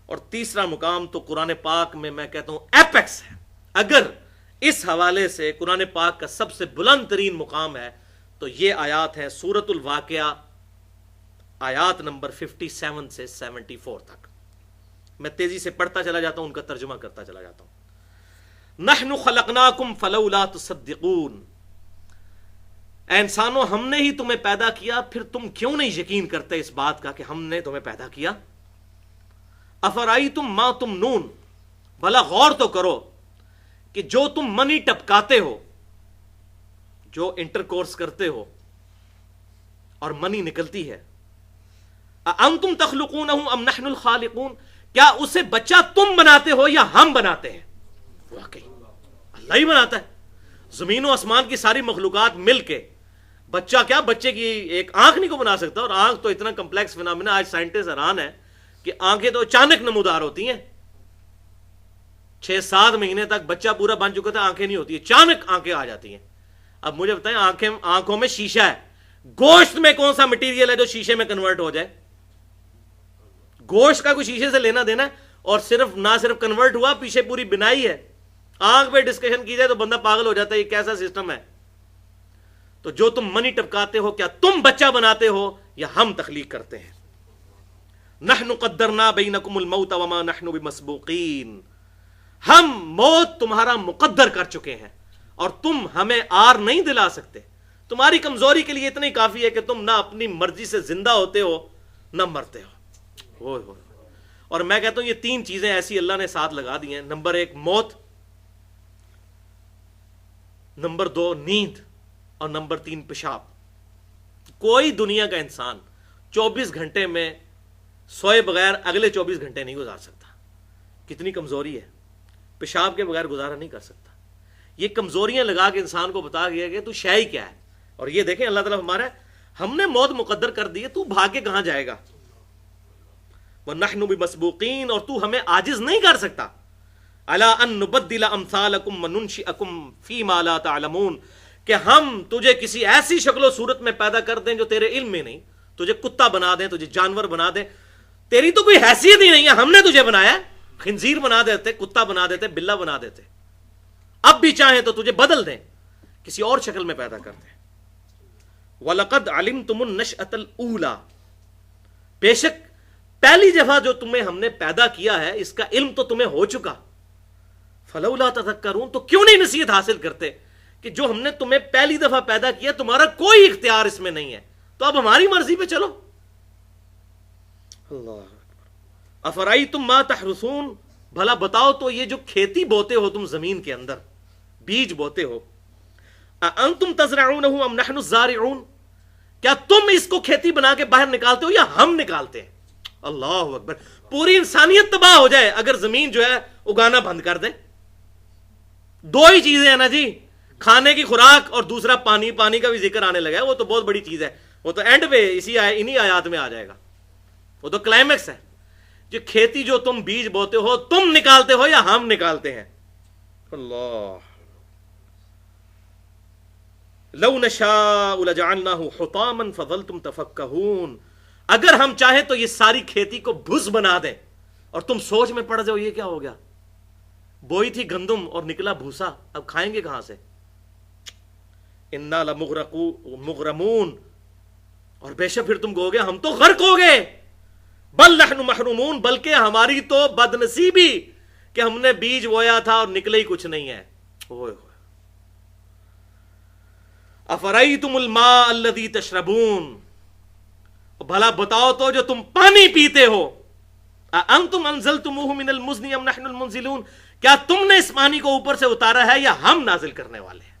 اور تیسرا مقام تو قرآن پاک میں کہتا ہوں ایپیکس ہے، اگر اس حوالے سے قرآن پاک کا سب سے بلند ترین مقام ہے تو یہ آیات ہیں سورۃ الواقعہ، آیات نمبر 57 سے 74 تک۔ میں تیزی سے پڑھتا چلا جاتا ہوں، ان کا ترجمہ کرتا چلا جاتا ہوں۔ نحن خلقناکم فلولا تصدقون، اے انسانوں ہم نے ہی تمہیں پیدا کیا، پھر تم کیوں نہیں یقین کرتے اس بات کا کہ ہم نے تمہیں پیدا کیا؟ افرائیتم ما تمنون، بھلا غور تو کرو کہ جو تم منی ٹپکاتے ہو، جو انٹرکورس کرتے ہو اور منی نکلتی ہے، انتم تخلقونہ ام نحن الخالقون، کیا اسے بچہ تم بناتے ہو یا ہم بناتے ہیں؟ واقعی اللہ ہی بناتا ہے۔ زمین و آسمان کی ساری مخلوقات مل کے بچہ کیا، بچے کی ایک آنکھ نہیں کو بنا سکتا، اور آنکھ تو اتنا کمپلیکس فینامنا، آج سائنٹسٹ حیران ہے کہ آنکھیں تو اچانک نمودار ہوتی ہیں۔ 6-7 مہینے تک بچہ پورا بن چکا تھا، آنکھیں نہیں ہوتی، اچانک آنکھیں آ جاتی ہیں۔ اب مجھے بتائیں آنکھوں میں شیشہ ہے، گوشت میں کون سا مٹیریل ہے جو شیشے میں کنورٹ ہو جائے؟ گوشت کا کوئی شیشے سے لینا دینا ہے؟ اور نہ صرف کنورٹ ہوا، پیچھے پوری بنائی ہے۔ آنکھ پہ ڈسکشن کی جائے تو بندہ پاگل ہو جاتا ہے، یہ کیسا سسٹم ہے؟ تو جو تم منی ٹپکاتے ہو، کیا تم بچہ بناتے ہو یا ہم تخلیق کرتے ہیں؟ نحن قدرنا بینکم الموت وما نحن بمسبوقین، ہم موت تمہارا مقدر کر چکے ہیں اور تم ہمیں آر نہیں دلا سکتے۔ تمہاری کمزوری کے لیے اتنا ہی کافی ہے کہ تم نہ اپنی مرضی سے زندہ ہوتے ہو نہ مرتے ہو۔ اور میں کہتا ہوں یہ 3 چیزیں ایسی اللہ نے ساتھ لگا دی ہیں۔ نمبر 1 موت، نمبر 2 نیند، اور نمبر 3 پیشاب۔ کوئی دنیا کا انسان 24 گھنٹے میں سوئے بغیر اگلے 24 گھنٹے نہیں گزار سکتا۔ کتنی کمزوری ہے، پیشاب کے بغیر گزارا نہیں کر سکتا۔ یہ کمزوریاں لگا کے انسان کو بتا گیا کہ تو شے ہی کیا ہے۔ اور یہ دیکھیں اللہ تعالیٰ ہمارا ہم نے موت مقدر کر دی ہے، تو بھاگ کے کہاں جائے گا؟ وَنَحْنُ بِمَسْبُوقِينَ، اور تو ہمیں عاجز نہیں کر سکتا۔ أَلَا أَن نُبَدِّلَ أَمْثَالَكُمْ وَنُنْشِئَكُمْ فِي مَا لَا تَعْلَمُونَ، کہ ہم تجھے کسی ایسی شکل و صورت میں پیدا کر دیں جو تیرے علم میں نہیں، تجھے کتا بنا دیں، تجھے جانور بنا دیں، تیری تو کوئی حیثیت ہی نہیں ہے، ہم نے تجھے بنایا ہے، خنزیر بنا دیتے, کتا بنا دیتے, بلا بنا دیتے. اب بھی چاہیں تو تجھے بدل دیں, کسی اور شکل میں پیدا کرتے ہیں. وَلَقَدْ عَلِمْتُمُ النَّشْأَةَ الْأُولَى, بے شک پہلی دفعہ جو تمہیں ہم نے پیدا کیا ہے اس کا علم تو تمہیں ہو چکا. فَلَوْلَا تَذَكَّرُونَ, تو کیوں نہیں نصیحت حاصل کرتے کہ جو ہم نے تمہیں پہلی دفعہ پیدا کیا تمہارا کوئی اختیار اس میں نہیں ہے, تو اب ہماری مرضی پہ چلو. اللہ افرائیتم ما تحرثون, بھلا بتاؤ تو یہ جو کھیتی بوتے ہو تم زمین کے اندر, بیج بوتے ہو, انتم تزرعونہ ام نحن الزارعون, کیا تم اس کو کھیتی بنا کے باہر نکالتے ہو یا ہم نکالتے ہیں؟ اللہ اکبر, پوری انسانیت تباہ ہو جائے اگر زمین جو ہے اگانا بند کر دے. دو ہی چیزیں ہیں نا جی, کھانے کی خوراک اور دوسرا پانی. پانی کا بھی ذکر آنے لگا ہے, وہ تو بہت بڑی چیز ہے, وہ تو اینڈ پہ انہی آیات میں آ جائے گا, وہ تو کلائمیکس ہے. جو کھیتی جو تم بیج بوتے ہو تم نکالتے ہو یا ہم نکالتے ہیں؟ اللہ, لو نشاء لجعلناه حطاما فظلتم تفکہون, اگر ہم چاہیں تو یہ ساری کھیتی کو بھس بنا دیں اور تم سوچ میں پڑ جاؤ یہ کیا ہو گیا, بوئی تھی گندم اور نکلا بھوسا, اب کھائیں گے کہاں سے؟ انا لمغرمون, اور بے شک پھر تم کہو گے ہم تو غرق ہو گئے. بل نحن محرومون, بلکہ ہماری تو بد نصیبی کہ ہم نے بیج بویا تھا اور نکلے ہی کچھ نہیں ہے. افرائیتم الماء الذی تشربون, بھلا بتاؤ تو جو تم پانی پیتے ہو, انتم انزلتموہ من المزن ام نحن المنزلون, کیا تم نے اس پانی کو اوپر سے اتارا ہے یا ہم نازل کرنے والے ہیں؟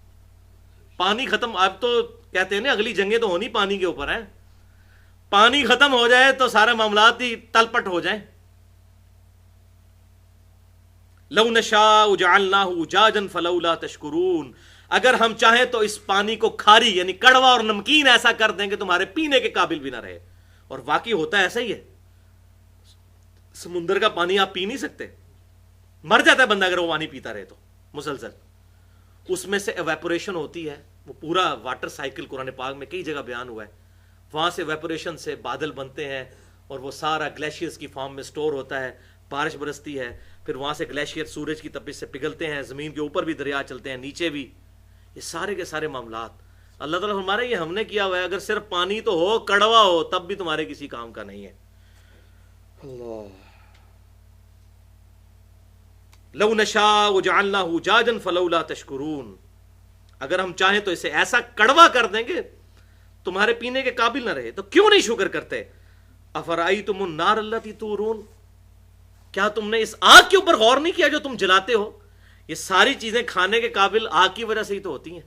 پانی ختم, اب تو کہتے ہیں نا اگلی جنگیں تو ہونی پانی کے اوپر ہیں, پانی ختم ہو جائے تو سارے معاملات ہی تلپٹ ہو جائیں. لو نشاء جعلناہ اجاجا فلولا تشکرون, اگر ہم چاہیں تو اس پانی کو کھاری یعنی کڑوا اور نمکین ایسا کر دیں کہ تمہارے پینے کے قابل بھی نہ رہے. اور واقعی ہوتا ہے ایسا ہی ہے, سمندر کا پانی آپ پی نہیں سکتے, مر جاتا ہے بندہ اگر وہ پانی پیتا رہے تو مسلسل. اس میں سے ایویپوریشن ہوتی ہے, وہ پورا واٹر سائیکل قرآن پاک میں کئی جگہ بیان ہوا ہے. وہاں سے ایویپوریشن سے بادل بنتے ہیں اور وہ سارا گلیشیئرز کی فارم میں سٹور ہوتا ہے, بارش برستی ہے, پھر وہاں سے گلیشیئر سورج کی تپش سے پگھلتے ہیں, زمین کے اوپر بھی دریا چلتے ہیں, نیچے بھی. یہ سارے کے سارے معاملات اللہ تعالیٰ ہمارے یہ ہم نے کیا ہوا ہے. اگر صرف پانی تو ہو, کڑوا ہو, تب بھی تمہارے کسی کام کا نہیں ہے. اللہ, لو نشاء جعلناہ اجاجا فلولا تشکرون, اگر ہم چاہیں تو اسے ایسا کڑوا کر دیں گے تمہارے پینے کے قابل نہ رہے, تو کیوں نہیں شکر کرتے؟ افرائیتم النار التی تورون, کیا تم نے اس آگ کے اوپر غور نہیں کیا جو تم جلاتے ہو؟ یہ ساری چیزیں کھانے کے قابل آگ کی وجہ سے ہی تو ہوتی ہیں.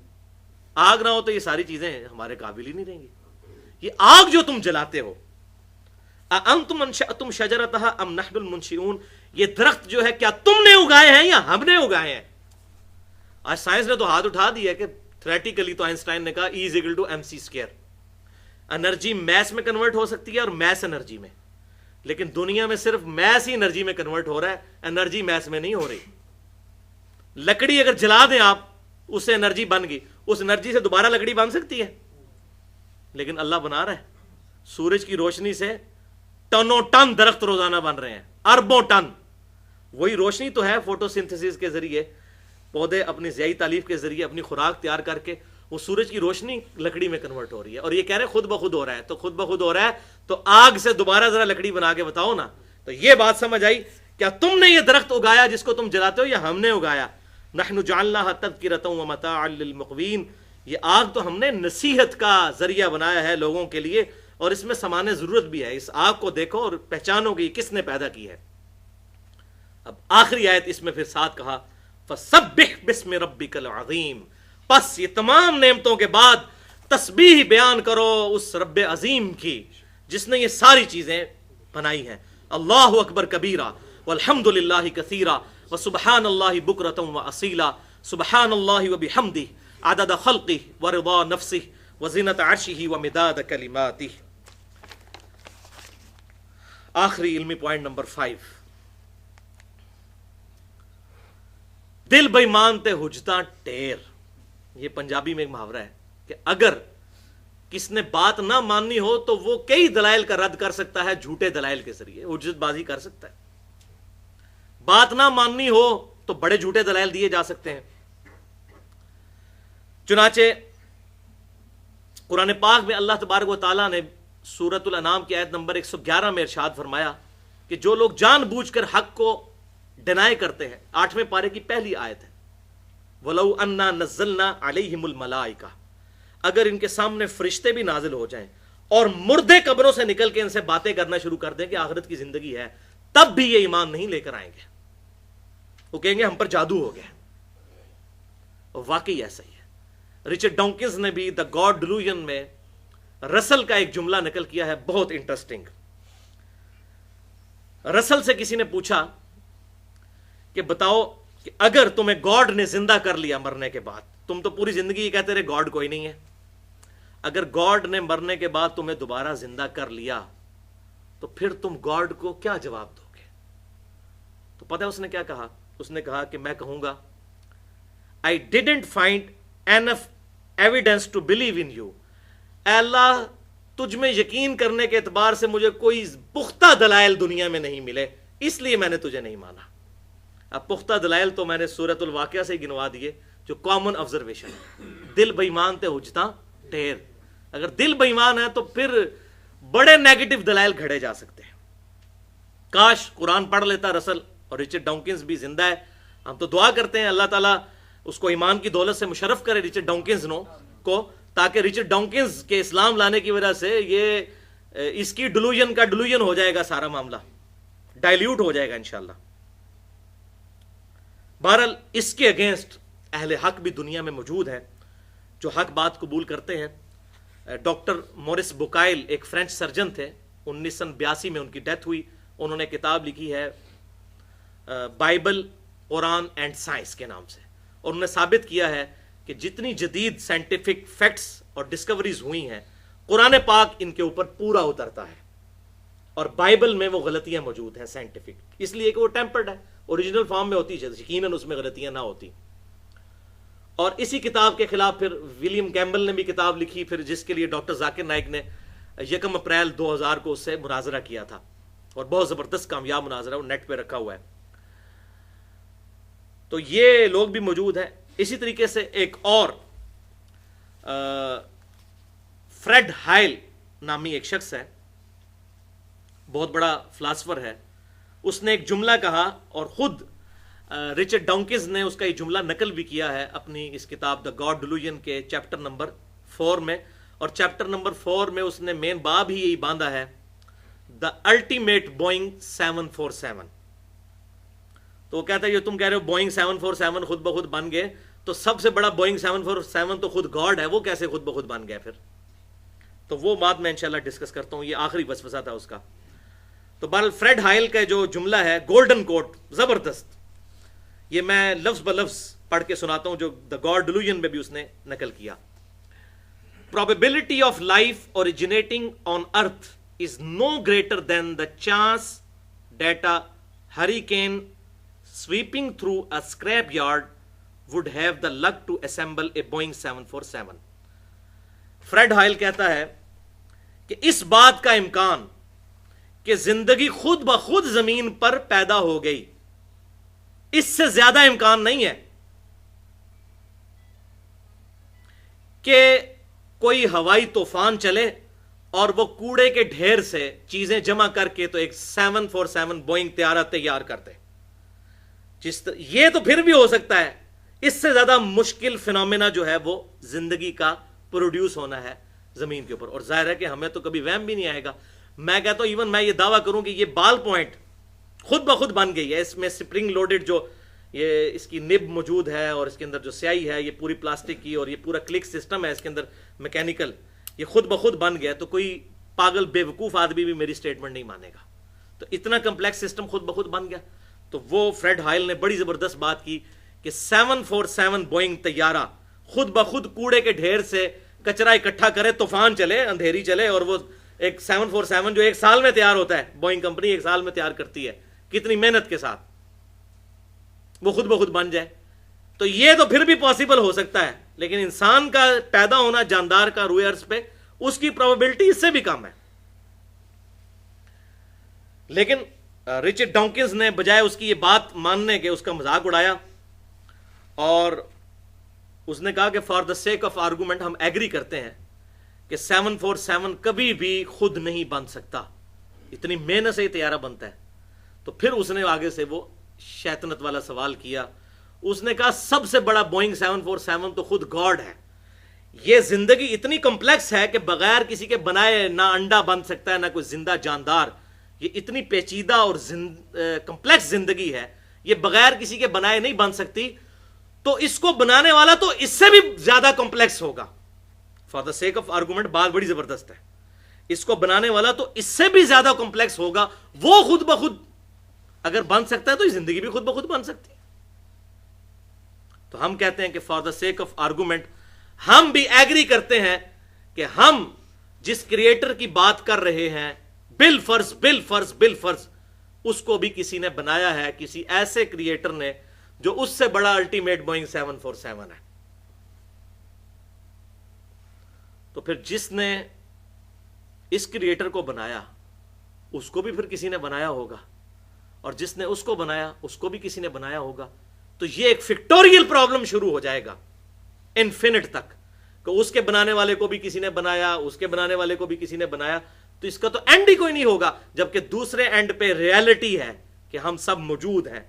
آگ نہ ہو تو یہ ساری چیزیں ہمارے قابل ہی نہیں رہیں گی. یہ آگ جو تم جلاتے ہو, انتم انشأتم شجرتها ام نحن المنشئون, یہ درخت جو ہے کیا تم نے اگائے ہیں یا ہم نے اگائے ہیں؟ آج سائنس نے تو ہاتھ اٹھا دیا کہ تھریٹیکلی تو آئنسٹائن نے کہا E = mc². انرجی میس میں کنورٹ ہو سکتی ہے اور میس انرجی میں, لیکن دنیا میں صرف میس ہی انرجی میں کنورٹ ہو رہا ہے, انرجی میس میں نہیں ہو رہی. لکڑی اگر جلا دیں آپ, اس سے انرجی بن گئی, اس انرجی سے دوبارہ لکڑی بن سکتی ہے, لیکن اللہ بنا رہا ہے. سورج کی روشنی سے ٹنوں ٹن درخت روزانہ بن رہے ہیں, اربوں ٹن. وہی روشنی تو ہے فوٹو سنتھسس کے ذریعے, پودے اپنی ضیائی تالیف کے ذریعے اپنی خوراک تیار کر کے وہ سورج کی روشنی لکڑی میں کنورٹ ہو رہی ہے. اور یہ کہہ رہے ہیں خود بخود ہو رہا ہے, تو خود بخود ہو رہا ہے تو آگ سے دوبارہ ذرا لکڑی بنا کے بتاؤ نا. تو یہ بات سمجھ آئی, کیا تم نے یہ درخت اگایا جس کو تم جلاتے ہو یا ہم نے اگایا؟ نحن جعلناها تذکرۃ ومتاعا للمقوین, یہ آگ تو ہم نے نصیحت کا ذریعہ بنایا ہے لوگوں کے لیے, اور اس میں سامان ضرورت بھی ہے. اس آگ کو دیکھو اور پہچانو کہ کس نے پیدا کی ہے. اب آخری آیت اس میں پھر ساتھ کہا فسبح باسم ربک العظیم, پس یہ تمام نعمتوں کے بعد تسبیح بیان کرو اس رب عظیم کی جس نے یہ ساری چیزیں بنائی ہیں. اللہ اکبر کبیرہ والحمد للہ کثیرہ وسبحان اللہ بکرۃ واصیلا, سبحان اللہ وبحمدہ عدد خلقہ ورضا نفسہ وزنۃ عرشہ ومداد کلماتہ. آخری علمی پوائنٹ نمبر 5, دل بے مانتے حجتا ٹیر. یہ پنجابی میں ایک محاورہ ہے کہ اگر کس نے بات نہ ماننی ہو تو وہ کئی دلائل کا رد کر سکتا ہے, جھوٹے دلائل کے ذریعے حجت بازی کر سکتا ہے. بات نہ ماننی ہو تو بڑے جھوٹے دلائل دیے جا سکتے ہیں. چنانچہ قرآن پاک میں اللہ تبارک و تعالیٰ نے سورۃ الانعام کی آیت نمبر 111 میں ارشاد فرمایا کہ جو لوگ جان بوجھ کر حق کو ڈینائی کرتے ہیں، 8ویں پارے کی پہلی آیت ہے، وَلَوْ أَنَّا نَزَّلْنَا عَلَيْهِمُ الْمَلَائِكَةَ، اگر ان کے سامنے فرشتے بھی نازل ہو جائیں اور مردے قبروں سے نکل کے ان سے باتیں کرنا شروع کر دیں کہ آخرت کی زندگی ہے، تب بھی یہ ایمان نہیں لے کر آئیں گے. وہ کہیں گے ہم پر جادو ہو گیا. اور واقعی ایسا ہی ہے. رچرڈ ڈانکنز نے بھی دا گاڈ ڈیلوژن میں رسل کا ایک جملہ نقل کیا ہے، بہت انٹرسٹنگ. رسل سے کسی نے پوچھا کہ بتاؤ کہ اگر تمہیں گاڈ نے زندہ کر لیا مرنے کے بعد، تم تو پوری زندگی یہ کہتے رہے گاڈ کوئی نہیں ہے، اگر گاڈ نے مرنے کے بعد تمہیں دوبارہ زندہ کر لیا تو پھر تم گاڈ کو کیا جواب دو گے؟ تو پتہ ہے اس نے کیا کہا؟ اس نے کہا کہ میں کہوں گا I didn't find enough evidence to believe in you. اے اللہ، تجھ میں یقین کرنے کے اعتبار سے مجھے کوئی پختہ دلائل دنیا میں نہیں ملے، اس لیے میں نے تجھے نہیں مانا. اب پختہ دلائل تو میں نے سورۃ الواقعہ سے گنوا دیے جو کامن آبزرویشن ہے. دل بے ایمان تے حجتاں ٹھیر. اگر دل بے ایمان ہے تو پھر بڑے نیگیٹو دلائل گھڑے جا سکتے ہیں. کاش قرآن پڑھ لیتا رسل، اور رچرڈ ڈانکنز بھی زندہ ہے. ہم تو دعا کرتے ہیں اللہ تعالیٰ اس کو ایمان کی دولت سے مشرف کرے رچرڈ ڈانکنز کو، تاکہ رچرڈ ڈانکنز کے اسلام لانے کی وجہ سے یہ اس کی ڈیلوژن کا ڈیلوژن ہو جائے گا، سارا معاملہ ڈائلیوٹ ہو جائے گا انشاءاللہ. بہرحال اس کے اگینسٹ اہل حق بھی دنیا میں موجود ہیں جو حق بات قبول کرتے ہیں. ڈاکٹر مورس بوکائل ایک فرینچ سرجن تھے، 1982 میں ان کی ڈیتھ ہوئی. انہوں نے کتاب لکھی ہے بائبل، قرآن اینڈ سائنس کے نام سے، اور انہوں نے ثابت کیا ہے کہ جتنی جدید سائنٹیفک فیکٹس اور ڈسکوریز ہوئی ہیں، قرآن پاک ان کے اوپر پورا اترتا ہے، اور بائبل میں وہ غلطیاں موجود ہیں سائنٹیفک، اس لیے کہ وہ ٹیمپرڈ ہے، اوریجنل فارم میں ہوتی ہے، یقیناً اس میں غلطیاں نہ ہوتی. اور اسی کتاب کے خلاف پھر ولیم کیمبل نے بھی کتاب لکھی، پھر جس کے لیے ڈاکٹر ذاکر نائک نے 1 اپریل 2000 کو اس سے مناظرہ کیا تھا، اور بہت زبردست کامیاب مناظرہ، وہ نیٹ پہ رکھا ہوا ہے. تو یہ لوگ بھی موجود ہیں. اسی طریقے سے ایک اور فریڈ ہائل نامی ایک شخص ہے، بہت بڑا فلاسفر ہے. اس نے ایک جملہ کہا، اور خود رچرڈ ڈانکنز نے اس کا یہ جملہ نقل بھی کیا ہے اپنی اس کتاب دا گاڈ ڈیلوژن کے چیپٹر نمبر 4 میں. اور چیپٹر نمبر 4 میں اس نے مین باب ہی یہی باندھا ہے، دا الٹیمیٹ بوئنگ 747. تو وہ کہتا ہے یہ تم کہہ رہے ہو بوئنگ 747 خود بخود بن گئے، تو سب سے بڑا بوئنگ 747 تو خود گاڈ ہے، وہ کیسے خود بخود بن گیا پھر؟ تو وہ بات میں انشاءاللہ ڈسکس کرتا ہوں، یہ آخری وسوسہ تھا اس کا. تو بہرحال فریڈ ہائل کا جو جملہ ہے گولڈن کوٹ، زبردست، یہ میں لفظ بلفظ پڑھ کے سناتا ہوں جو دا گاڈ ڈیلوژن میں بھی اس نے نقل کیا. Probability of life originating on earth is no greater than the chance that a hurricane sweeping through a scrapyard would have the luck to assemble a Boeing 747. Fred Hoyle کہتا ہے کہ اس بات کا امکان کہ زندگی خود بخود زمین پر پیدا ہو گئی، اس سے زیادہ امکان نہیں ہے کہ کوئی ہوائی طوفان چلے اور وہ کوڑے کے ڈھیر سے چیزیں جمع کر کے تو ایک 747 بوئنگ طیارہ تیار کرتے. یہ تو پھر بھی ہو سکتا ہے، اس سے زیادہ مشکل فینومینا جو ہے وہ زندگی کا پروڈیوس ہونا ہے زمین کے اوپر. اور ظاہر ہے کہ ہمیں تو کبھی وہم بھی نہیں آئے گا. میں کہتا ہوں ایون میں یہ دعویٰ کروں کہ یہ بال پوائنٹ خود بخود بن گئی ہے، اس میں سپرنگ لوڈڈ جو یہ اس کی نب موجود ہے اور اس کے اندر جو سیاہی ہے یہ پوری پلاسٹک کی، اور یہ پورا کلک سسٹم ہے اس کے اندر میکینیکل، یہ خود بخود بن گیا. تو کوئی پاگل بے وقوف آدمی بھی میری سٹیٹمنٹ نہیں مانے گا. تو اتنا کمپلیکس سسٹم خود بخود بن گیا. تو وہ فریڈ ہائل نے بڑی زبردست بات کی کہ 747 بوئنگ طیارہ خود بخود کوڑے کے ڈھیر سے کچرا اکٹھا کرے، طوفان چلے، اندھیری چلے، اور وہ ایک 747 جو 1 سال میں تیار ہوتا ہے، بوئنگ کمپنی 1 سال میں تیار کرتی ہے کتنی محنت کے ساتھ، وہ خود بخود بن جائے. تو یہ تو پھر بھی پاسبل ہو سکتا ہے، لیکن انسان کا پیدا ہونا جاندار کا روئے ارض پہ، اس کی پروبیبلٹی اس سے بھی کم ہے. لیکن رچرڈ ڈانکنز نے بجائے اس کی یہ بات ماننے کے اس کا مذاق اڑایا اور اس نے کہا کہ for the sake of argument ہم ایگری کرتے ہیں کہ 747 کبھی بھی خود نہیں بن سکتا، اتنی محنت سے یہ طیارہ بنتا ہے. تو پھر اس نے آگے سے وہ شیطنت والا سوال کیا. اس نے کہا سب سے بڑا بوئنگ 747 تو خود گاڈ ہے. یہ زندگی اتنی کمپلیکس ہے کہ بغیر کسی کے بنائے نہ انڈا بن سکتا ہے نہ کوئی زندہ جاندار. یہ اتنی پیچیدہ اور کمپلیکس زندگی ہے، یہ بغیر کسی کے بنائے نہیں بن سکتی. تو اس کو بنانے والا تو اس سے بھی زیادہ کمپلیکس ہوگا. For the sake of argument بات بڑی زبردست ہے. اس کو بنانے والا تو اس سے بھی زیادہ کمپلیکس ہوگا. وہ خود بخود اگر بن سکتا ہے تو یہ زندگی بھی خود بخود بن سکتی ہے. تو ہم کہتے ہیں کہ for the sake of argument ہم بھی ایگری کرتے ہیں کہ ہم جس کریٹر کی بات کر رہے ہیں بالفرض اس کو بھی کسی نے بنایا ہے، کسی ایسے کریٹر نے جو اس سے بڑا الٹیمیٹ بوئنگ 747 ہے. تو پھر جس نے اس کریٹر کو بنایا اس کو بھی پھر کسی نے بنایا ہوگا، اور جس نے اس کو بنایا اس کو بھی کسی نے بنایا ہوگا. تو یہ ایک فیکٹوریل پرابلم شروع ہو جائے گا انفینٹ تک کہ اس کے بنانے والے کو بھی کسی نے بنایا، اس کے بنانے والے کو بھی کسی نے بنایا. تو اس کا تو اینڈ ہی کوئی نہیں ہوگا. جبکہ دوسرے اینڈ پہ ریالٹی ہے کہ ہم سب موجود ہیں.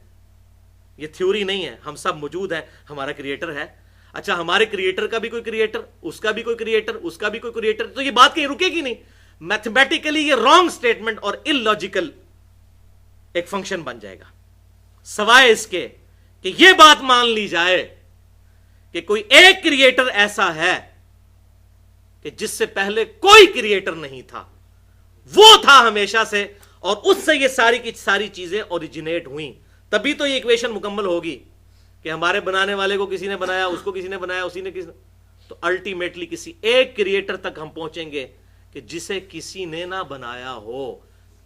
یہ تھیوری نہیں ہے، ہم سب موجود ہیں، ہمارا کریٹر ہے. اچھا ہمارے کریٹر کا بھی کوئی کریٹر، اس کا بھی کوئی کریٹر، اس کا بھی کوئی کریٹر، تو یہ بات کہیں رکے گی نہیں. میتھمیٹیکلی یہ رانگ سٹیٹمنٹ اور illogical ایک فنکشن بن جائے گا، سوائے اس کے کہ یہ بات مان لی جائے کہ کوئی ایک کریٹر ایسا ہے کہ جس سے پہلے کوئی کریٹر نہیں تھا، وہ تھا ہمیشہ سے، اور اس سے یہ ساری کی ساری چیزیں اوریجنیٹ ہوئیں. تبھی تو یہ ایکویشن مکمل ہوگی کہ ہمارے بنانے والے کو کسی نے بنایا، اس کو کسی نے بنایا، اسی نے کسی نے. تو الٹیمیٹلی کسی ایک کریٹر تک ہم پہنچیں گے کہ جسے کسی نے نہ بنایا ہو،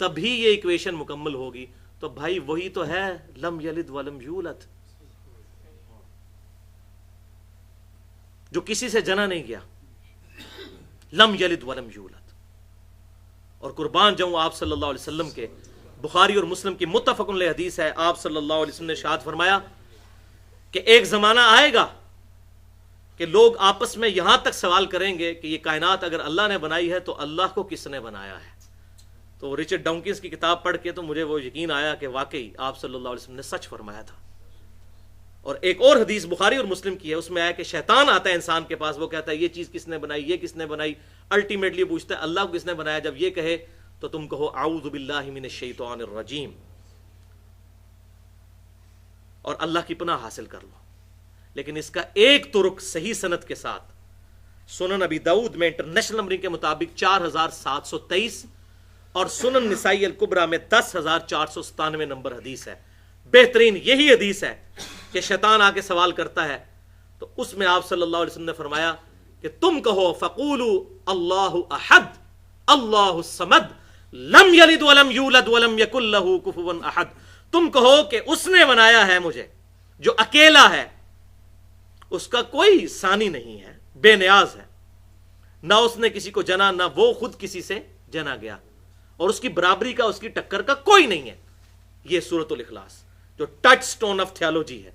تبھی یہ ایکویشن مکمل ہوگی. تو بھائی وہی تو ہے لم یلد ولم یولد، جو کسی سے جنا نہیں گیا، لم یلد ولم یولد. اور قربان جاؤں آپ صلی اللہ علیہ وسلم کے، بخاری اور مسلم کی متفق علیہ حدیث ہے، آپ صلی اللہ علیہ وسلم نے ارشاد فرمایا کہ ایک زمانہ آئے گا کہ لوگ آپس میں یہاں تک سوال کریں گے کہ یہ کائنات اگر اللہ نے بنائی ہے تو اللہ کو کس نے بنایا ہے. تو رچرڈ ڈانکنز کی کتاب پڑھ کے تو مجھے وہ یقین آیا کہ واقعی آپ صلی اللہ علیہ وسلم نے سچ فرمایا تھا. اور ایک اور حدیث بخاری اور مسلم کی ہے، اس میں آیا کہ شیطان آتا ہے انسان کے پاس، وہ کہتا ہے یہ چیز کس نے بنائی، یہ کس نے بنائی. الٹیمیٹلی پوچھتا ہے اللہ کو کس نے بنایا. جب یہ کہے تو تم کہو اعوذ باللہ من الشیطان الرجیم، اور اللہ کی پناہ حاصل کر لو. لیکن اس کا ایک ترک صحیح سند کے ساتھ سنن ابی داؤد میں انٹرنیشنل نمبرنگ کے مطابق 4723 اور سنن نسائی الکبریٰ میں 10497 نمبر حدیث ہے. بہترین یہی حدیث ہے کہ شیطان آ کے سوال کرتا ہے تو اس میں آپ صلی اللہ علیہ وسلم نے فرمایا کہ تم کہو فقولوا اللہ احد اللہ الصمد لم یلد ولم یولد ولم یکن لہ کفوا احد. تم کہو کہ اس نے بنایا ہے مجھے جو اکیلا ہے، اس کا کوئی ثانی نہیں ہے، بے نیاز ہے، نہ اس نے کسی کو جنا نہ وہ خود کسی سے جنا گیا، اور اس کی برابری کا، اس کی ٹکر کا کوئی نہیں ہے. یہ سورۃ الاخلاص جو ٹچ سٹون آف تھیالوجی ہے،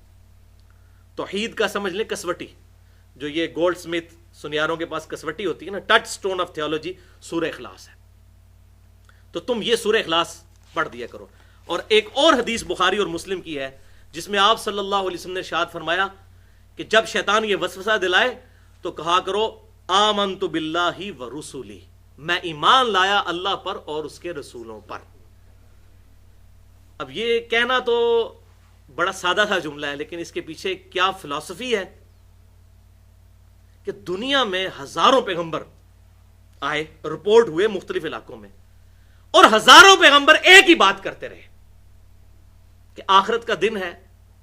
توحید کا سمجھ لیں کسوٹی، جو یہ گولڈ سمتھ سنیاروں کے پاس کسوٹی ہوتی ہے نا، ٹچ سٹون آف تھیالوجی سورہ اخلاص ہے. تو تم یہ سورہ اخلاص پڑھ دیا کرو. اور ایک اور حدیث بخاری اور مسلم کی ہے جس میں آپ صلی اللہ علیہ وسلم نے ارشاد فرمایا کہ جب شیطان یہ وسوسہ دلائے تو کہا کرو آمنت باللہ ورسولہ، میں ایمان لایا اللہ پر اور اس کے رسولوں پر. اب یہ کہنا تو بڑا سادہ سا جملہ ہے، لیکن اس کے پیچھے کیا فلسفی ہے کہ دنیا میں ہزاروں پیغمبر آئے، رپورٹ ہوئے مختلف علاقوں میں، اور ہزاروں پیغمبر ایک ہی بات کرتے رہے کہ آخرت کا دن ہے،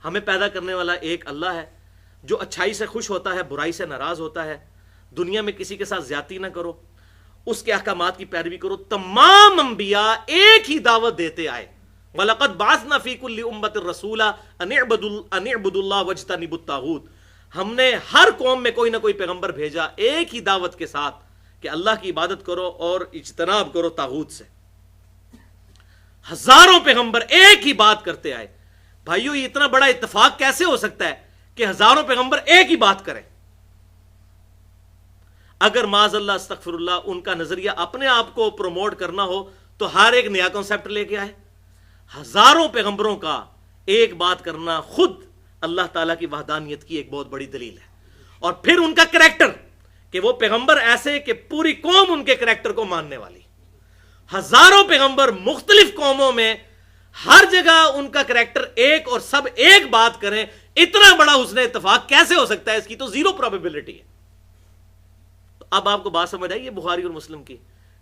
ہمیں پیدا کرنے والا ایک اللہ ہے جو اچھائی سے خوش ہوتا ہے، برائی سے ناراض ہوتا ہے، دنیا میں کسی کے ساتھ زیادتی نہ کرو، اس کے احکامات کی پیروی کرو. تمام انبیاء ایک ہی دعوت دیتے آئے، وَلَقَدْ بَعَثْنَا فِي كُلِّ أُمَّةٍ رَسُولًا أَنِ اعْبُدُوا اللَّهَ وَاجْتَنِبُوا الطَّاغُوتَ. ہم نے ہر قوم میں کوئی نہ کوئی پیغمبر بھیجا ایک ہی دعوت کے ساتھ کہ اللہ کی عبادت کرو اور اجتناب کرو طاغوت سے. ہزاروں پیغمبر ایک ہی بات کرتے آئے. بھائیو یہ اتنا بڑا اتفاق کیسے ہو سکتا ہے کہ ہزاروں پیغمبر ایک ہی بات کریں؟ اگر معاذ اللہ استغفر اللہ ان کا نظریہ اپنے آپ کو پروموٹ کرنا ہو تو ہر ایک نیا کنسپٹ لے کے آئے. ہزاروں پیغمبروں کا ایک بات کرنا خود اللہ تعالیٰ کی وحدانیت کی ایک بہت بڑی دلیل ہے. اور پھر ان کا کریکٹر کہ وہ پیغمبر ایسے کہ پوری قوم ان کے کریکٹر کو ماننے والی. ہزاروں پیغمبر مختلف قوموں میں ہر جگہ ان کا کریکٹر ایک اور سب ایک بات کریں. اتنا بڑا حسن اتفاق کیسے ہو سکتا ہے؟ اس کی تو زیرو پروبیبلٹی ہے. تو اب آپ کو بات سمجھ آئی ہے بخاری اور مسلم کی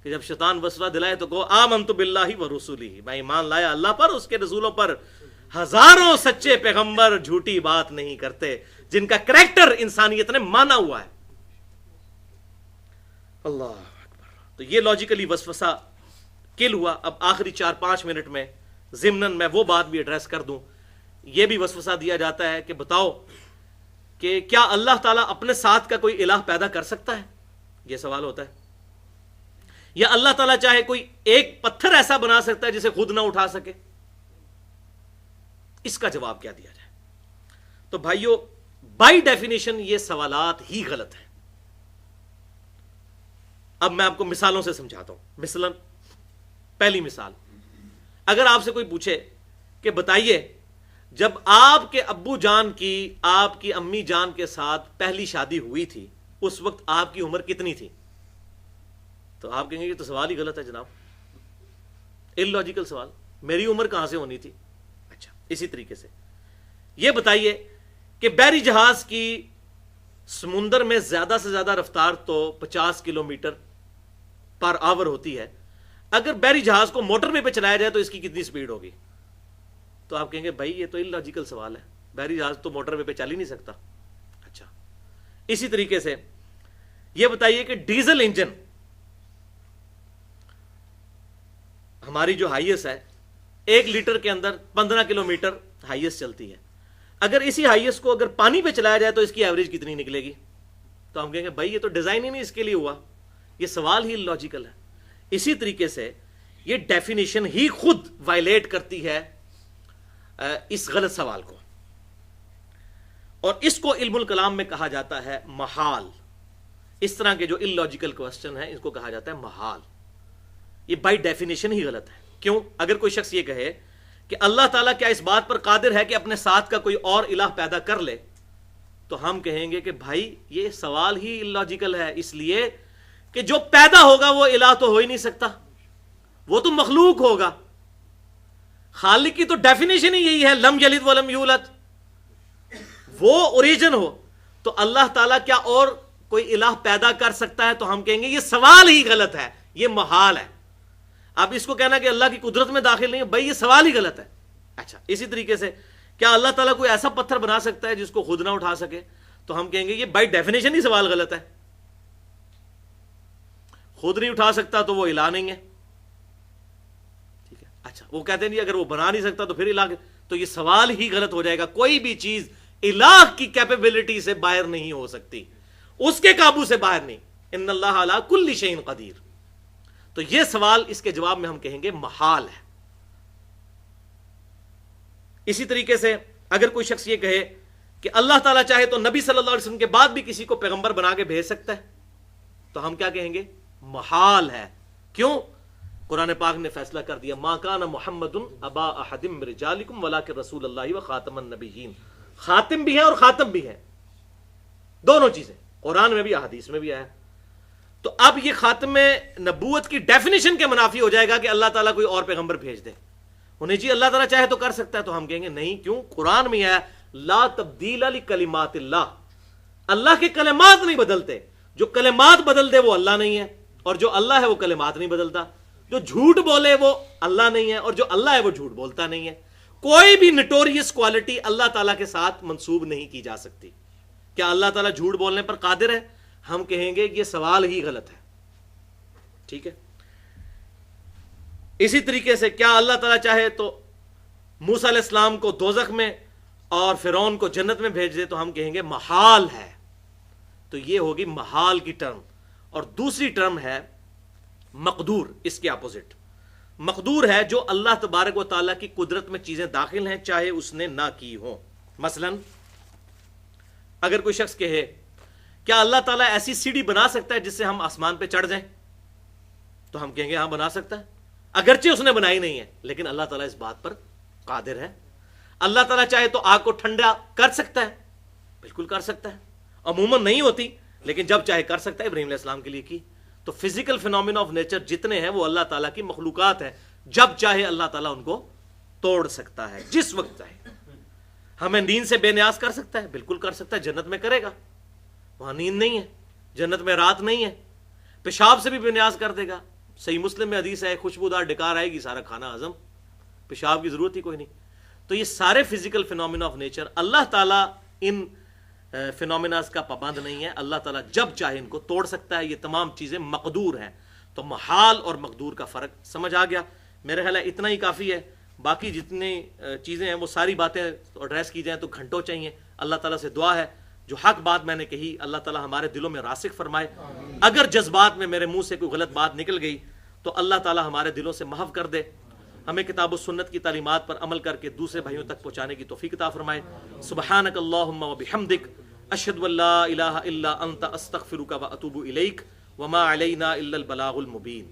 کہ جب شیطان وسوسہ دلائے تو کہو آمنت باللہ ورسولہ، میں ایمان لایا اللہ پر، اس کے رسولوں پر. ہزاروں سچے پیغمبر جھوٹی بات نہیں کرتے جن کا کریکٹر انسانیت نے مانا ہوا ہے. اللہ اکبر. تو یہ لاجیکلی وسوسہ کل ہوا. اب آخری 4-5 منٹ میں ضمناً میں وہ بات بھی ایڈریس کر دوں. یہ بھی وسوسہ دیا جاتا ہے کہ بتاؤ کہ کیا اللہ تعالیٰ اپنے ساتھ کا کوئی الہ پیدا کر سکتا ہے؟ یہ سوال ہوتا ہے. یا اللہ تعالیٰ چاہے کوئی ایک پتھر ایسا بنا سکتا ہے جسے خود نہ اٹھا سکے؟ اس کا جواب کیا دیا جائے؟ تو بھائیو بائی ڈیفینیشن یہ سوالات ہی غلط ہیں. اب میں آپ کو مثالوں سے سمجھاتا ہوں. مثلاً پہلی مثال، اگر آپ سے کوئی پوچھے کہ بتائیے جب آپ کے ابو جان کی آپ کی امی جان کے ساتھ پہلی شادی ہوئی تھی اس وقت آپ کی عمر کتنی تھی؟ تو آپ کہیں گے یہ تو سوال ہی غلط ہے جناب، اللاجیکل سوال، میری عمر کہاں سے ہونی تھی؟ اچھا اسی طریقے سے یہ بتائیے کہ بحری جہاز کی سمندر میں زیادہ سے زیادہ رفتار تو 50 کلومیٹر پر آور ہوتی ہے. اگر بحری جہاز کو موٹر وے پہ چلایا جائے تو اس کی کتنی سپیڈ ہوگی؟ تو آپ کہیں گے بھائی یہ تو اللاجیکل سوال ہے، بحری جہاز تو موٹر وے پہ چل ہی نہیں سکتا. اچھا اسی طریقے سے یہ بتائیے کہ ڈیزل انجن ہماری جو ہائیس ہے 1 لیٹر کے اندر 15 کلومیٹر ہائیس چلتی ہے. اگر اسی ہائیس کو اگر پانی پہ چلایا جائے تو اس کی ایوریج کتنی نکلے گی؟ تو ہم کہیں گے بھائی یہ تو ڈیزائن ہی نہیں اس کے لیے ہوا، یہ سوال ہی لاجیکل ہے. اسی طریقے سے یہ ڈیفینیشن ہی خود وائلیٹ کرتی ہے اس غلط سوال کو، اور اس کو علم الکلام میں کہا جاتا ہے محال. اس طرح کے جو اللاجیکل کوسچن ہیں اس کو کہا جاتا ہے محال. یہ بائی ڈیفینیشن ہی غلط ہے. کیوں؟ اگر کوئی شخص یہ کہے کہ اللہ تعالیٰ کیا اس بات پر قادر ہے کہ اپنے ساتھ کا کوئی اور الہ پیدا کر لے، تو ہم کہیں گے کہ بھائی یہ سوال ہی اللاجیکل ہے، اس لیے کہ جو پیدا ہوگا وہ الہ تو ہو ہی نہیں سکتا، وہ تو مخلوق ہوگا. خالق کی تو ڈیفینیشن ہی یہی ہے لم یلد ولم یولد، وہ اوریجن ہو. تو اللہ تعالیٰ کیا اور کوئی الہ پیدا کر سکتا ہے؟ تو ہم کہیں گے یہ سوال ہی غلط ہے، یہ محال ہے. اب اس کو کہنا کہ اللہ کی قدرت میں داخل نہیں ہے، بھائی یہ سوال ہی غلط ہے. اچھا اسی طریقے سے کیا اللہ تعالیٰ کوئی ایسا پتھر بنا سکتا ہے جس کو خود نہ اٹھا سکے؟ تو ہم کہیں گے یہ بائی ڈیفینیشن ہی سوال غلط ہے. خود نہیں اٹھا سکتا تو وہ الہ نہیں ہے. ٹھیک ہے. اچھا وہ کہتے ہیں اگر وہ بنا نہیں سکتا تو پھر الہ، تو یہ سوال ہی غلط ہو جائے گا. کوئی بھی چیز الہ کی کیپیبلٹی سے باہر نہیں ہو سکتی، اس کے قابو سے باہر نہیں. ان اللہ علی کل شیء قدیر. تو یہ سوال اس کے جواب میں ہم کہیں گے محال ہے. اسی طریقے سے اگر کوئی شخص یہ کہے کہ اللہ تعالیٰ چاہے تو نبی صلی اللہ علیہ وسلم کے بعد بھی کسی کو پیغمبر بنا کے بھیج سکتا ہے، تو ہم کیا کہیں گے؟ محال ہے. کیوں؟ قرآن پاک نے فیصلہ کر دیا ما کان محمد ابا احد من رجالکم ولکن رسول اللہ وخاتم النبیین. خاتم بھی ہے اور خاتم بھی ہے، دونوں چیزیں قرآن میں بھی احادیث میں بھی آیا. تو اب یہ خاتم نبوت کی ڈیفینیشن کے منافی ہو جائے گا کہ اللہ تعالیٰ کوئی اور پیغمبر بھیج دے. انہیں جی اللہ تعالیٰ چاہے تو کر سکتا ہے، تو ہم کہیں گے نہیں. کیوں؟ قرآن میں آیا لا تبدیل لکلمات اللہ، اللہ کے کلمات نہیں بدلتے. جو کلمات بدل دے وہ اللہ نہیں ہے، اور جو اللہ ہے وہ کلمات نہیں بدلتا. جو جھوٹ بولے وہ اللہ نہیں ہے، اور جو اللہ ہے وہ جھوٹ بولتا نہیں ہے. کوئی بھی نٹوریس کوالٹی اللہ تعالیٰ کے ساتھ منسوب نہیں کی جا سکتی. کیا اللہ تعالیٰ جھوٹ بولنے پر قادر ہے؟ ہم کہیں گے یہ سوال ہی غلط ہے. ٹھیک ہے. اسی طریقے سے کیا اللہ تعالیٰ چاہے تو موسیٰ علیہ السلام کو دوزخ میں اور فرعون کو جنت میں بھیج دے؟ تو ہم کہیں گے محال ہے. تو یہ ہوگی محال کی ٹرم. اور دوسری ٹرم ہے مقدور، اس کے اپوزٹ. مقدور ہے جو اللہ تبارک و تعالیٰ کی قدرت میں چیزیں داخل ہیں چاہے اس نے نہ کی ہوں. مثلا اگر کوئی شخص کہے کیا اللہ تعالیٰ ایسی سیڑھی بنا سکتا ہے جس سے ہم آسمان پہ چڑھ جائیں، تو ہم کہیں گے ہاں بنا سکتا ہے، اگرچہ اس نے بنائی نہیں ہے لیکن اللہ تعالیٰ اس بات پر قادر ہے. اللہ تعالیٰ چاہے تو آگ کو ٹھنڈا کر سکتا ہے، بالکل کر سکتا ہے، عموماً نہیں ہوتی لیکن جب چاہے کر سکتا ہے. ابراہیم علیہ السلام کے لیے کی. تو فزیکل فینومینا آف نیچر جتنے ہیں وہ اللہ تعالیٰ کی مخلوقات ہیں، جب چاہے اللہ تعالیٰ ان کو توڑ سکتا ہے جس وقت چاہے. ہمیں نیند سے بے نیاز کر سکتا ہے، بالکل کر سکتا ہے، جنت میں کرے گا، وہاں نیند نہیں ہے، جنت میں رات نہیں ہے. پیشاب سے بھی بے نیاز کر دے گا. صحیح مسلم میں حدیث ہے خوشبودار ڈکار آئے گی سارا کھانا ہضم، پیشاب کی ضرورت ہی کوئی نہیں. تو یہ سارے فزیکل فینومینا آف نیچر اللہ تعالیٰ ان فینومیناز کا پابند نہیں ہے. اللہ تعالیٰ جب چاہے ان کو توڑ سکتا ہے. یہ تمام چیزیں مقدور ہیں. تو محال اور مقدور کا فرق سمجھ آ گیا. میرے خیال ہے اتنا ہی کافی ہے. باقی جتنی چیزیں ہیں وہ ساری باتیں ایڈریس کی جائیں تو گھنٹوں چاہیے. اللہ تعالیٰ سے دعا ہے جو حق بات میں نے کہی اللہ تعالیٰ ہمارے دلوں میں راسخ فرمائے. اگر جذبات میں میرے منہ سے کوئی غلط بات نکل گئی تو اللہ تعالیٰ ہمارے دلوں سے محو کر دے. ہمیں کتاب و سنت کی تعلیمات پر عمل کر کے دوسرے بھائیوں تک پہنچانے کی توفیق عطا فرمائے. سبحانک اللہم و بحمدک اشہد ان لا الہ الا انت استغفرک و اتوب الیک وما علینا الا البلاغ المبین.